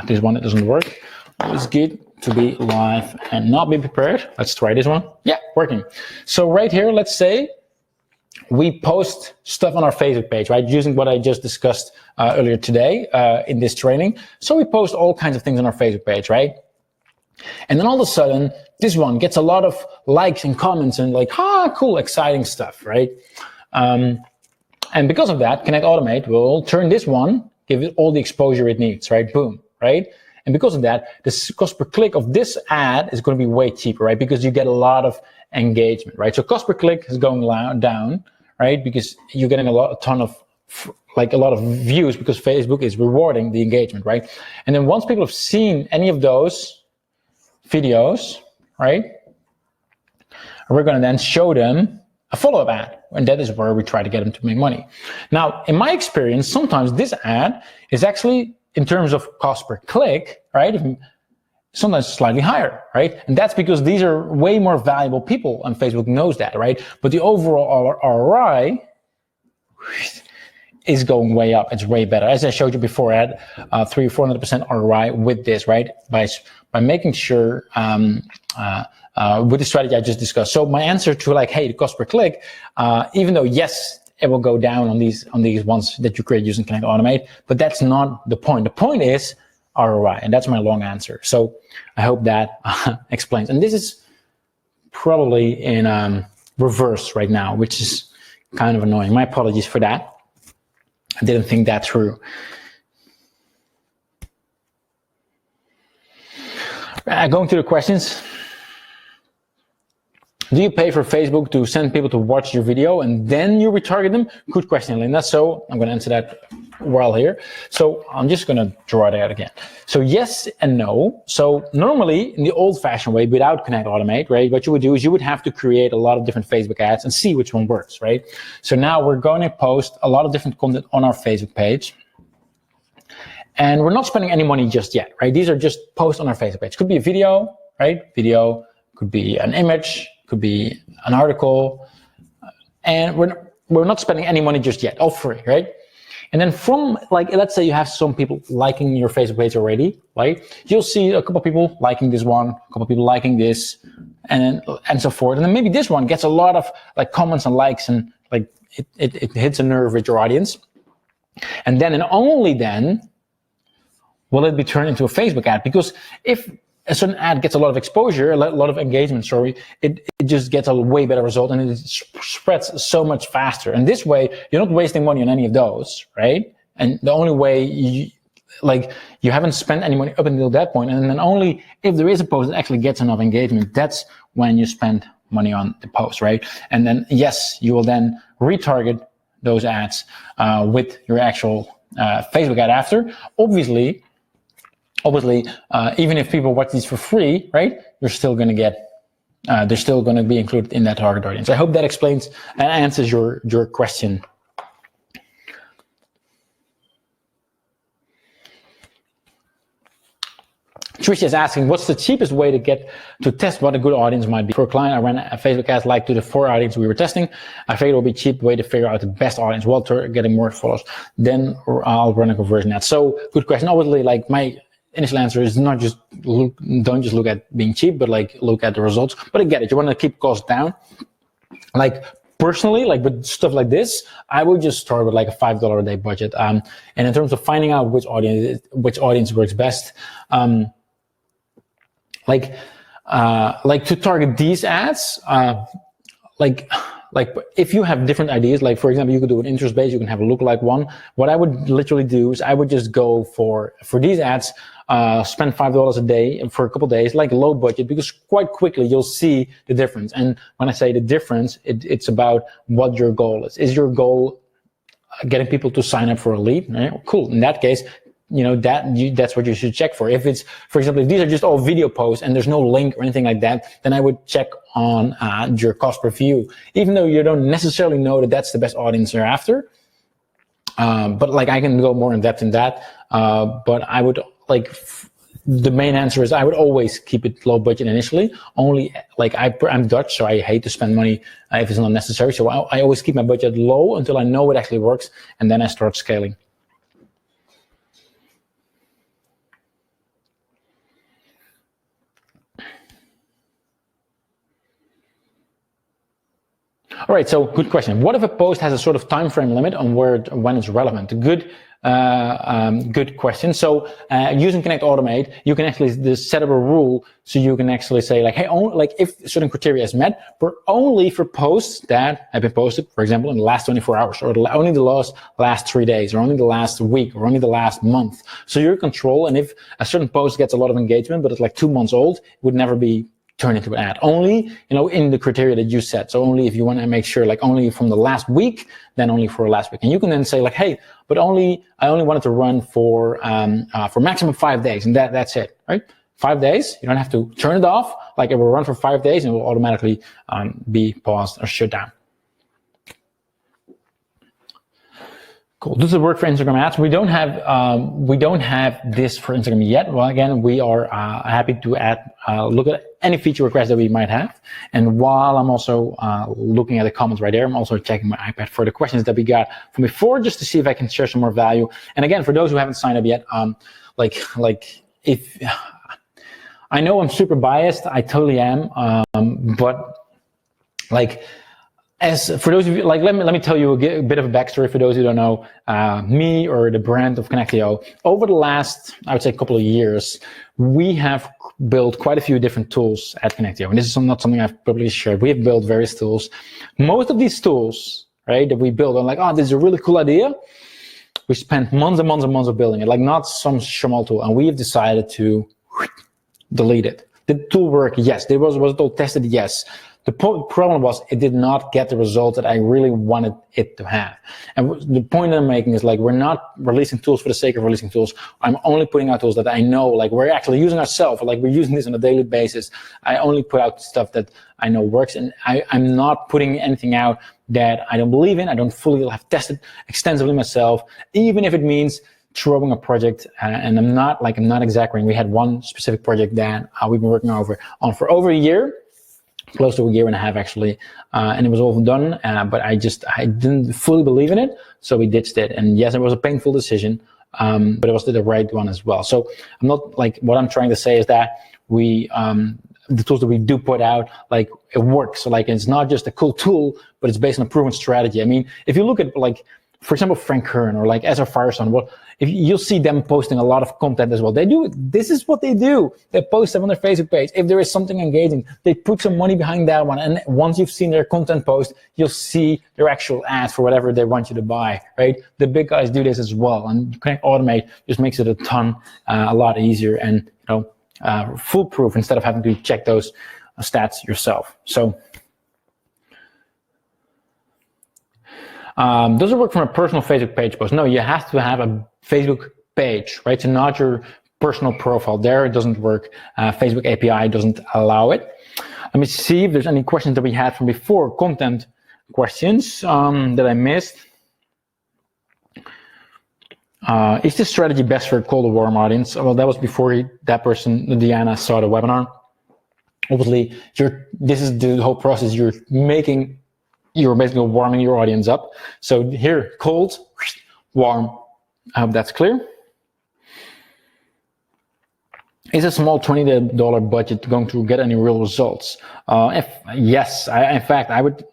this one, it doesn't work. It's good to be live and not be prepared. Let's try this one. Yeah, working. So right here, let's say we post stuff on our Facebook page, right? Using what I just discussed earlier today in this training. So we post all kinds of things on our Facebook page, right? And then all of a sudden, this one gets a lot of likes and comments and cool, exciting stuff, right? And because of that, ConnectAutomate will turn this one, give it all the exposure it needs, right? Boom, right? And because of that, the cost per click of this ad is going to be way cheaper, right? Because you get a lot of engagement, right? So cost per click is going down, right? Because you're getting a lot of views, because Facebook is rewarding the engagement, right? And then once people have seen any of those videos, right, we're going to then show them a follow-up ad, and that is where we try to get them to make money. Now, in my experience, sometimes this ad is actually, in terms of cost per click, right, sometimes slightly higher, right? And that's because these are way more valuable people, and Facebook knows that, right? But the overall ROI is going way up. It's way better. As I showed you before, I had 300-400% ROI with this, right? By making sure with the strategy I just discussed. So my answer to hey, the cost per click, even though yes, it will go down on these ones that you create using ConnectAutomate, but that's not the point. The point is ROI, and that's my long answer. So I hope that explains. And this is probably in reverse right now, which is kind of annoying. My apologies for that. I didn't think that through. Going to the questions. Do you pay for Facebook to send people to watch your video and then you retarget them? Good question, Linda. So I'm going to answer that while here. So I'm just going to draw it out again. So yes and no. So normally in the old-fashioned way, without ConnectAutomate, right, what you would do is you would have to create a lot of different Facebook ads and see which one works, right? So now we're going to post a lot of different content on our Facebook page. And we're not spending any money just yet, right? These are just posts on our Facebook page. Could be a video, right? Video, could be an image, could be an article, and we're not spending any money just yet, all free, right? And then from let's say you have some people liking your Facebook page already, right? You'll see a couple of people liking this one, a couple of people liking this, and so forth. And then maybe this one gets a lot of comments and likes, and it hits a nerve with your audience. And then and only then will it be turned into a Facebook ad, because if a certain ad gets a lot of exposure, a lot of engagement, it just gets a way better result, and it spreads so much faster. And this way, you're not wasting money on any of those, right? And the only way you haven't spent any money up until that point, and then only if there is a post that actually gets enough engagement, that's when you spend money on the post, right? And then yes, you will then retarget those ads with your actual Facebook ad after. Obviously, obviously, even if people watch these for free, right, you're still going to get, they're still going to be included in that target audience. I hope that explains and answers your question. Tricia is asking, what's the cheapest way to test what a good audience might be? For a client, I ran a Facebook ads like to the 4 audience we were testing. I figured it would be a cheap way to figure out the best audience while getting more followers. Then I'll run a conversion ad. So good question. Obviously, like my initial answer is not just don't just look at being cheap, but like look at the results. But I get it. You want to keep costs down. Like personally, like with stuff like this, I would just start with like a $5 a day budget. And in terms of finding out which audience works best, like to target these ads, like if you have different ideas, like for example, you could do an interest based, you can have a lookalike one. What I would literally do is I would just go for these ads, spend $5 a day for a couple of days, like low budget, because quite quickly you'll see the difference. And when I say the difference, it's about what your goal is. Is your goal getting people to sign up for a lead? Right? Cool. In that case, you know, that's what you should check for. If it's, for example, if these are just all video posts and there's no link or anything like that, then I would check on your cost per view, even though you don't necessarily know that that's the best audience you're after. But like I can go more in depth in that. But I would the main answer is I would always keep it low budget initially. Only like I'm Dutch, so I hate to spend money if it's not necessary. So I always keep my budget low until I know it actually works, and then I start scaling. All right, so good question. What if a post has a sort of time frame limit on when it's relevant? Good question. So using ConnectAutomate, you can actually just set up a rule so you can actually say like, hey, like if certain criteria is met, but only for posts that have been posted, for example, in the last 24 hours, or only the last 3 days, or only the last week, or only the last month. So you're in control, and if a certain post gets a lot of engagement, but it's like 2 months old, it would never be turn into an ad. Only, you know, in the criteria that you set. So only if you want to make sure, like only from the last week, then only for last week. And you can then say like, hey, but I only wanted to run for maximum 5 days, and that's it, right? 5 days, you don't have to turn it off. Like it will run for 5 days and it will automatically be paused or shut down. Cool. Does it work for Instagram ads? We don't have this for Instagram yet. Well, again, we are happy to look at any feature requests that we might have. And while I'm also looking at the comments right there, I'm also checking my iPad for the questions that we got from before, just to see if I can share some more value. And again, for those who haven't signed up yet, if I know I'm super biased, I totally am, but like. As for those of you, like, let me tell you a bit of a backstory for those who don't know me or the brand of Connectio. Over the last, I would say, couple of years, we have built quite a few different tools at Connectio, and this is not something I've publicly shared. We have built various tools. Most of these tools, right, that we build, I'm like, oh, this is a really cool idea. We spent months and months and months of building it, like not some small tool, and we have decided to delete it. Did the tool work? Yes. Was it all tested? Yes. The problem was it did not get the result that I really wanted it to have. And the point I'm making is like, we're not releasing tools for the sake of releasing tools. I'm only putting out tools that I know, like we're actually using ourselves, like we're using this on a daily basis. I only put out stuff that I know works, and I'm not putting anything out that I don't believe in. I don't fully have tested extensively myself, even if it means throwing a project, and I'm not exaggerating. We had one specific project that we've been working on for over a year, close to a year and a half actually, and it was all done, but I didn't fully believe in it, so we ditched it. And yes, it was a painful decision, but it was the right one as well. So I'm not like, what I'm trying to say is that we the tools that we do put out, like it works. So like it's not just a cool tool, but it's based on a proven strategy. I mean, if you look at like, for example, Frank Kern or like Ezra Firestone, well, if you'll see them posting a lot of content as well. This is what they do. They post them on their Facebook page. If there is something engaging, they put some money behind that one. And once you've seen their content post, you'll see their actual ads for whatever they want you to buy, right? The big guys do this as well. And ConnectAutomate just makes it a lot easier and, foolproof instead of having to check those stats yourself. So, does it work from a personal Facebook page post? No, you have to have a Facebook page, right? So not your personal profile there. It doesn't work. Facebook API doesn't allow it. Let me see if there's any questions that we had from before. Content questions that I missed. Is this strategy best for a cold or warm audience? Well, that was before that person, Diana, saw the webinar. Obviously, this is the whole process. You're basically warming your audience up. So here, cold, warm. I hope that's clear. Is a small $20 budget going to get any real results? Yes, in fact, I would.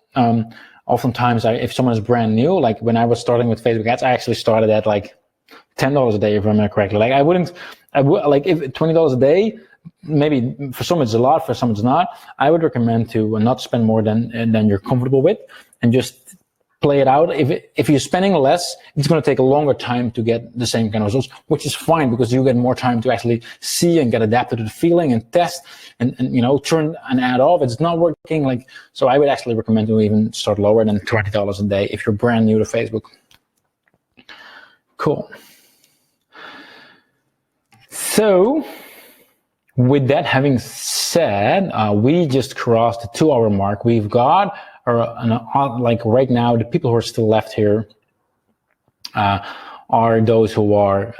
Oftentimes, if someone is brand new, like when I was starting with Facebook ads, I actually started at like $10 a day, if I remember correctly. Like I would like if $20 a day, maybe for some it's a lot, for some it's not. I would recommend to not spend more than you're comfortable with, and just play it out. If you're spending less, it's going to take a longer time to get the same kind of results, which is fine because you get more time to actually see and get adapted to the feeling and test and turn an ad off. It's not working. So I would actually recommend to even start lower than $20 a day if you're brand new to Facebook. Cool. So with that having said, we just crossed the 2-hour mark. We've got like right now, the people who are still left here are those who are,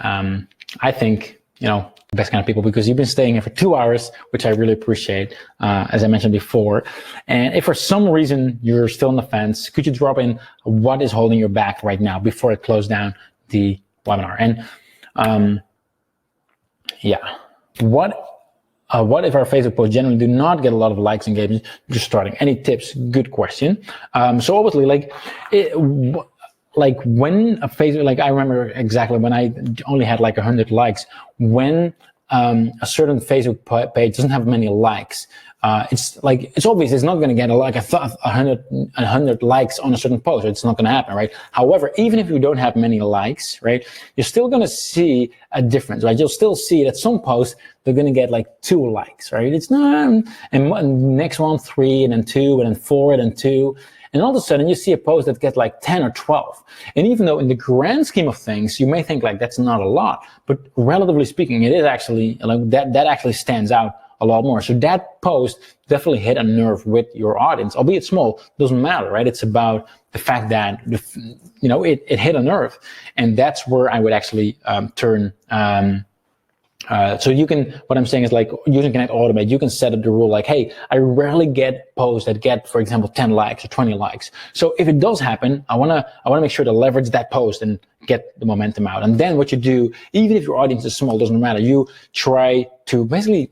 I think, the best kind of people, because you've been staying here for 2 hours, which I really appreciate, as I mentioned before. And if for some reason you're still on the fence, could you drop in what is holding you back right now before I close down the webinar? And what if our Facebook posts generally do not get a lot of likes and engagement? Just starting. Any tips? Good question. So obviously, like when a Facebook, like I remember exactly when I only had like 100 likes. When a certain Facebook page doesn't have many likes, it's obvious it's not going to get like 100 likes on a certain post. It's not going to happen, right? However, even if you don't have many likes, right, you're still going to see a difference, right? You'll still see that some posts they're going to get like 2 likes, right? It's not, and next one 3, and then 2, and then 4, and then 2. And all of a sudden, you see a post that gets like 10 or 12. And even though in the grand scheme of things, you may think like that's not a lot, but relatively speaking, it is actually like that actually stands out a lot more. So that post definitely hit a nerve with your audience, albeit small, doesn't matter, right? It's about the fact that, it hit a nerve. And that's where I would actually turn. So you can, what I'm saying is like using ConnectAutomate, you can set up the rule like, hey, I rarely get posts that get, for example, 10 likes or 20 likes. So if it does happen, I want to make sure to leverage that post and get the momentum out. And then what you do, even if your audience is small, doesn't matter. You try to basically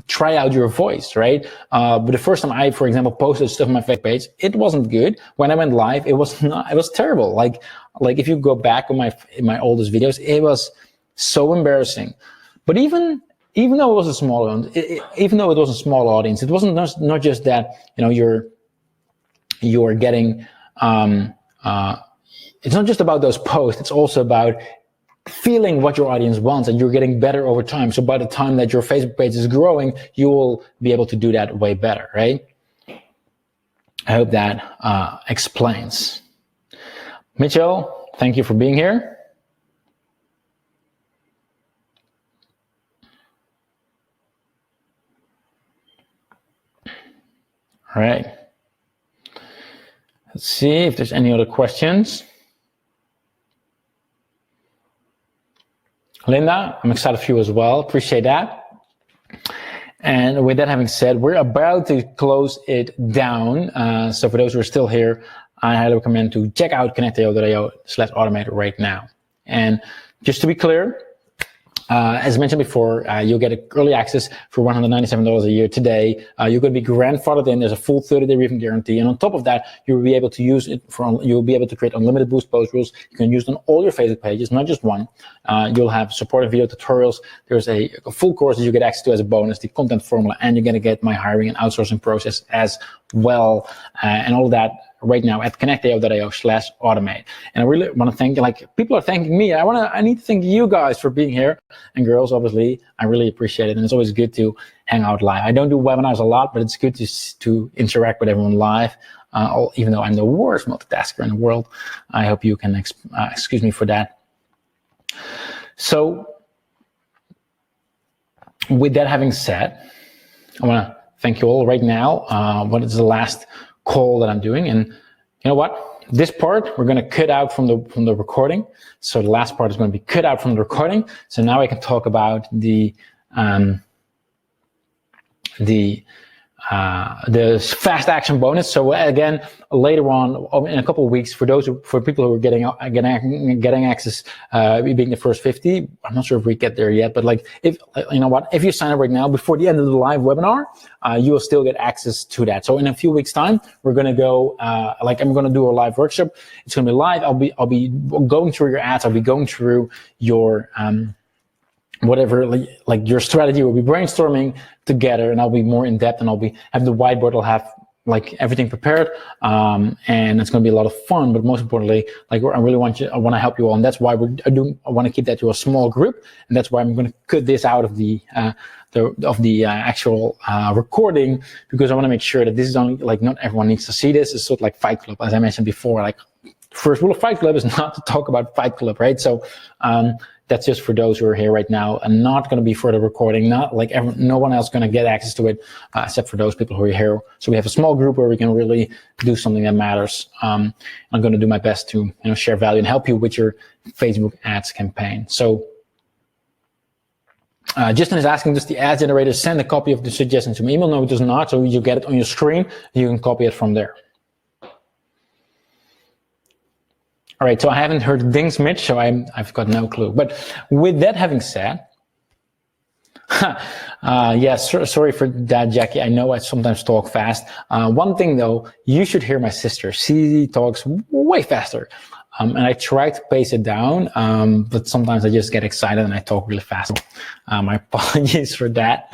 try out your voice, right? But the first time I, for example, posted stuff on my Facebook page, it wasn't good. When I went live, it was terrible. Like if you go back on my oldest videos, it was so embarrassing. But even though it was a small audience, even though it was a small audience, it wasn't not just that you're getting. It's not just about those posts. It's also about feeling what your audience wants, and you're getting better over time. So by the time that your Facebook page is growing, you will be able to do that way better, right? I hope that explains. Mitchell, thank you for being here. All right. Let's see if there's any other questions. Linda, I'm excited for you as well. Appreciate that. And with that having said, we're about to close it down. So for those who are still here, I highly recommend to check out Connectio.io/automate right now. And just to be clear, as mentioned before, you'll get early access for $197 a year today. You're going to be grandfathered in. There's a full 30-day refund guarantee, and on top of that, you'll be able to use it you'll be able to create unlimited boost post rules. You can use it on all your Facebook pages, not just one. You'll have supported video tutorials. There's a full course that you get access to as a bonus, the content formula, and you're going to get my hiring and outsourcing process as well, and all of that right now at Connectio.io/automate. And I really want to thank you. Like, people are thanking me. I need to thank you guys for being here, and girls, obviously. I really appreciate it, and it's always good to hang out live. I don't do webinars a lot, but it's good to interact with everyone live. Even though I'm the worst multitasker in the world, I hope you can excuse me for that. So with that having said, I want to thank you all right now. What is the last call that I'm doing? And you know what? This part we're going to cut out from the recording. So the last part is going to be cut out from the recording. So now I can talk about the fast action bonus. So again, later on in a couple of weeks, for people who are getting access, being the first 50, I'm not sure if we get there yet, but like, if you know what, if you sign up right now before the end of the live webinar, you will still get access to that. So in a few weeks time, we're going to go, I'm going to do a live workshop. It's going to be live. I'll be going through your ads. I'll be going through your, whatever, like your strategy. We'll be brainstorming together, and I'll be more in depth, and I'll have the whiteboard. I'll have like everything prepared, and it's going to be a lot of fun. But most importantly, like I want to help you all, and that's why I want to keep that to a small group, and that's why I'm going to cut this out of the actual recording, because I want to make sure that this is only, like, not everyone needs to see this. It's sort of like Fight Club, as I mentioned before. Like, first rule of Fight Club is not to talk about Fight Club, right? So that's just for those who are here right now, and not going to be for the recording. Not like no one else going to get access to it except for those people who are here. So we have a small group where we can really do something that matters. I'm going to do my best to share value and help you with your Facebook ads campaign. So Justin is asking, does the ad generator send a copy of the suggestion to my email? No, it does not. So you get it on your screen. You can copy it from there. All right, so I haven't heard dings, Mitch, so I've got no clue. But with that having said, sorry for that, Jackie. I know I sometimes talk fast. One thing though, you should hear my sister. She talks way faster. And I try to pace it down, but sometimes I just get excited and I talk really fast. My apologies for that.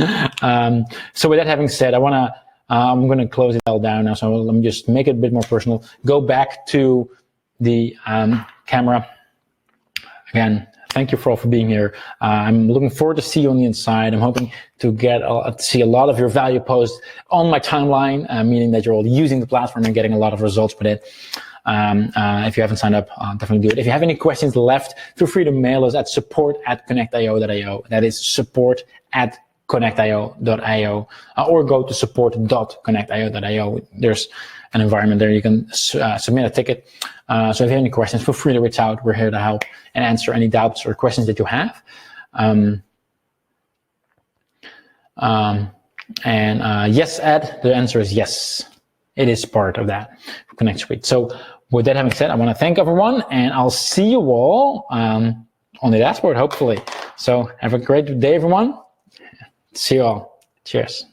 So with that having said, I'm gonna close it all down now. So let me just make it a bit more personal. Go back to the camera. Again, thank you for being here. I'm looking forward to see you on the inside. I'm hoping to see a lot of your value posts on my timeline, meaning that you're all using the platform and getting a lot of results with it. If you haven't signed up, definitely do it. If you have any questions left, feel free to mail us at support@connectio.io. That is support@connectio.io, or go to support.connectio.io. There's an environment there. You can submit a ticket. So if you have any questions, feel free to reach out. We're here to help and answer any doubts or questions that you have. Yes, Ed, the answer is yes. It is part of that ConnectSuite. So with that having said, I want to thank everyone, and I'll see you all on the dashboard, hopefully. So have a great day, everyone. See you all. Cheers.